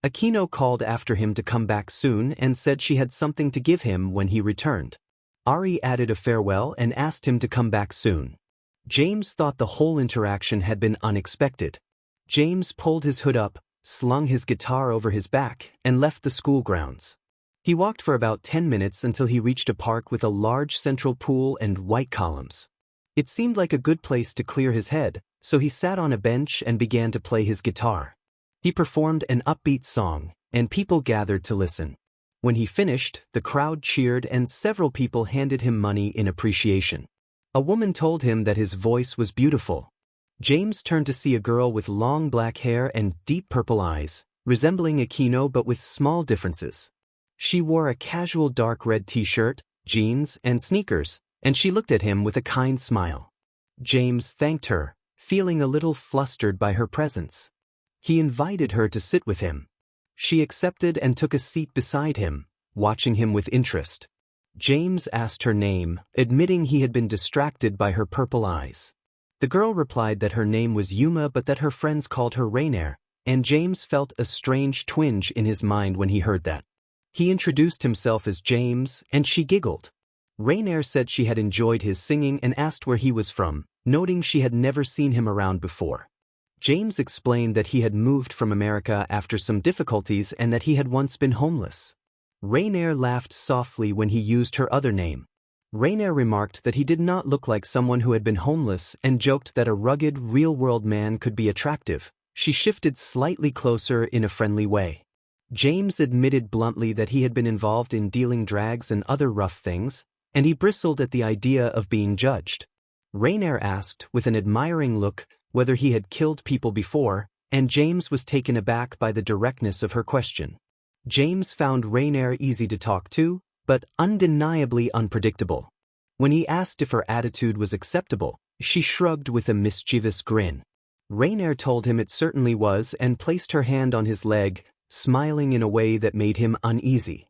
Aquino called after him to come back soon and said she had something to give him when he returned. Ari added a farewell and asked him to come back soon. James thought the whole interaction had been unexpected. James pulled his hood up, slung his guitar over his back, and left the school grounds. He walked for about 10 minutes until he reached a park with a large central pool and white columns. It seemed like a good place to clear his head, so he sat on a bench and began to play his guitar. He performed an upbeat song, and people gathered to listen. When he finished, the crowd cheered and several people handed him money in appreciation. A woman told him that his voice was beautiful. James turned to see a girl with long black hair and deep purple eyes, resembling Aquino but with small differences. She wore a casual dark red t-shirt, jeans, and sneakers, and she looked at him with a kind smile. James thanked her, feeling a little flustered by her presence. He invited her to sit with him. She accepted and took a seat beside him, watching him with interest. James asked her name, admitting he had been distracted by her purple eyes. The girl replied that her name was Yuma but that her friends called her Rainier, and James felt a strange twinge in his mind when he heard that. He introduced himself as James, and she giggled. Rainier said she had enjoyed his singing and asked where he was from, noting she had never seen him around before. James explained that he had moved from America after some difficulties and that he had once been homeless. Rainier laughed softly when he used her other name. Rainier remarked that he did not look like someone who had been homeless and joked that a rugged, real-world man could be attractive. She shifted slightly closer in a friendly way. James admitted bluntly that he had been involved in dealing drugs and other rough things, and he bristled at the idea of being judged. Rainier asked, with an admiring look, whether he had killed people before, and James was taken aback by the directness of her question. James found Rainier easy to talk to, but undeniably unpredictable. When he asked if her attitude was acceptable, she shrugged with a mischievous grin. Rainier told him it certainly was and placed her hand on his leg, smiling in a way that made him uneasy.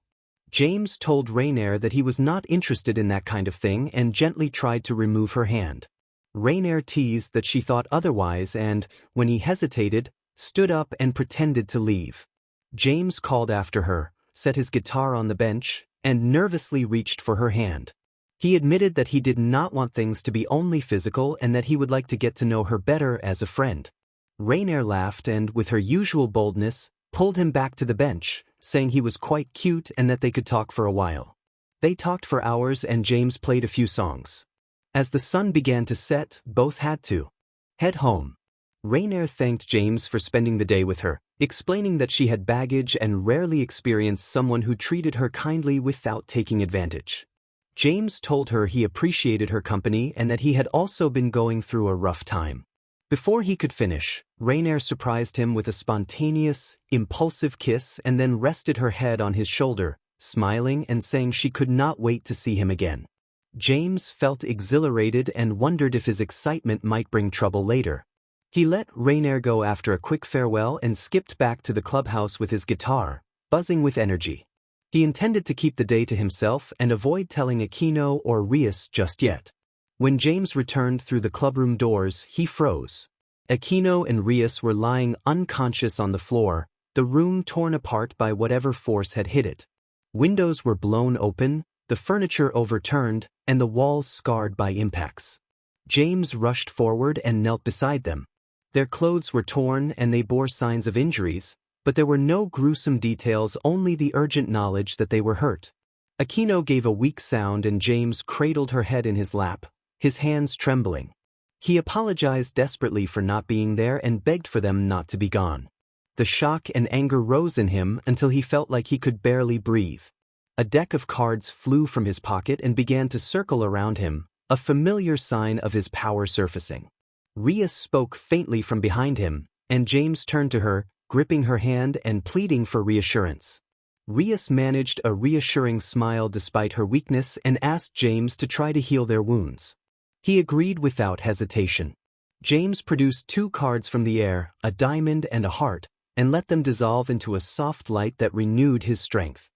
James told Rainier that he was not interested in that kind of thing and gently tried to remove her hand. Rainier teased that she thought otherwise and, when he hesitated, stood up and pretended to leave. James called after her, set his guitar on the bench, and nervously reached for her hand. He admitted that he did not want things to be only physical and that he would like to get to know her better as a friend. Rainier laughed and, with her usual boldness, pulled him back to the bench, saying he was quite cute and that they could talk for a while. They talked for hours and James played a few songs. As the sun began to set, both had to head home. Rainier thanked James for spending the day with her, explaining that she had baggage and rarely experienced someone who treated her kindly without taking advantage. James told her he appreciated her company and that he had also been going through a rough time. Before he could finish, Rainier surprised him with a spontaneous, impulsive kiss and then rested her head on his shoulder, smiling and saying she could not wait to see him again. James felt exhilarated and wondered if his excitement might bring trouble later. He let Rainier go after a quick farewell and skipped back to the clubhouse with his guitar, buzzing with energy. He intended to keep the day to himself and avoid telling Aquino or Rios just yet. When James returned through the clubroom doors, he froze. Aquino and Rios were lying unconscious on the floor, the room torn apart by whatever force had hit it. Windows were blown open, the furniture overturned, and the walls scarred by impacts. James rushed forward and knelt beside them. Their clothes were torn and they bore signs of injuries, but there were no gruesome details, only the urgent knowledge that they were hurt. Aquino gave a weak sound and James cradled her head in his lap, his hands trembling. He apologized desperately for not being there and begged for them not to be gone. The shock and anger rose in him until he felt like he could barely breathe. A deck of cards flew from his pocket and began to circle around him, a familiar sign of his power surfacing. Rios spoke faintly from behind him, and James turned to her, gripping her hand and pleading for reassurance. Rios managed a reassuring smile despite her weakness and asked James to try to heal their wounds. He agreed without hesitation. James produced 2 cards from the air, a diamond and a heart, and let them dissolve into a soft light that renewed his strength.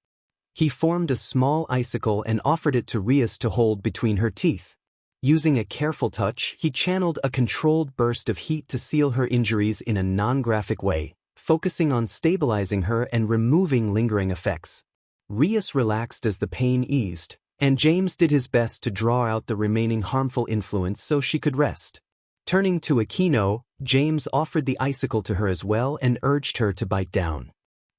He formed a small icicle and offered it to Rias to hold between her teeth. Using a careful touch, he channeled a controlled burst of heat to seal her injuries in a non-graphic way, focusing on stabilizing her and removing lingering effects. Rias relaxed as the pain eased, and James did his best to draw out the remaining harmful influence so she could rest. Turning to Aquino, James offered the icicle to her as well and urged her to bite down.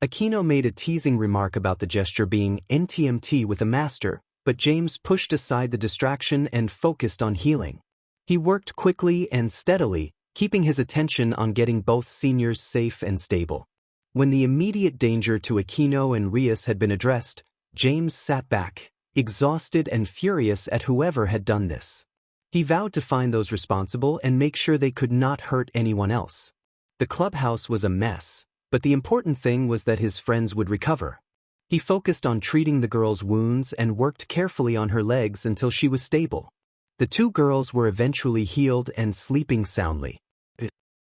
Aquino made a teasing remark about the gesture being NTMT with a master, but James pushed aside the distraction and focused on healing. He worked quickly and steadily, keeping his attention on getting both seniors safe and stable. When the immediate danger to Aquino and Rias had been addressed, James sat back, exhausted and furious at whoever had done this. He vowed to find those responsible and make sure they could not hurt anyone else. The clubhouse was a mess, but the important thing was that his friends would recover. He focused on treating the girl's wounds and worked carefully on her legs until she was stable. The 2 girls were eventually healed and sleeping soundly. He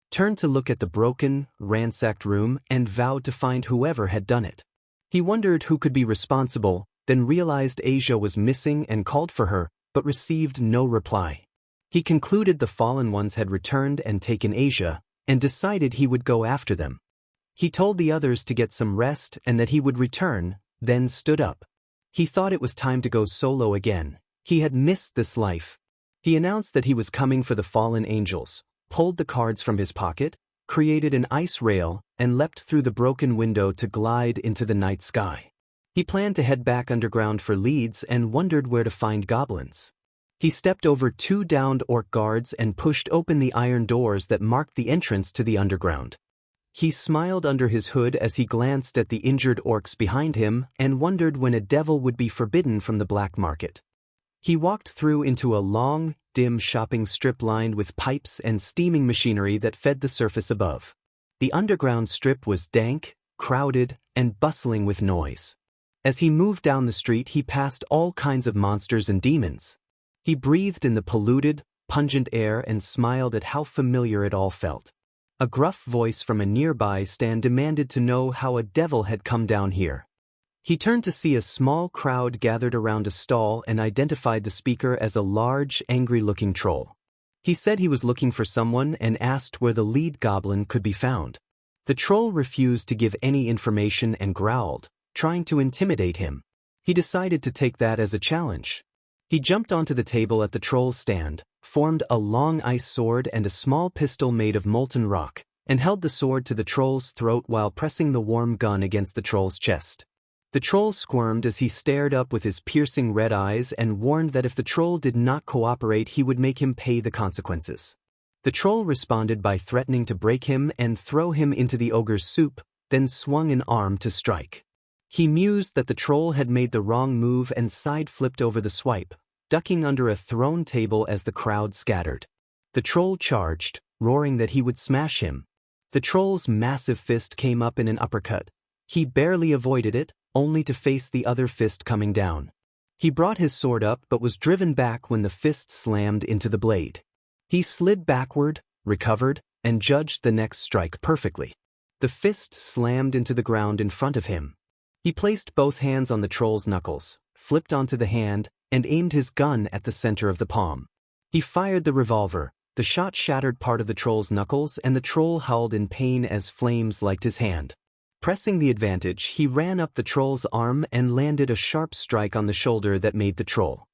turned to look at the broken, ransacked room and vowed to find whoever had done it. He wondered who could be responsible, then realized Asia was missing and called for her, but received no reply. He concluded the fallen ones had returned and taken Asia, and decided he would go after them. He told the others to get some rest and that he would return, then stood up. He thought it was time to go solo again. He had missed this life. He announced that he was coming for the fallen angels, pulled the cards from his pocket, created an ice rail, and leapt through the broken window to glide into the night sky. He planned to head back underground for leads and wondered where to find goblins. He stepped over 2 downed orc guards and pushed open the iron doors that marked the entrance to the underground. He smiled under his hood as he glanced at the injured orcs behind him and wondered when a devil would be forbidden from the black market. He walked through into a long, dim shopping strip lined with pipes and steaming machinery that fed the surface above. The underground strip was dank, crowded, and bustling with noise. As he moved down the street, he passed all kinds of monsters and demons. He breathed in the polluted, pungent air and smiled at how familiar it all felt. A gruff voice from a nearby stand demanded to know how a devil had come down here. He turned to see a small crowd gathered around a stall and identified the speaker as a large, angry-looking troll. He said he was looking for someone and asked where the lead goblin could be found. The troll refused to give any information and growled, trying to intimidate him. He decided to take that as a challenge. He jumped onto the table at the troll's stand, formed a long ice sword and a small pistol made of molten rock, and held the sword to the troll's throat while pressing the warm gun against the troll's chest. The troll squirmed as he stared up with his piercing red eyes and warned that if the troll did not cooperate he would make him pay the consequences. The troll responded by threatening to break him and throw him into the ogre's soup, then swung an arm to strike. He mused that the troll had made the wrong move and side-flipped over the swipe, ducking under a thrown table as the crowd scattered. The troll charged, roaring that he would smash him. The troll's massive fist came up in an uppercut. He barely avoided it, only to face the other fist coming down. He brought his sword up but was driven back when the fist slammed into the blade. He slid backward, recovered, and judged the next strike perfectly. The fist slammed into the ground in front of him. He placed both hands on the troll's knuckles, flipped onto the hand, and aimed his gun at the center of the palm. He fired the revolver. The shot shattered part of the troll's knuckles and the troll howled in pain as flames licked his hand. Pressing the advantage, he ran up the troll's arm and landed a sharp strike on the shoulder that made the troll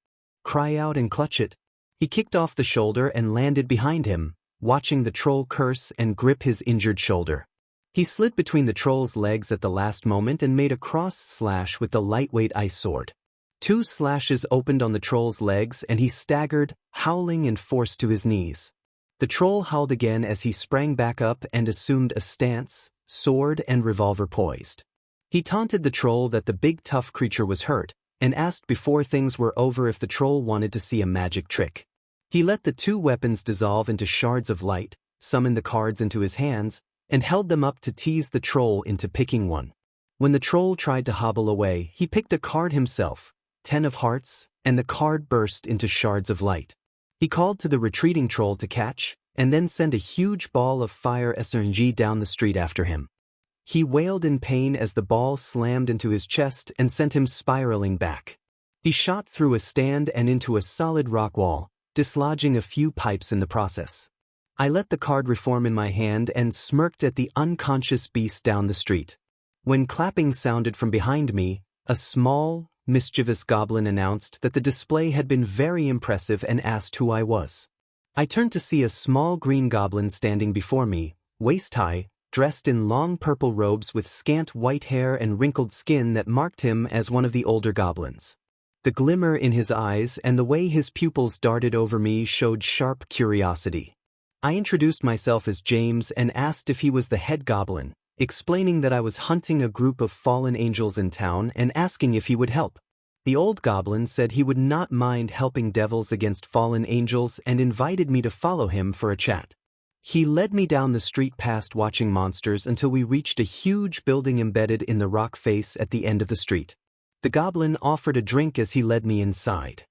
cry out and clutch it. He kicked off the shoulder and landed behind him, watching the troll curse and grip his injured shoulder. He slid between the troll's legs at the last moment and made a cross slash with the lightweight ice sword. 2 slashes opened on the troll's legs and he staggered, howling and forced to his knees. The troll howled again as he sprang back up and assumed a stance, sword and revolver poised. He taunted the troll that the big tough creature was hurt, and asked before things were over if the troll wanted to see a magic trick. He let the 2 weapons dissolve into shards of light, summoned the cards into his hands, and held them up to tease the troll into picking one. When the troll tried to hobble away, he picked a card himself, 10 of hearts, and the card burst into shards of light. He called to the retreating troll to catch, and then send a huge ball of fire SRNG down the street after him. He wailed in pain as the ball slammed into his chest and sent him spiraling back. He shot through a stand and into a solid rock wall, dislodging a few pipes in the process. I let the card reform in my hand and smirked at the unconscious beast down the street. When clapping sounded from behind me, a small, mischievous goblin announced that the display had been very impressive and asked who I was. I turned to see a small green goblin standing before me, waist-high, dressed in long purple robes with scant white hair and wrinkled skin that marked him as one of the older goblins. The glimmer in his eyes and the way his pupils darted over me showed sharp curiosity. I introduced myself as James and asked if he was the head goblin, explaining that I was hunting a group of fallen angels in town and asking if he would help. The old goblin said he would not mind helping devils against fallen angels and invited me to follow him for a chat. He led me down the street past watching monsters until we reached a huge building embedded in the rock face at the end of the street. The goblin offered a drink as he led me inside.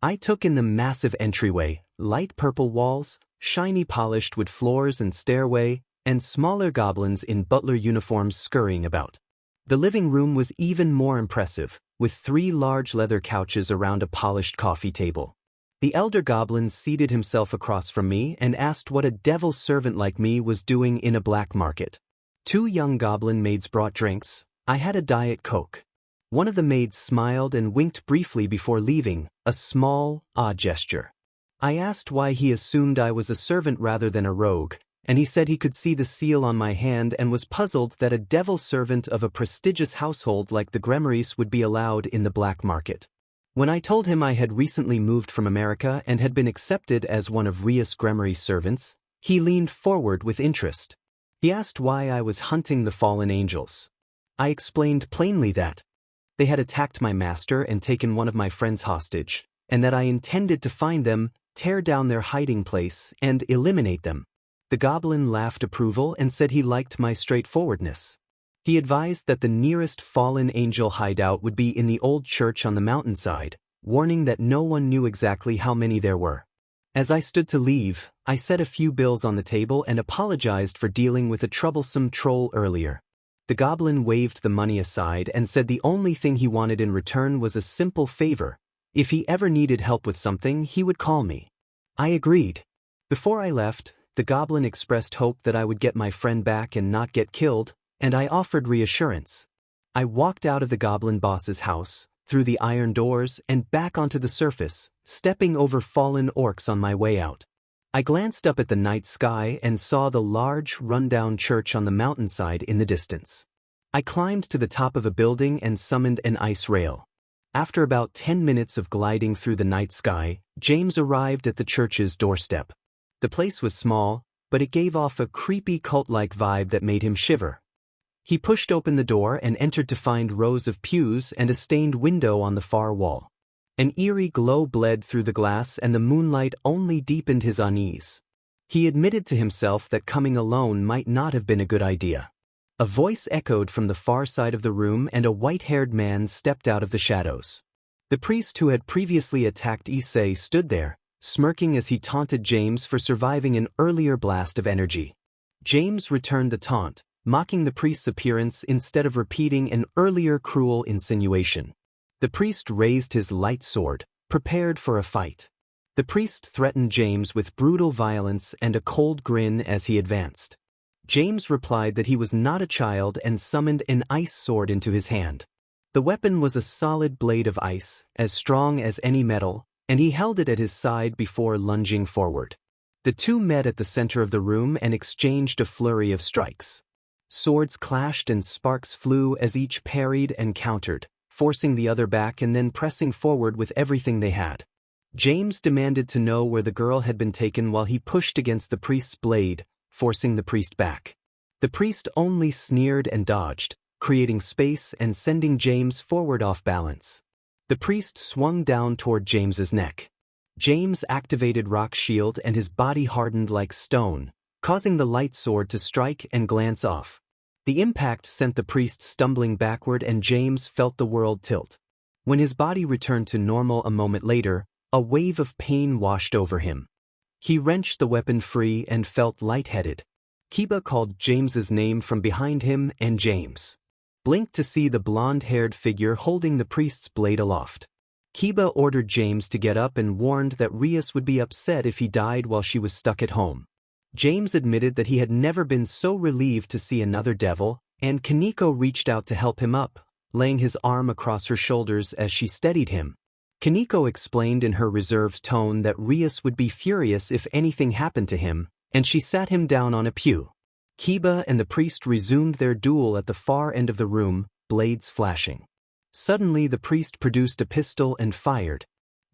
I took in the massive entryway, light purple walls, shiny polished wood floors and stairway, and smaller goblins in butler uniforms scurrying about. The living room was even more impressive, with 3 large leather couches around a polished coffee table. The elder goblin seated himself across from me and asked what a devil servant like me was doing in a black market. 2 young goblin maids brought drinks. I had a Diet Coke. One of the maids smiled and winked briefly before leaving, a small, odd gesture. I asked why he assumed I was a servant rather than a rogue, and he said he could see the seal on my hand and was puzzled that a devil servant of a prestigious household like the Gremmeries would be allowed in the black market. When I told him I had recently moved from America and had been accepted as one of Rias Gremmery's servants, he leaned forward with interest. He asked why I was hunting the fallen angels. I explained plainly that they had attacked my master and taken one of my friends hostage, and that I intended to find them, tear down their hiding place, and eliminate them. The goblin laughed approval and said he liked my straightforwardness. He advised that the nearest fallen angel hideout would be in the old church on the mountainside, warning that no one knew exactly how many there were. As I stood to leave, I set a few bills on the table and apologized for dealing with a troublesome troll earlier. The goblin waved the money aside and said the only thing he wanted in return was a simple favor. If he ever needed help with something, he would call me. I agreed. Before I left, the goblin expressed hope that I would get my friend back and not get killed, and I offered reassurance. I walked out of the goblin boss's house, through the iron doors and back onto the surface, stepping over fallen orcs on my way out. I glanced up at the night sky and saw the large, run-down church on the mountainside in the distance. I climbed to the top of a building and summoned an ice rail. After about 10 minutes of gliding through the night sky, James arrived at the church's doorstep. The place was small, but it gave off a creepy cult-like vibe that made him shiver. He pushed open the door and entered to find rows of pews and a stained window on the far wall. An eerie glow bled through the glass and the moonlight only deepened his unease. He admitted to himself that coming alone might not have been a good idea. A voice echoed from the far side of the room and a white-haired man stepped out of the shadows. The priest who had previously attacked Issei stood there, smirking as he taunted James for surviving an earlier blast of energy. James returned the taunt, mocking the priest's appearance instead of repeating an earlier cruel insinuation. The priest raised his light sword, prepared for a fight. The priest threatened James with brutal violence and a cold grin as he advanced. James replied that he was not a child and summoned an ice sword into his hand. The weapon was a solid blade of ice, as strong as any metal, and he held it at his side before lunging forward. The two met at the center of the room and exchanged a flurry of strikes. Swords clashed and sparks flew as each parried and countered, forcing the other back and then pressing forward with everything they had. James demanded to know where the girl had been taken while he pushed against the priest's blade, forcing the priest back. The priest only sneered and dodged, creating space and sending James forward off balance. The priest swung down toward James's neck. James activated Rock's shield and his body hardened like stone, causing the light sword to strike and glance off. The impact sent the priest stumbling backward and James felt the world tilt. When his body returned to normal a moment later, a wave of pain washed over him. He wrenched the weapon free and felt lightheaded. Kiba called James's name from behind him, and James blinked to see the blonde-haired figure holding the priest's blade aloft. Kiba ordered James to get up and warned that Rias would be upset if he died while she was stuck at home. James admitted that he had never been so relieved to see another devil, and Kaneko reached out to help him up, laying his arm across her shoulders as she steadied him. Kaneko explained in her reserved tone that Rias would be furious if anything happened to him, and she sat him down on a pew. Kiba and the priest resumed their duel at the far end of the room, blades flashing. Suddenly the priest produced a pistol and fired.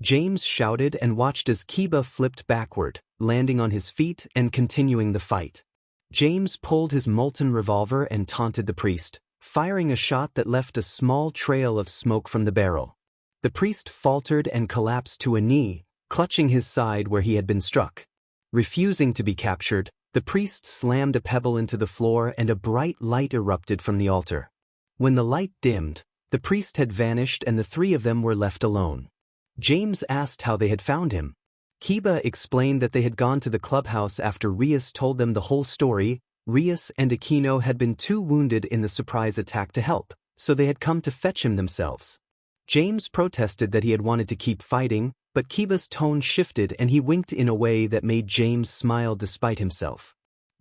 James shouted and watched as Kiba flipped backward, landing on his feet and continuing the fight. James pulled his molten revolver and taunted the priest, firing a shot that left a small trail of smoke from the barrel. The priest faltered and collapsed to a knee, clutching his side where he had been struck. Refusing to be captured, the priest slammed a pebble into the floor and a bright light erupted from the altar. When the light dimmed, the priest had vanished and the three of them were left alone. James asked how they had found him. Kiba explained that they had gone to the clubhouse after Rias told them the whole story. Rias and Aquino had been too wounded in the surprise attack to help, so they had come to fetch him themselves. James protested that he had wanted to keep fighting, but Kiba's tone shifted and he winked in a way that made James smile despite himself.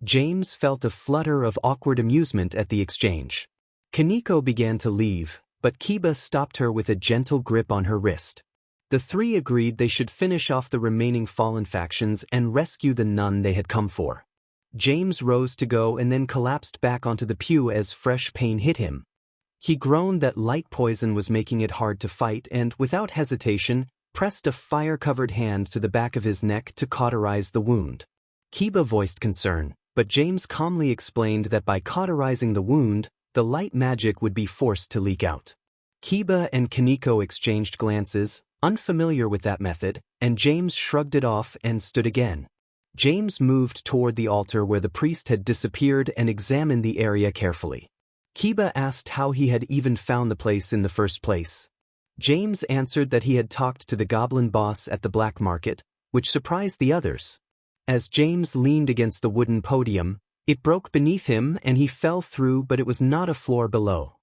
James felt a flutter of awkward amusement at the exchange. Kaneko began to leave, but Kiba stopped her with a gentle grip on her wrist. The three agreed they should finish off the remaining fallen factions and rescue the nun they had come for. James rose to go and then collapsed back onto the pew as fresh pain hit him. He groaned that light poison was making it hard to fight and, without hesitation, pressed a fire-covered hand to the back of his neck to cauterize the wound. Kiba voiced concern, but James calmly explained that by cauterizing the wound, the light magic would be forced to leak out. Kiba and Kaneko exchanged glances, unfamiliar with that method, and James shrugged it off and stood again. James moved toward the altar where the priest had disappeared and examined the area carefully. Kiba asked how he had even found the place in the first place. James answered that he had talked to the goblin boss at the black market, which surprised the others. As James leaned against the wooden podium, it broke beneath him and he fell through, but it was not a floor below.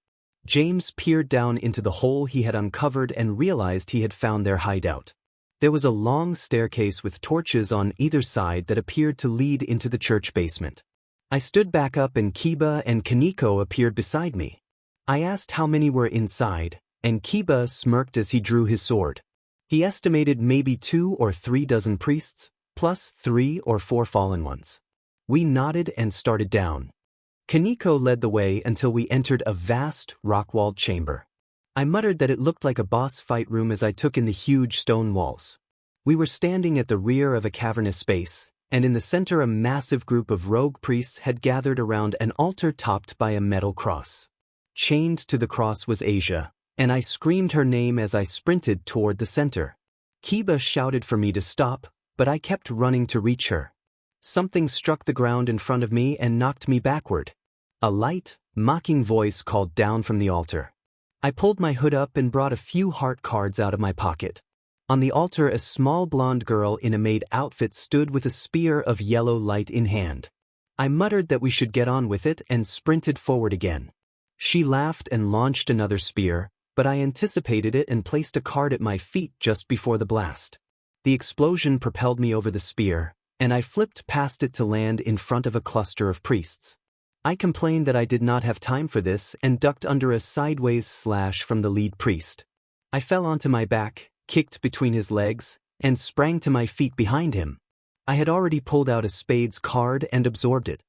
James peered down into the hole he had uncovered and realized he had found their hideout. There was a long staircase with torches on either side that appeared to lead into the church basement. I stood back up and Kiba and Kaneko appeared beside me. I asked how many were inside, and Kiba smirked as he drew his sword. He estimated maybe 2 or 3 dozen priests, plus 3 or 4 fallen ones. We nodded and started down. Kaneko led the way until we entered a vast, rock-walled chamber. I muttered that it looked like a boss fight room as I took in the huge stone walls. We were standing at the rear of a cavernous space, and in the center a massive group of rogue priests had gathered around an altar topped by a metal cross. Chained to the cross was Asia, and I screamed her name as I sprinted toward the center. Kiba shouted for me to stop, but I kept running to reach her. Something struck the ground in front of me and knocked me backward. A light, mocking voice called down from the altar. I pulled my hood up and brought a few heart cards out of my pocket. On the altar a small blonde girl in a maid outfit stood with a spear of yellow light in hand. I muttered that we should get on with it and sprinted forward again. She laughed and launched another spear, but I anticipated it and placed a card at my feet just before the blast. The explosion propelled me over the spear, and I flipped past it to land in front of a cluster of priests. I complained that I did not have time for this and ducked under a sideways slash from the lead priest. I fell onto my back, kicked between his legs, and sprang to my feet behind him. I had already pulled out a spades card and absorbed it.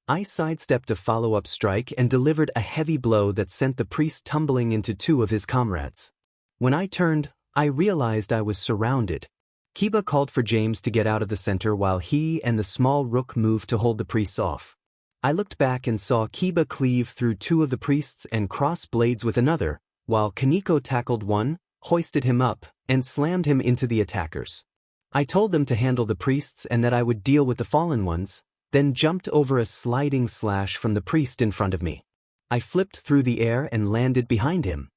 I sidestepped a follow-up strike and delivered a heavy blow that sent the priest tumbling into 2 of his comrades. When I turned, I realized I was surrounded. Kiba called for James to get out of the center while he and the small rook moved to hold the priests off. I looked back and saw Kiba cleave through 2 of the priests and cross blades with another, while Kaneko tackled one, hoisted him up, and slammed him into the attackers. I told them to handle the priests and that I would deal with the fallen ones, then jumped over a sliding slash from the priest in front of me. I flipped through the air and landed behind him.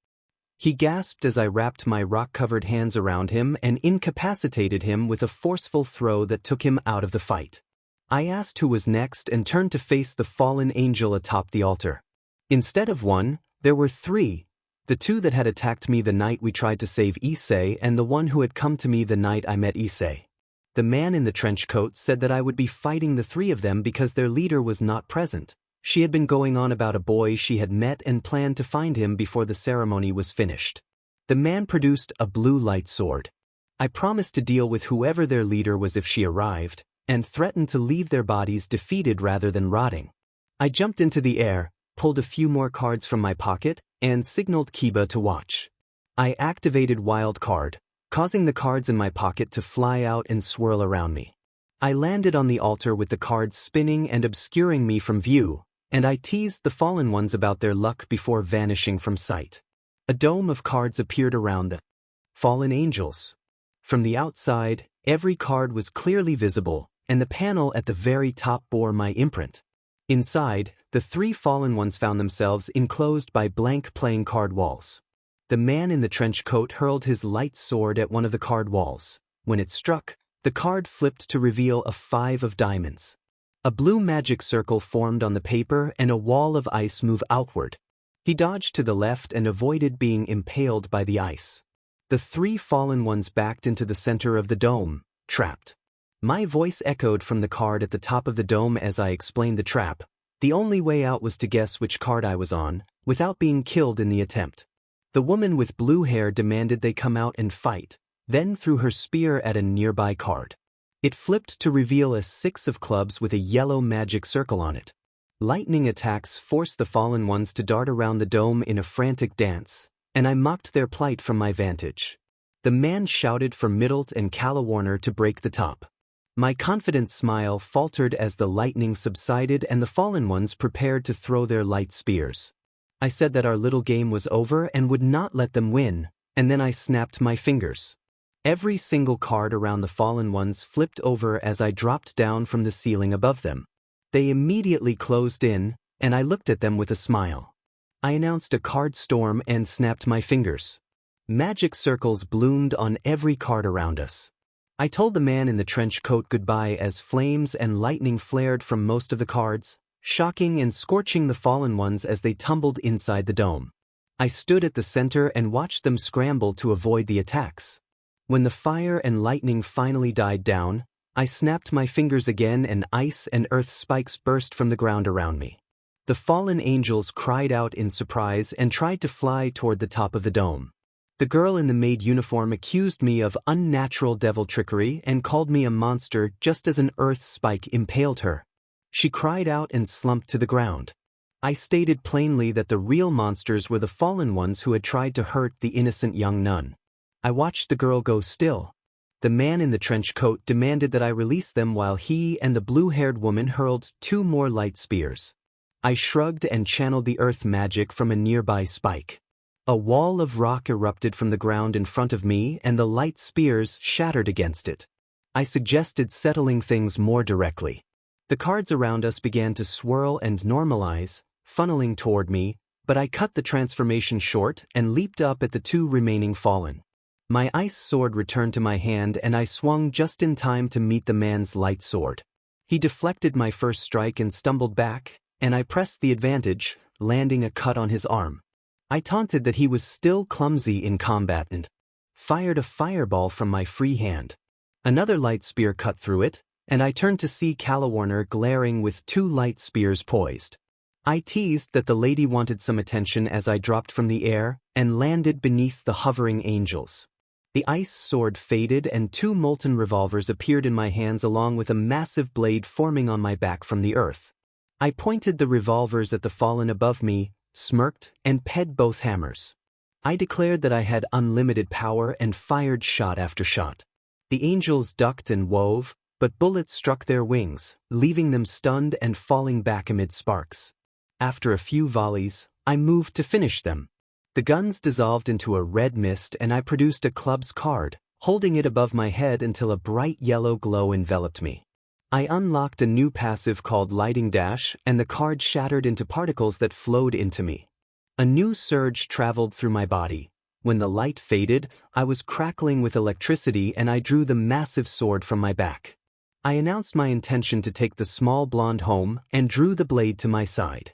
He gasped as I wrapped my rock-covered hands around him and incapacitated him with a forceful throw that took him out of the fight. I asked who was next and turned to face the fallen angel atop the altar. Instead of one, there were three, the two that had attacked me the night we tried to save Issei and the one who had come to me the night I met Issei. The man in the trench coat said that I would be fighting the three of them because their leader was not present. She had been going on about a boy she had met and planned to find him before the ceremony was finished. The man produced a blue light sword. I promised to deal with whoever their leader was if she arrived, and threatened to leave their bodies defeated rather than rotting. I jumped into the air, pulled a few more cards from my pocket, and signaled Kiba to watch. I activated Wild Card, causing the cards in my pocket to fly out and swirl around me. I landed on the altar with the cards spinning and obscuring me from view, and I teased the fallen ones about their luck before vanishing from sight. A dome of cards appeared around the fallen angels. From the outside, every card was clearly visible, and the panel at the very top bore my imprint. Inside, the three fallen ones found themselves enclosed by blank playing card walls. The man in the trench coat hurled his light sword at one of the card walls. When it struck, the card flipped to reveal a 5 of diamonds. A blue magic circle formed on the paper and a wall of ice moved outward. He dodged to the left and avoided being impaled by the ice. The three fallen ones backed into the center of the dome, trapped. My voice echoed from the card at the top of the dome as I explained the trap. The only way out was to guess which card I was on, without being killed in the attempt. The woman with blue hair demanded they come out and fight, then threw her spear at a nearby card. It flipped to reveal a 6 of clubs with a yellow magic circle on it. Lightning attacks forced the fallen ones to dart around the dome in a frantic dance, and I mocked their plight from my vantage. The man shouted for Middlet and Calawarner to break the top. My confident smile faltered as the lightning subsided and the fallen ones prepared to throw their light spears. I said that our little game was over and would not let them win, and then I snapped my fingers. Every single card around the fallen ones flipped over as I dropped down from the ceiling above them. They immediately closed in, and I looked at them with a smile. I announced a card storm and snapped my fingers. Magic circles bloomed on every card around us. I told the man in the trench coat goodbye as flames and lightning flared from most of the cards, shocking and scorching the fallen ones as they tumbled inside the dome. I stood at the center and watched them scramble to avoid the attacks. When the fire and lightning finally died down, I snapped my fingers again and ice and earth spikes burst from the ground around me. The fallen angels cried out in surprise and tried to fly toward the top of the dome. The girl in the maid uniform accused me of unnatural devil trickery and called me a monster just as an earth spike impaled her. She cried out and slumped to the ground. I stated plainly that the real monsters were the fallen ones who had tried to hurt the innocent young nun. I watched the girl go still. The man in the trench coat demanded that I release them while he and the blue-haired woman hurled 2 more light spears. I shrugged and channeled the earth magic from a nearby spike. A wall of rock erupted from the ground in front of me and the light spears shattered against it. I suggested settling things more directly. The cards around us began to swirl and normalize, funneling toward me, but I cut the transformation short and leaped up at the 2 remaining fallen. My ice sword returned to my hand and I swung just in time to meet the man's light sword. He deflected my first strike and stumbled back, and I pressed the advantage, landing a cut on his arm. I taunted that he was still clumsy in combat and fired a fireball from my free hand. Another light spear cut through it, and I turned to see Calawarner glaring with 2 light spears poised. I teased that the lady wanted some attention as I dropped from the air and landed beneath the hovering angels. The ice sword faded and 2 molten revolvers appeared in my hands along with a massive blade forming on my back from the earth. I pointed the revolvers at the fallen above me, smirked, and ped both hammers. I declared that I had unlimited power and fired shot after shot. The angels ducked and wove, but bullets struck their wings, leaving them stunned and falling back amid sparks. After a few volleys, I moved to finish them. The guns dissolved into a red mist and I produced a club's card, holding it above my head until a bright yellow glow enveloped me. I unlocked a new passive called Lighting Dash and the card shattered into particles that flowed into me. A new surge traveled through my body, When the light faded, I was crackling with electricity and I drew the massive sword from my back. I announced my intention to take the small blonde home and drew the blade to my side.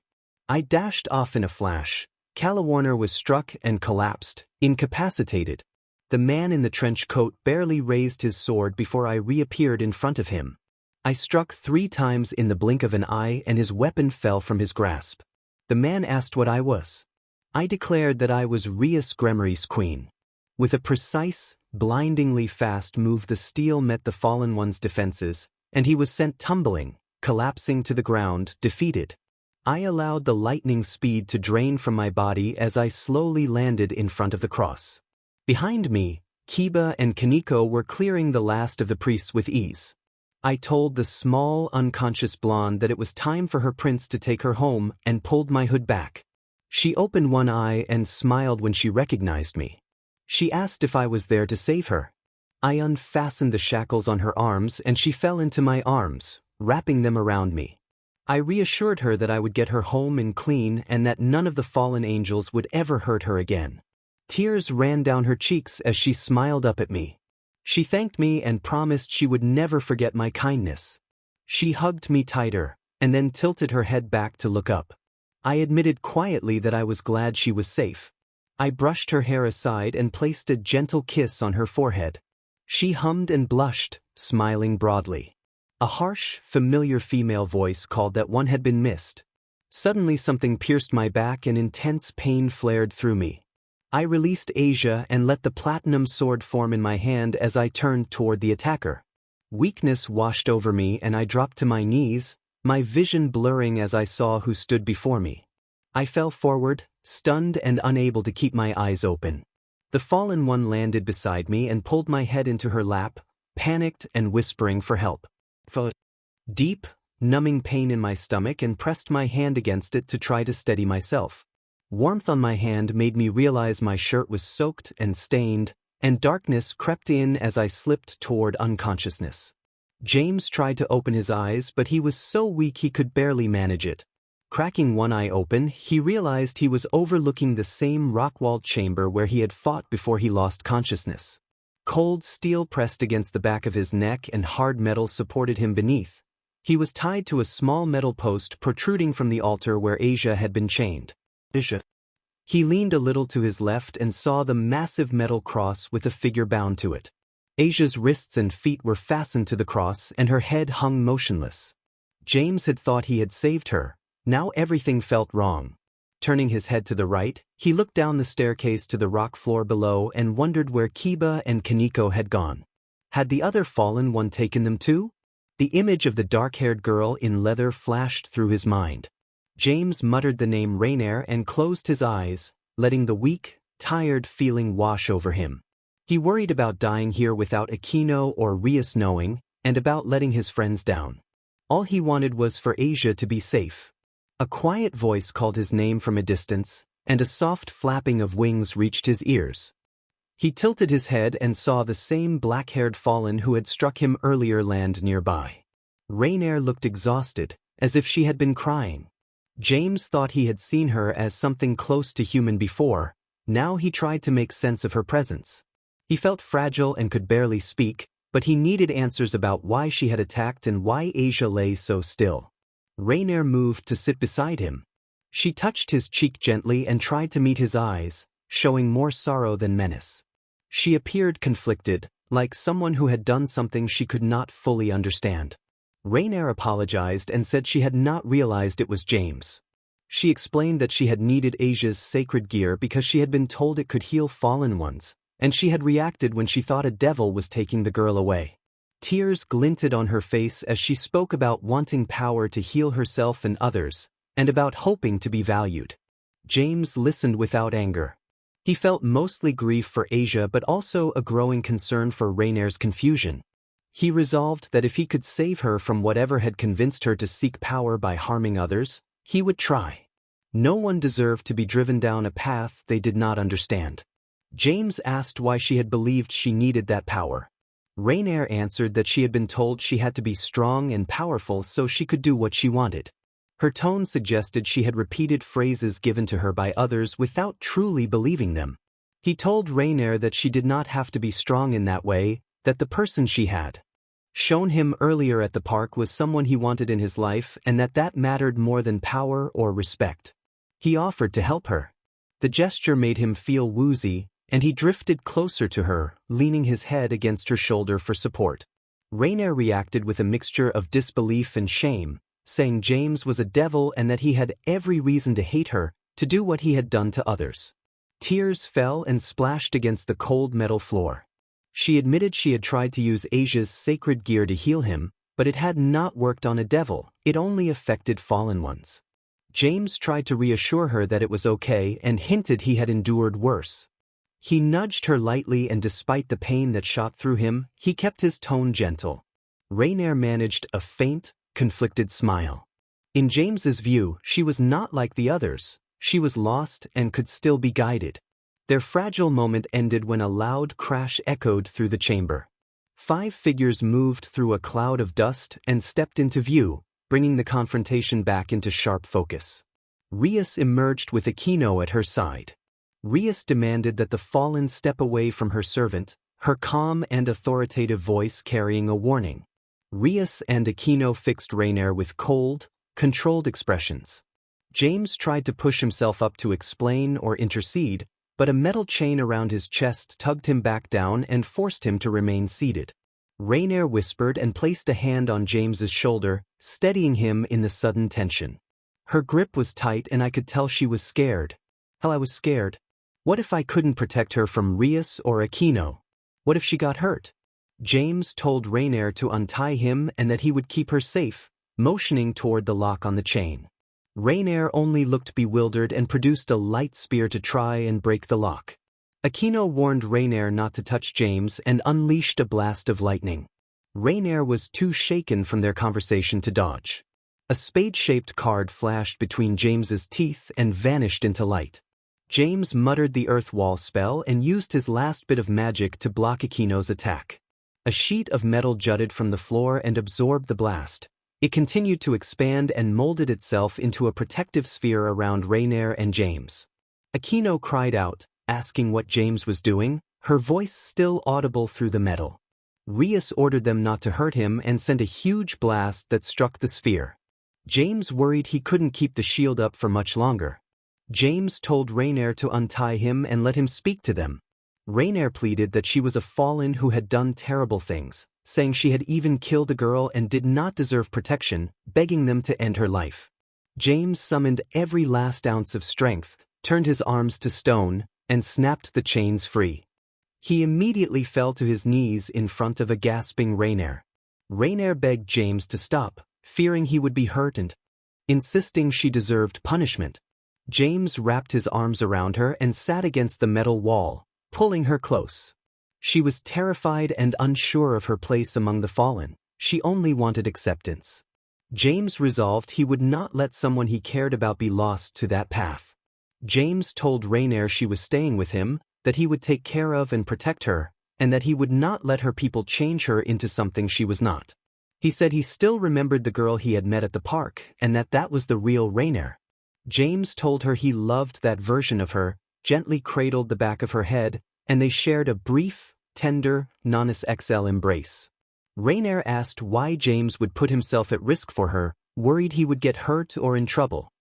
I dashed off in a flash. Calawarner was struck and collapsed, incapacitated. The man in the trench coat barely raised his sword before I reappeared in front of him. I struck 3 times in the blink of an eye and his weapon fell from his grasp. The man asked what I was. I declared that I was Rias Gremory's queen. With a precise, blindingly fast move, the steel met the fallen one's defenses, and he was sent tumbling, collapsing to the ground, defeated. I allowed the lightning speed to drain from my body as I slowly landed in front of the cross. Behind me, Kiba and Kaneko were clearing the last of the priests with ease. I told the small, unconscious blonde that it was time for her prince to take her home and pulled my hood back. She opened one eye and smiled when she recognized me. She asked if I was there to save her. I unfastened the shackles on her arms and she fell into my arms, wrapping them around me. I reassured her that I would get her home and clean and that none of the fallen angels would ever hurt her again. Tears ran down her cheeks as she smiled up at me. She thanked me and promised she would never forget my kindness. She hugged me tighter, and then tilted her head back to look up. I admitted quietly that I was glad she was safe. I brushed her hair aside and placed a gentle kiss on her forehead. She hummed and blushed, smiling broadly. A harsh, familiar female voice called that one had been missed. Suddenly something pierced my back and intense pain flared through me. I released Asia and let the platinum sword form in my hand as I turned toward the attacker. Weakness washed over me and I dropped to my knees, my vision blurring as I saw who stood before me. I fell forward, stunned and unable to keep my eyes open. The fallen one landed beside me and pulled my head into her lap, panicked and whispering for help. Felt deep, numbing pain in my stomach and pressed my hand against it to try to steady myself. Warmth on my hand made me realize my shirt was soaked and stained, and darkness crept in as I slipped toward unconsciousness. James tried to open his eyes, but he was so weak he could barely manage it. Cracking one eye open, he realized he was overlooking the same rock-walled chamber where he had fought before he lost consciousness. Cold steel pressed against the back of his neck and hard metal supported him beneath. He was tied to a small metal post protruding from the altar where Asia had been chained. He leaned a little to his left and saw the massive metal cross with a figure bound to it. Asia's wrists and feet were fastened to the cross and her head hung motionless. James had thought he had saved her. Now everything felt wrong. Turning his head to the right, he looked down the staircase to the rock floor below and wondered where Kiba and Kaneko had gone. Had the other fallen one taken them too? The image of the dark-haired girl in leather flashed through his mind. James muttered the name Rainier and closed his eyes, letting the weak, tired feeling wash over him. He worried about dying here without Aquino or Rias knowing, and about letting his friends down. All he wanted was for Asia to be safe. A quiet voice called his name from a distance, and a soft flapping of wings reached his ears. He tilted his head and saw the same black-haired fallen who had struck him earlier land nearby. Rainier looked exhausted, as if she had been crying. James thought he had seen her as something close to human before. Now he tried to make sense of her presence. He felt fragile and could barely speak, but he needed answers about why she had attacked and why Asia lay so still. Rainier moved to sit beside him. She touched his cheek gently and tried to meet his eyes, showing more sorrow than menace. She appeared conflicted, like someone who had done something she could not fully understand. Rainier apologized and said she had not realized it was James. She explained that she had needed Asia's sacred gear because she had been told it could heal fallen ones, and she had reacted when she thought a devil was taking the girl away. Tears glinted on her face as she spoke about wanting power to heal herself and others, and about hoping to be valued. James listened without anger. He felt mostly grief for Asia but also a growing concern for Rainier's confusion. He resolved that if he could save her from whatever had convinced her to seek power by harming others, he would try. No one deserved to be driven down a path they did not understand. James asked why she had believed she needed that power. Rainier answered that she had been told she had to be strong and powerful so she could do what she wanted. Her tone suggested she had repeated phrases given to her by others without truly believing them. He told Rainier that she did not have to be strong in that way, that the person she had shown him earlier at the park was someone he wanted in his life and that mattered more than power or respect. He offered to help her. The gesture made him feel woozy, and he drifted closer to her, leaning his head against her shoulder for support. Rainier reacted with a mixture of disbelief and shame, saying James was a devil and that he had every reason to hate her, to do what he had done to others. Tears fell and splashed against the cold metal floor. She admitted she had tried to use Asia's sacred gear to heal him, but it had not worked on a devil, it only affected fallen ones. James tried to reassure her that it was okay and hinted he had endured worse. He nudged her lightly and despite the pain that shot through him, he kept his tone gentle. Rainier managed a faint, conflicted smile. In James's view, she was not like the others, she was lost and could still be guided. Their fragile moment ended when a loud crash echoed through the chamber. 5 figures moved through a cloud of dust and stepped into view, bringing the confrontation back into sharp focus. Rias emerged with Aquino at her side. Rias demanded that the fallen step away from her servant, her calm and authoritative voice carrying a warning. Rias and Aquino fixed Rainier with cold, controlled expressions. James tried to push himself up to explain or intercede, but a metal chain around his chest tugged him back down and forced him to remain seated. Rainier whispered and placed a hand on James's shoulder, steadying him in the sudden tension. Her grip was tight and I could tell she was scared. Hell, I was scared. What if I couldn't protect her from Rias or Aquino? What if she got hurt? James told Rainier to untie him and that he would keep her safe, motioning toward the lock on the chain. Rainier only looked bewildered and produced a light spear to try and break the lock. Aquino warned Rainier not to touch James and unleashed a blast of lightning. Rainier was too shaken from their conversation to dodge. A spade-shaped card flashed between James's teeth and vanished into light. James muttered the earth wall spell and used his last bit of magic to block Aquino's attack. A sheet of metal jutted from the floor and absorbed the blast. It continued to expand and molded itself into a protective sphere around Rainier and James. Aquino cried out, asking what James was doing, her voice still audible through the metal. Rias ordered them not to hurt him and sent a huge blast that struck the sphere. James worried he couldn't keep the shield up for much longer. James told Rainier to untie him and let him speak to them. Rainier pleaded that she was a fallen who had done terrible things, saying she had even killed a girl and did not deserve protection, begging them to end her life. James summoned every last ounce of strength, turned his arms to stone, and snapped the chains free. He immediately fell to his knees in front of a gasping Rainier. Rainier begged James to stop, fearing he would be hurt and insisting she deserved punishment. James wrapped his arms around her and sat against the metal wall, pulling her close. She was terrified and unsure of her place among the fallen. She only wanted acceptance. James resolved he would not let someone he cared about be lost to that path. James told Rainier she was staying with him, that he would take care of and protect her, and that he would not let her people change her into something she was not. He said he still remembered the girl he had met at the park, and that was the real Rainier. James told her he loved that version of her, gently cradled the back of her head, and they shared a brief, tender, non-XL embrace. Rainier asked why James would put himself at risk for her, worried he would get hurt or in trouble.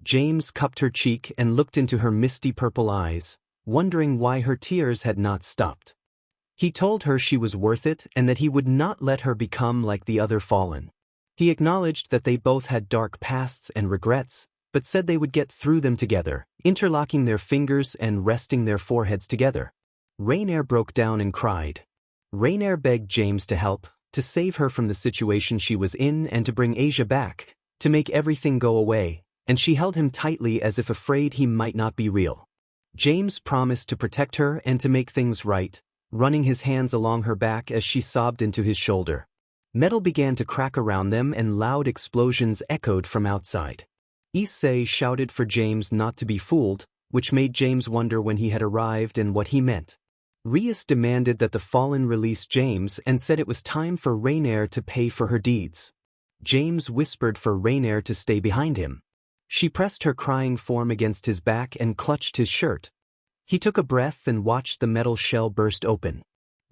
James cupped her cheek and looked into her misty purple eyes, wondering why her tears had not stopped. He told her she was worth it and that he would not let her become like the other fallen. He acknowledged that they both had dark pasts and regrets, but said they would get through them together, interlocking their fingers and resting their foreheads together. Rainier broke down and cried. Rainier begged James to help, to save her from the situation she was in and to bring Asia back, to make everything go away, and she held him tightly as if afraid he might not be real. James promised to protect her and to make things right, running his hands along her back as she sobbed into his shoulder. Metal began to crack around them and loud explosions echoed from outside. Issei shouted for James not to be fooled, which made James wonder when he had arrived and what he meant. Rias demanded that the fallen release James and said it was time for Rainier to pay for her deeds. James whispered for Rainier to stay behind him. She pressed her crying form against his back and clutched his shirt. He took a breath and watched the metal shell burst open.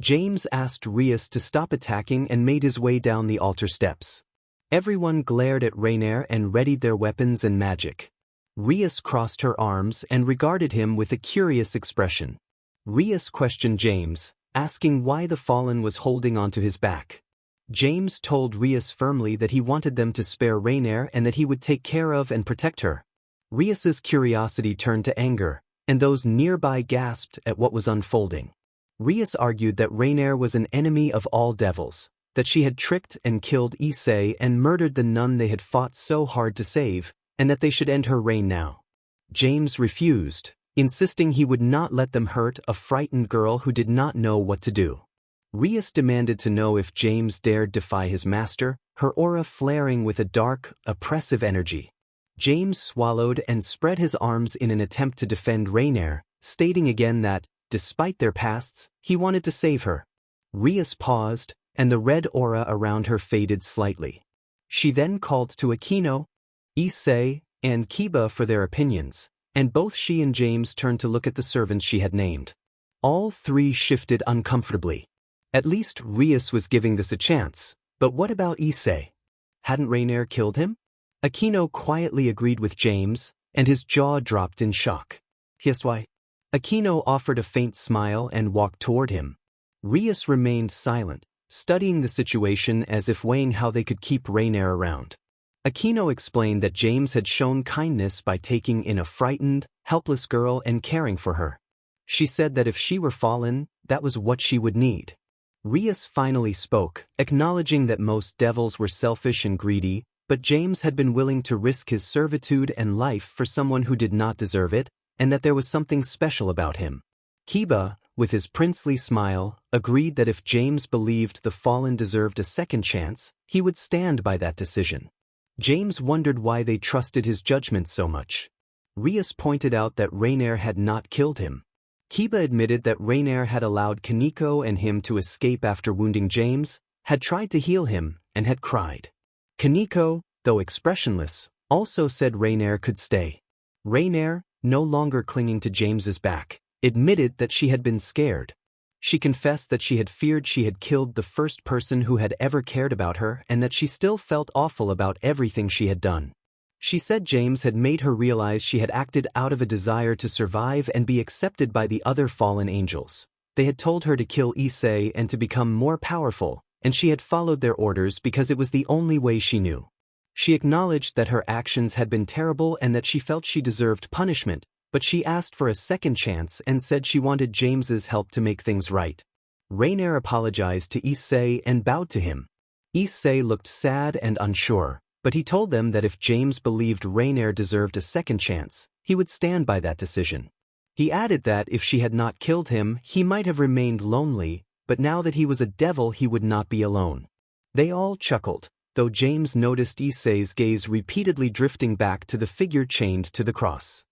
James asked Rias to stop attacking and made his way down the altar steps. Everyone glared at Rainier and readied their weapons and magic. Rias crossed her arms and regarded him with a curious expression. Rias questioned James, asking why the fallen was holding onto his back. James told Rias firmly that he wanted them to spare Rainier and that he would take care of and protect her. Rias's curiosity turned to anger, and those nearby gasped at what was unfolding. Rias argued that Rainier was an enemy of all devils, that she had tricked and killed Issei and murdered the nun they had fought so hard to save, and that they should end her reign now. James refused, insisting he would not let them hurt a frightened girl who did not know what to do. Rias demanded to know if James dared defy his master, her aura flaring with a dark, oppressive energy. James swallowed and spread his arms in an attempt to defend Rainier, stating again that, despite their pasts, he wanted to save her. Rias paused, and the red aura around her faded slightly. She then called to Aquino, Issei, and Kiba for their opinions, and both she and James turned to look at the servants she had named. All three shifted uncomfortably. At least Rias was giving this a chance, but what about Issei? Hadn't Rainier killed him? Aquino quietly agreed with James, and his jaw dropped in shock. Yes, why? Aquino offered a faint smile and walked toward him. Rias remained silent, studying the situation as if weighing how they could keep Rainier around. Aquino explained that James had shown kindness by taking in a frightened, helpless girl and caring for her. She said that if she were fallen, that was what she would need. Rias finally spoke, acknowledging that most devils were selfish and greedy, but James had been willing to risk his servitude and life for someone who did not deserve it, and that there was something special about him. Kiba, with his princely smile, agreed that if James believed the fallen deserved a second chance, he would stand by that decision. James wondered why they trusted his judgment so much. Rias pointed out that Rainier had not killed him. Kiba admitted that Rainier had allowed Kaneko and him to escape after wounding James, had tried to heal him, and had cried. Kaneko, though expressionless, also said Rainier could stay. Rainier, no longer clinging to James's back, admitted that she had been scared. She confessed that she had feared she had killed the first person who had ever cared about her and that she still felt awful about everything she had done. She said James had made her realize she had acted out of a desire to survive and be accepted by the other fallen angels. They had told her to kill Issei and to become more powerful, and she had followed their orders because it was the only way she knew. She acknowledged that her actions had been terrible and that she felt she deserved punishment, but she asked for a second chance and said she wanted James's help to make things right. Rainier apologized to Issei and bowed to him. Issei looked sad and unsure, but he told them that if James believed Rainier deserved a second chance, he would stand by that decision. He added that if she had not killed him, he might have remained lonely, but now that he was a devil he would not be alone. They all chuckled, though James noticed Issei's gaze repeatedly drifting back to the figure chained to the cross.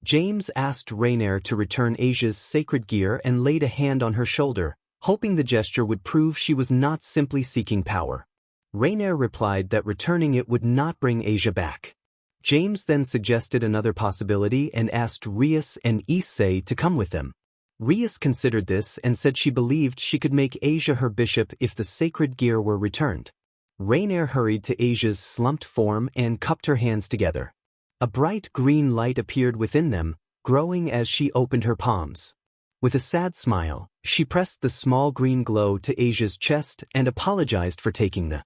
James asked Rainier to return Asia's sacred gear and laid a hand on her shoulder, hoping the gesture would prove she was not simply seeking power. Rainier replied that returning it would not bring Asia back. James then suggested another possibility and asked Rias and Issei to come with them. Rias considered this and said she believed she could make Asia her bishop if the sacred gear were returned. Rainier hurried to Asia's slumped form and cupped her hands together. A bright green light appeared within them, growing as she opened her palms. With a sad smile, she pressed the small green glow to Asia's chest and apologized for taking the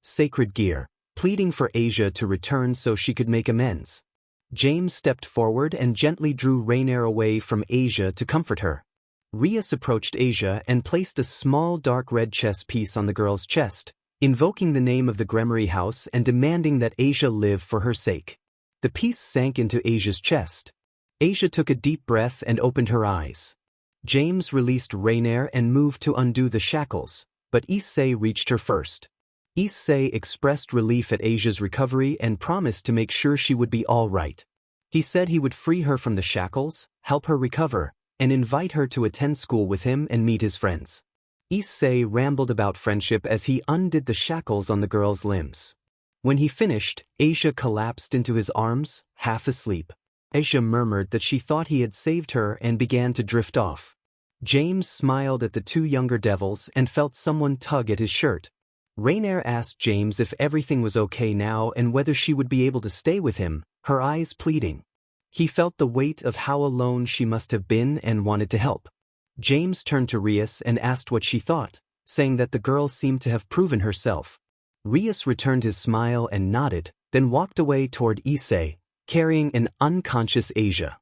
sacred gear, pleading for Asia to return so she could make amends. James stepped forward and gently drew Rainier away from Asia to comfort her. Rias approached Asia and placed a small dark red chess piece on the girl's chest, invoking the name of the Gremory house and demanding that Asia live for her sake. The piece sank into Asia's chest. Asia took a deep breath and opened her eyes. James released Rainier and moved to undo the shackles, but Issei reached her first. Issei expressed relief at Asia's recovery and promised to make sure she would be all right. He said he would free her from the shackles, help her recover, and invite her to attend school with him and meet his friends. Issei rambled about friendship as he undid the shackles on the girl's limbs. When he finished, Asia collapsed into his arms, half asleep. Asia murmured that she thought he had saved her and began to drift off. James smiled at the two younger devils and felt someone tug at his shirt. Rainier asked James if everything was okay now and whether she would be able to stay with him, her eyes pleading. He felt the weight of how alone she must have been and wanted to help. James turned to Rias and asked what she thought, saying that the girl seemed to have proven herself. Rias returned his smile and nodded, then walked away toward Issei, carrying an unconscious Asia.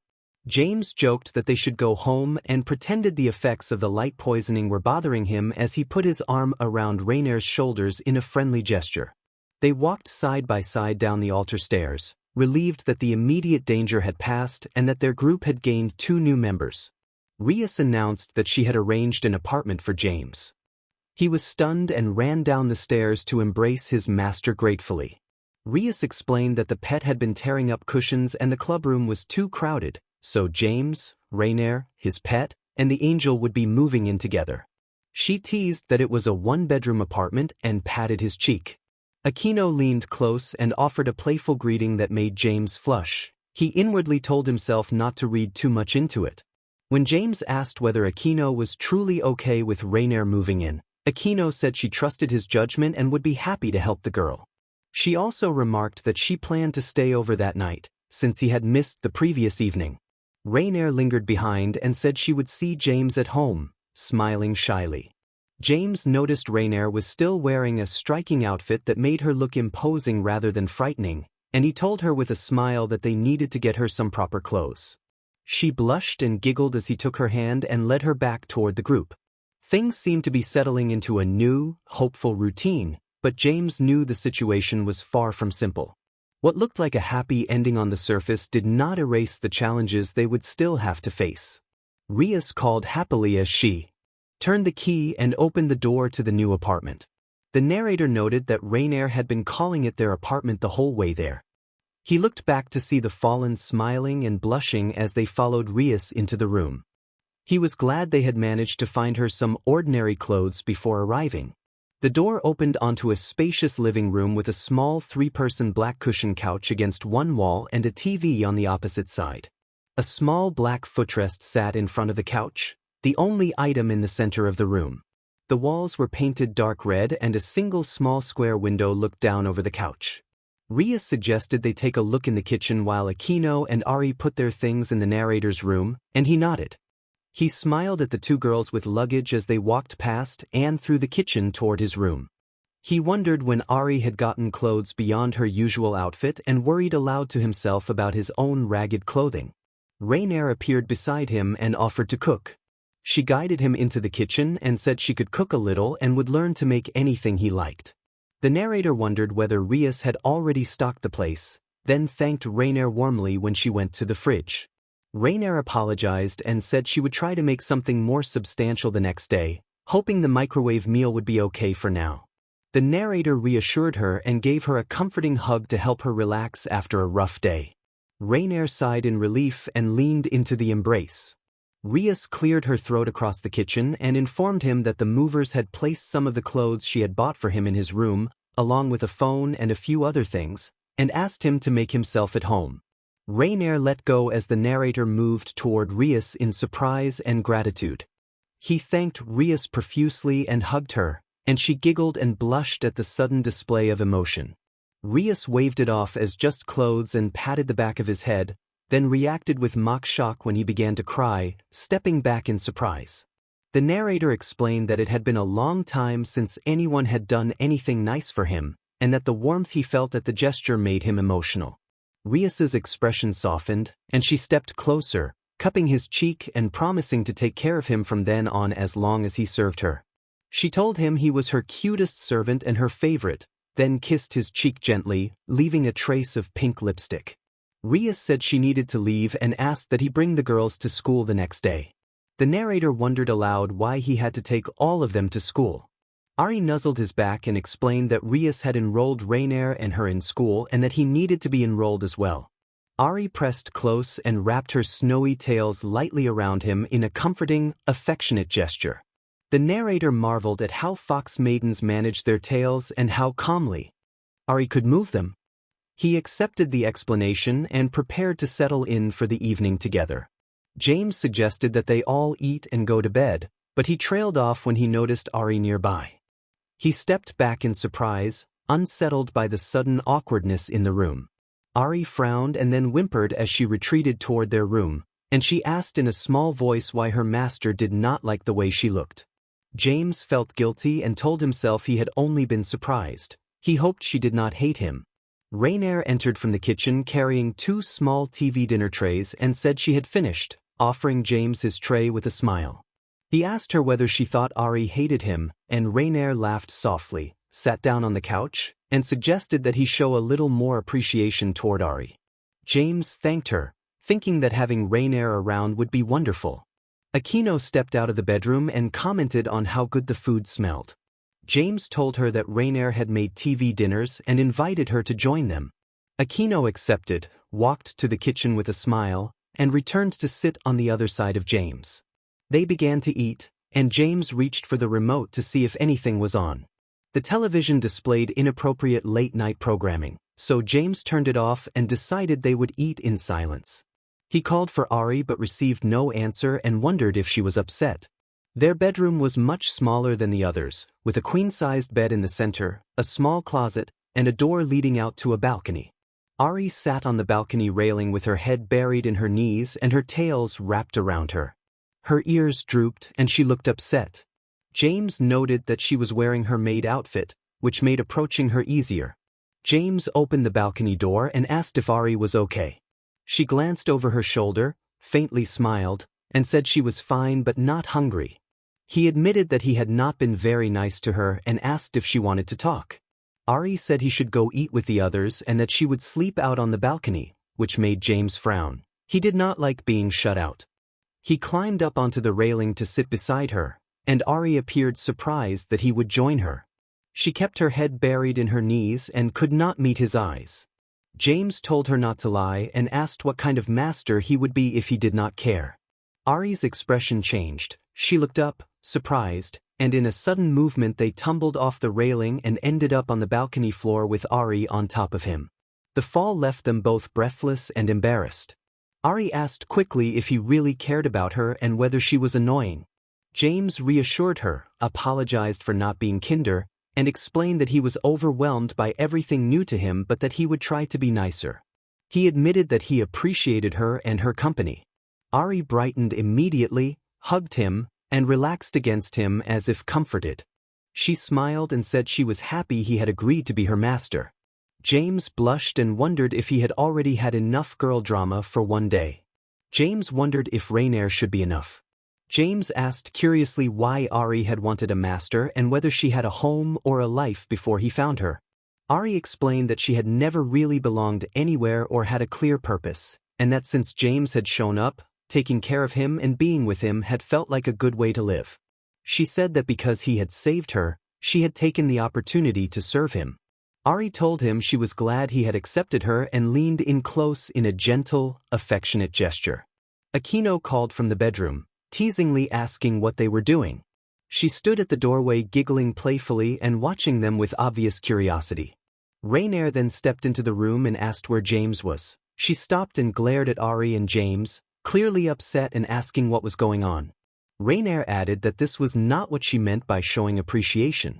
James joked that they should go home and pretended the effects of the light poisoning were bothering him as he put his arm around Rainier's shoulders in a friendly gesture. They walked side by side down the altar stairs, relieved that the immediate danger had passed and that their group had gained 2 new members. Rias announced that she had arranged an apartment for James. He was stunned and ran down the stairs to embrace his master gratefully. Rias explained that the pet had been tearing up cushions and the clubroom was too crowded, so James, Rainier, his pet, and the angel would be moving in together. She teased that it was a 1-bedroom apartment and patted his cheek. Aquino leaned close and offered a playful greeting that made James flush. He inwardly told himself not to read too much into it. When James asked whether Aquino was truly okay with Rainier moving in, Aquino said she trusted his judgment and would be happy to help the girl. She also remarked that she planned to stay over that night, since he had missed the previous evening. Rainier lingered behind and said she would see James at home, smiling shyly. James noticed Rainier was still wearing a striking outfit that made her look imposing rather than frightening, and he told her with a smile that they needed to get her some proper clothes. She blushed and giggled as he took her hand and led her back toward the group. Things seemed to be settling into a new, hopeful routine, but James knew the situation was far from simple. What looked like a happy ending on the surface did not erase the challenges they would still have to face. Rias called happily as she turned the key and opened the door to the new apartment. The narrator noted that Rainier had been calling it their apartment the whole way there. He looked back to see the fallen smiling and blushing as they followed Rias into the room. He was glad they had managed to find her some ordinary clothes before arriving. The door opened onto a spacious living room with a small 3-person black cushion couch against one wall and a TV on the opposite side. A small black footrest sat in front of the couch, the only item in the center of the room. The walls were painted dark red and a single small square window looked down over the couch. Rias suggested they take a look in the kitchen while Aquino and Ari put their things in the narrator's room, and he nodded. He smiled at the 2 girls with luggage as they walked past and through the kitchen toward his room. He wondered when Ari had gotten clothes beyond her usual outfit and worried aloud to himself about his own ragged clothing. Rainier appeared beside him and offered to cook. She guided him into the kitchen and said she could cook a little and would learn to make anything he liked. The narrator wondered whether Rias had already stocked the place, then thanked Rainier warmly when she went to the fridge. Rainier apologized and said she would try to make something more substantial the next day, hoping the microwave meal would be okay for now. The narrator reassured her and gave her a comforting hug to help her relax after a rough day. Rainier sighed in relief and leaned into the embrace. Rias cleared her throat across the kitchen and informed him that the movers had placed some of the clothes she had bought for him in his room, along with a phone and a few other things, and asked him to make himself at home. Rainier let go as the narrator moved toward Rias in surprise and gratitude. He thanked Rias profusely and hugged her, and she giggled and blushed at the sudden display of emotion. Rias waved it off as just clothes and patted the back of his head, then reacted with mock shock when he began to cry, stepping back in surprise. The narrator explained that it had been a long time since anyone had done anything nice for him, and that the warmth he felt at the gesture made him emotional. Rias's expression softened, and she stepped closer, cupping his cheek and promising to take care of him from then on as long as he served her. She told him he was her cutest servant and her favorite, then kissed his cheek gently, leaving a trace of pink lipstick. Rias said she needed to leave and asked that he bring the girls to school the next day. The narrator wondered aloud why he had to take all of them to school. Ari nuzzled his back and explained that Rias had enrolled Rainier and her in school and that he needed to be enrolled as well. Ari pressed close and wrapped her snowy tails lightly around him in a comforting, affectionate gesture. The narrator marveled at how fox maidens managed their tails and how calmly Ari could move them. He accepted the explanation and prepared to settle in for the evening together. James suggested that they all eat and go to bed, but he trailed off when he noticed Ari nearby. He stepped back in surprise, unsettled by the sudden awkwardness in the room. Ari frowned and then whimpered as she retreated toward their room, and she asked in a small voice why her master did not like the way she looked. James felt guilty and told himself he had only been surprised. He hoped she did not hate him. Rainier entered from the kitchen carrying 2 small TV dinner trays and said she had finished, offering James his tray with a smile. He asked her whether she thought Ari hated him, and Rainier laughed softly, sat down on the couch, and suggested that he show a little more appreciation toward Ari. James thanked her, thinking that having Rainier around would be wonderful. Aquino stepped out of the bedroom and commented on how good the food smelled. James told her that Rainier had made TV dinners and invited her to join them. Aquino accepted, walked to the kitchen with a smile, and returned to sit on the other side of James. They began to eat, and James reached for the remote to see if anything was on. The television displayed inappropriate late-night programming, so James turned it off and decided they would eat in silence. He called for Ari but received no answer and wondered if she was upset. Their bedroom was much smaller than the others, with a queen-sized bed in the center, a small closet, and a door leading out to a balcony. Ari sat on the balcony railing with her head buried in her knees and her tails wrapped around her. Her ears drooped and she looked upset. James noted that she was wearing her maid outfit, which made approaching her easier. James opened the balcony door and asked if Ari was okay. She glanced over her shoulder, faintly smiled, and said she was fine but not hungry. He admitted that he had not been very nice to her and asked if she wanted to talk. Ari said he should go eat with the others and that she would sleep out on the balcony, which made James frown. He did not like being shut out. He climbed up onto the railing to sit beside her, and Ari appeared surprised that he would join her. She kept her head buried in her knees and could not meet his eyes. James told her not to lie and asked what kind of master he would be if he did not care. Ari's expression changed. She looked up, surprised, and in a sudden movement they tumbled off the railing and ended up on the balcony floor with Ari on top of him. The fall left them both breathless and embarrassed. Ari asked quickly if he really cared about her and whether she was annoying. James reassured her, apologized for not being kinder, and explained that he was overwhelmed by everything new to him but that he would try to be nicer. He admitted that he appreciated her and her company. Ari brightened immediately, hugged him, and relaxed against him as if comforted. She smiled and said she was happy he had agreed to be her master. James blushed and wondered if he had already had enough girl drama for one day. James wondered if Rainier should be enough. James asked curiously why Ari had wanted a master and whether she had a home or a life before he found her. Ari explained that she had never really belonged anywhere or had a clear purpose, and that since James had shown up, taking care of him and being with him had felt like a good way to live. She said that because he had saved her, she had taken the opportunity to serve him. Ari told him she was glad he had accepted her and leaned in close in a gentle, affectionate gesture. Aquino called from the bedroom, teasingly asking what they were doing. She stood at the doorway giggling playfully and watching them with obvious curiosity. Rainier then stepped into the room and asked where James was. She stopped and glared at Ari and James, clearly upset and asking what was going on. Rainier added that this was not what she meant by showing appreciation.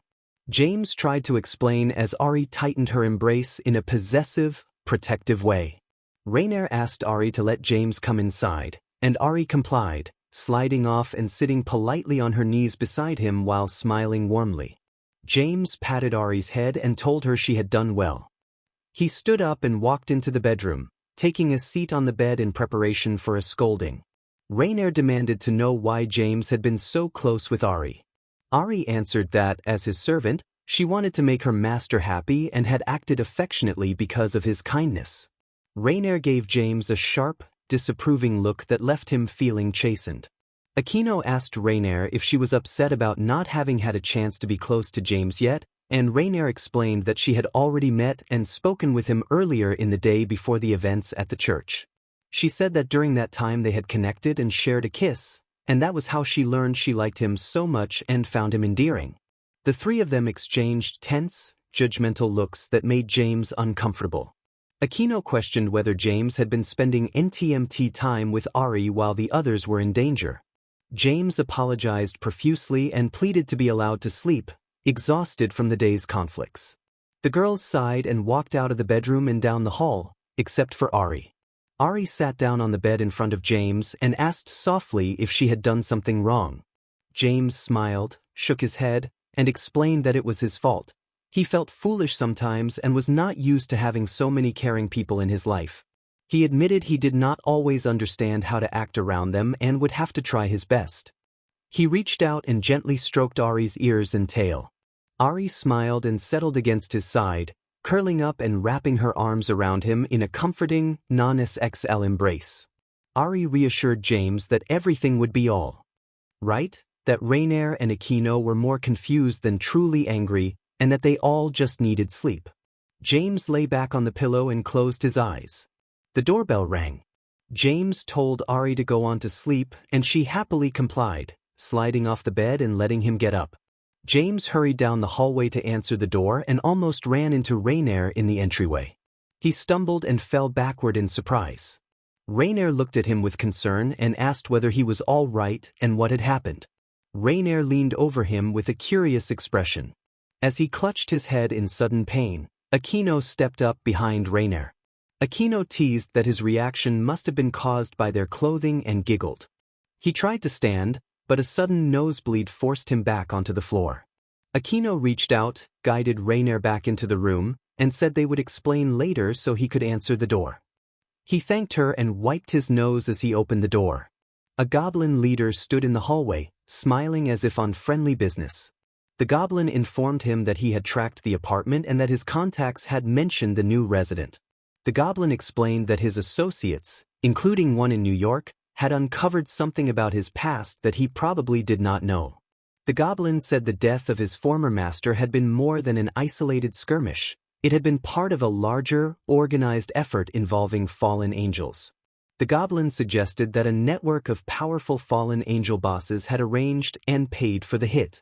James tried to explain as Ari tightened her embrace in a possessive, protective way. Rainier asked Ari to let James come inside, and Ari complied, sliding off and sitting politely on her knees beside him while smiling warmly. James patted Ari's head and told her she had done well. He stood up and walked into the bedroom, taking a seat on the bed in preparation for a scolding. Rainier demanded to know why James had been so close with Ari. Ari answered that, as his servant, she wanted to make her master happy and had acted affectionately because of his kindness. Rainier gave James a sharp, disapproving look that left him feeling chastened. Aquino asked Rainier if she was upset about not having had a chance to be close to James yet, and Rainier explained that she had already met and spoken with him earlier in the day before the events at the church. She said that during that time they had connected and shared a kiss, and that was how she learned she liked him so much and found him endearing. The three of them exchanged tense, judgmental looks that made James uncomfortable. Aquino questioned whether James had been spending NTMT time with Ari while the others were in danger. James apologized profusely and pleaded to be allowed to sleep, exhausted from the day's conflicts. The girls sighed and walked out of the bedroom and down the hall, except for Ari. Ari sat down on the bed in front of James and asked softly if she had done something wrong. James smiled, shook his head, and explained that it was his fault. He felt foolish sometimes and was not used to having so many caring people in his life. He admitted he did not always understand how to act around them and would have to try his best. He reached out and gently stroked Ari's ears and tail. Ari smiled and settled against his side, curling up and wrapping her arms around him in a comforting, non-SXL embrace. Ari reassured James that everything would be all right, that Rainier and Aquino were more confused than truly angry, and that they all just needed sleep. James lay back on the pillow and closed his eyes. The doorbell rang. James told Ari to go on to sleep, and she happily complied, sliding off the bed and letting him get up. James hurried down the hallway to answer the door and almost ran into Rainier in the entryway. He stumbled and fell backward in surprise. Rainier looked at him with concern and asked whether he was all right and what had happened. Rainier leaned over him with a curious expression. As he clutched his head in sudden pain, Aquino stepped up behind Rainier. Aquino teased that his reaction must have been caused by their clothing and giggled. He tried to stand, but a sudden nosebleed forced him back onto the floor. Aquino reached out, guided Rainier back into the room, and said they would explain later so he could answer the door. He thanked her and wiped his nose as he opened the door. A goblin leader stood in the hallway, smiling as if on friendly business. The goblin informed him that he had tracked the apartment and that his contacts had mentioned the new resident. The goblin explained that his associates, including one in New York, had uncovered something about his past that he probably did not know. The goblin said the death of his former master had been more than an isolated skirmish. It had been part of a larger, organized effort involving fallen angels. The goblin suggested that a network of powerful fallen angel bosses had arranged and paid for the hit.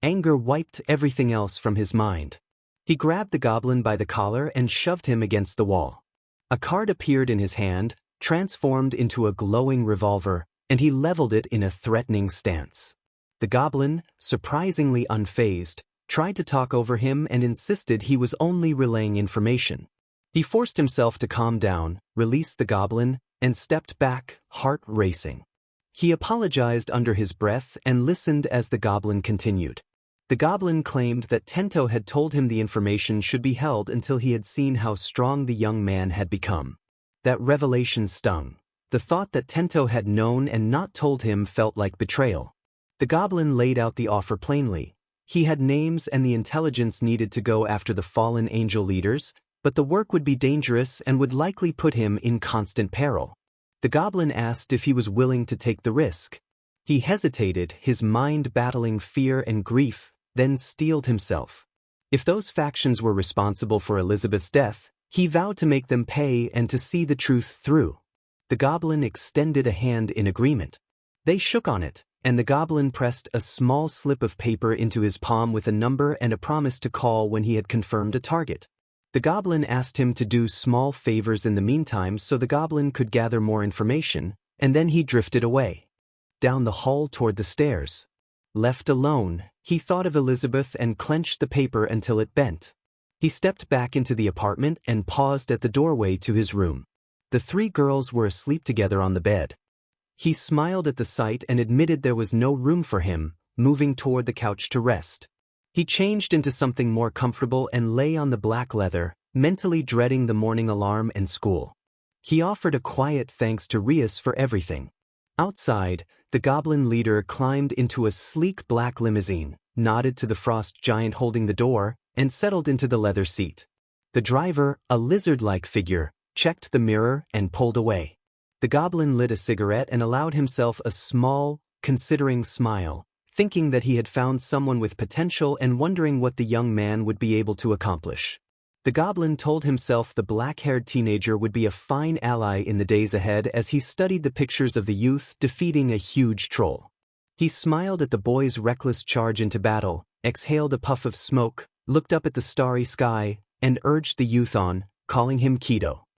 Anger wiped everything else from his mind. He grabbed the goblin by the collar and shoved him against the wall. A card appeared in his hand, transformed into a glowing revolver, and he leveled it in a threatening stance. The goblin, surprisingly unfazed, tried to talk over him and insisted he was only relaying information. He forced himself to calm down, released the goblin, and stepped back, heart racing. He apologized under his breath and listened as the goblin continued. The goblin claimed that Tento had told him the information should be held until he had seen how strong the young man had become. That revelation stung. The thought that Tento had known and not told him felt like betrayal. The goblin laid out the offer plainly. He had names and the intelligence needed to go after the fallen angel leaders, but the work would be dangerous and would likely put him in constant peril. The goblin asked if he was willing to take the risk. He hesitated, his mind battling fear and grief, then steeled himself. If those factions were responsible for Elizabeth's death, he vowed to make them pay and to see the truth through. The goblin extended a hand in agreement. They shook on it, and the goblin pressed a small slip of paper into his palm with a number and a promise to call when he had confirmed a target. The goblin asked him to do small favors in the meantime so the goblin could gather more information, and then he drifted away. Down the hall toward the stairs. Left alone, he thought of Elizabeth and clenched the paper until it bent. He stepped back into the apartment and paused at the doorway to his room. The three girls were asleep together on the bed. He smiled at the sight and admitted there was no room for him, moving toward the couch to rest. He changed into something more comfortable and lay on the black leather, mentally dreading the morning alarm and school. He offered a quiet thanks to Rias for everything. Outside, the goblin leader climbed into a sleek black limousine, nodded to the frost giant holding the door, and settled into the leather seat. The driver, a lizard-like figure, checked the mirror and pulled away. The goblin lit a cigarette and allowed himself a small, considering smile, thinking that he had found someone with potential and wondering what the young man would be able to accomplish. The goblin told himself the black-haired teenager would be a fine ally in the days ahead as he studied the pictures of the youth defeating a huge troll. He smiled at the boy's reckless charge into battle, exhaled a puff of smoke, looked up at the starry sky, and urged the youth on, calling him Keto.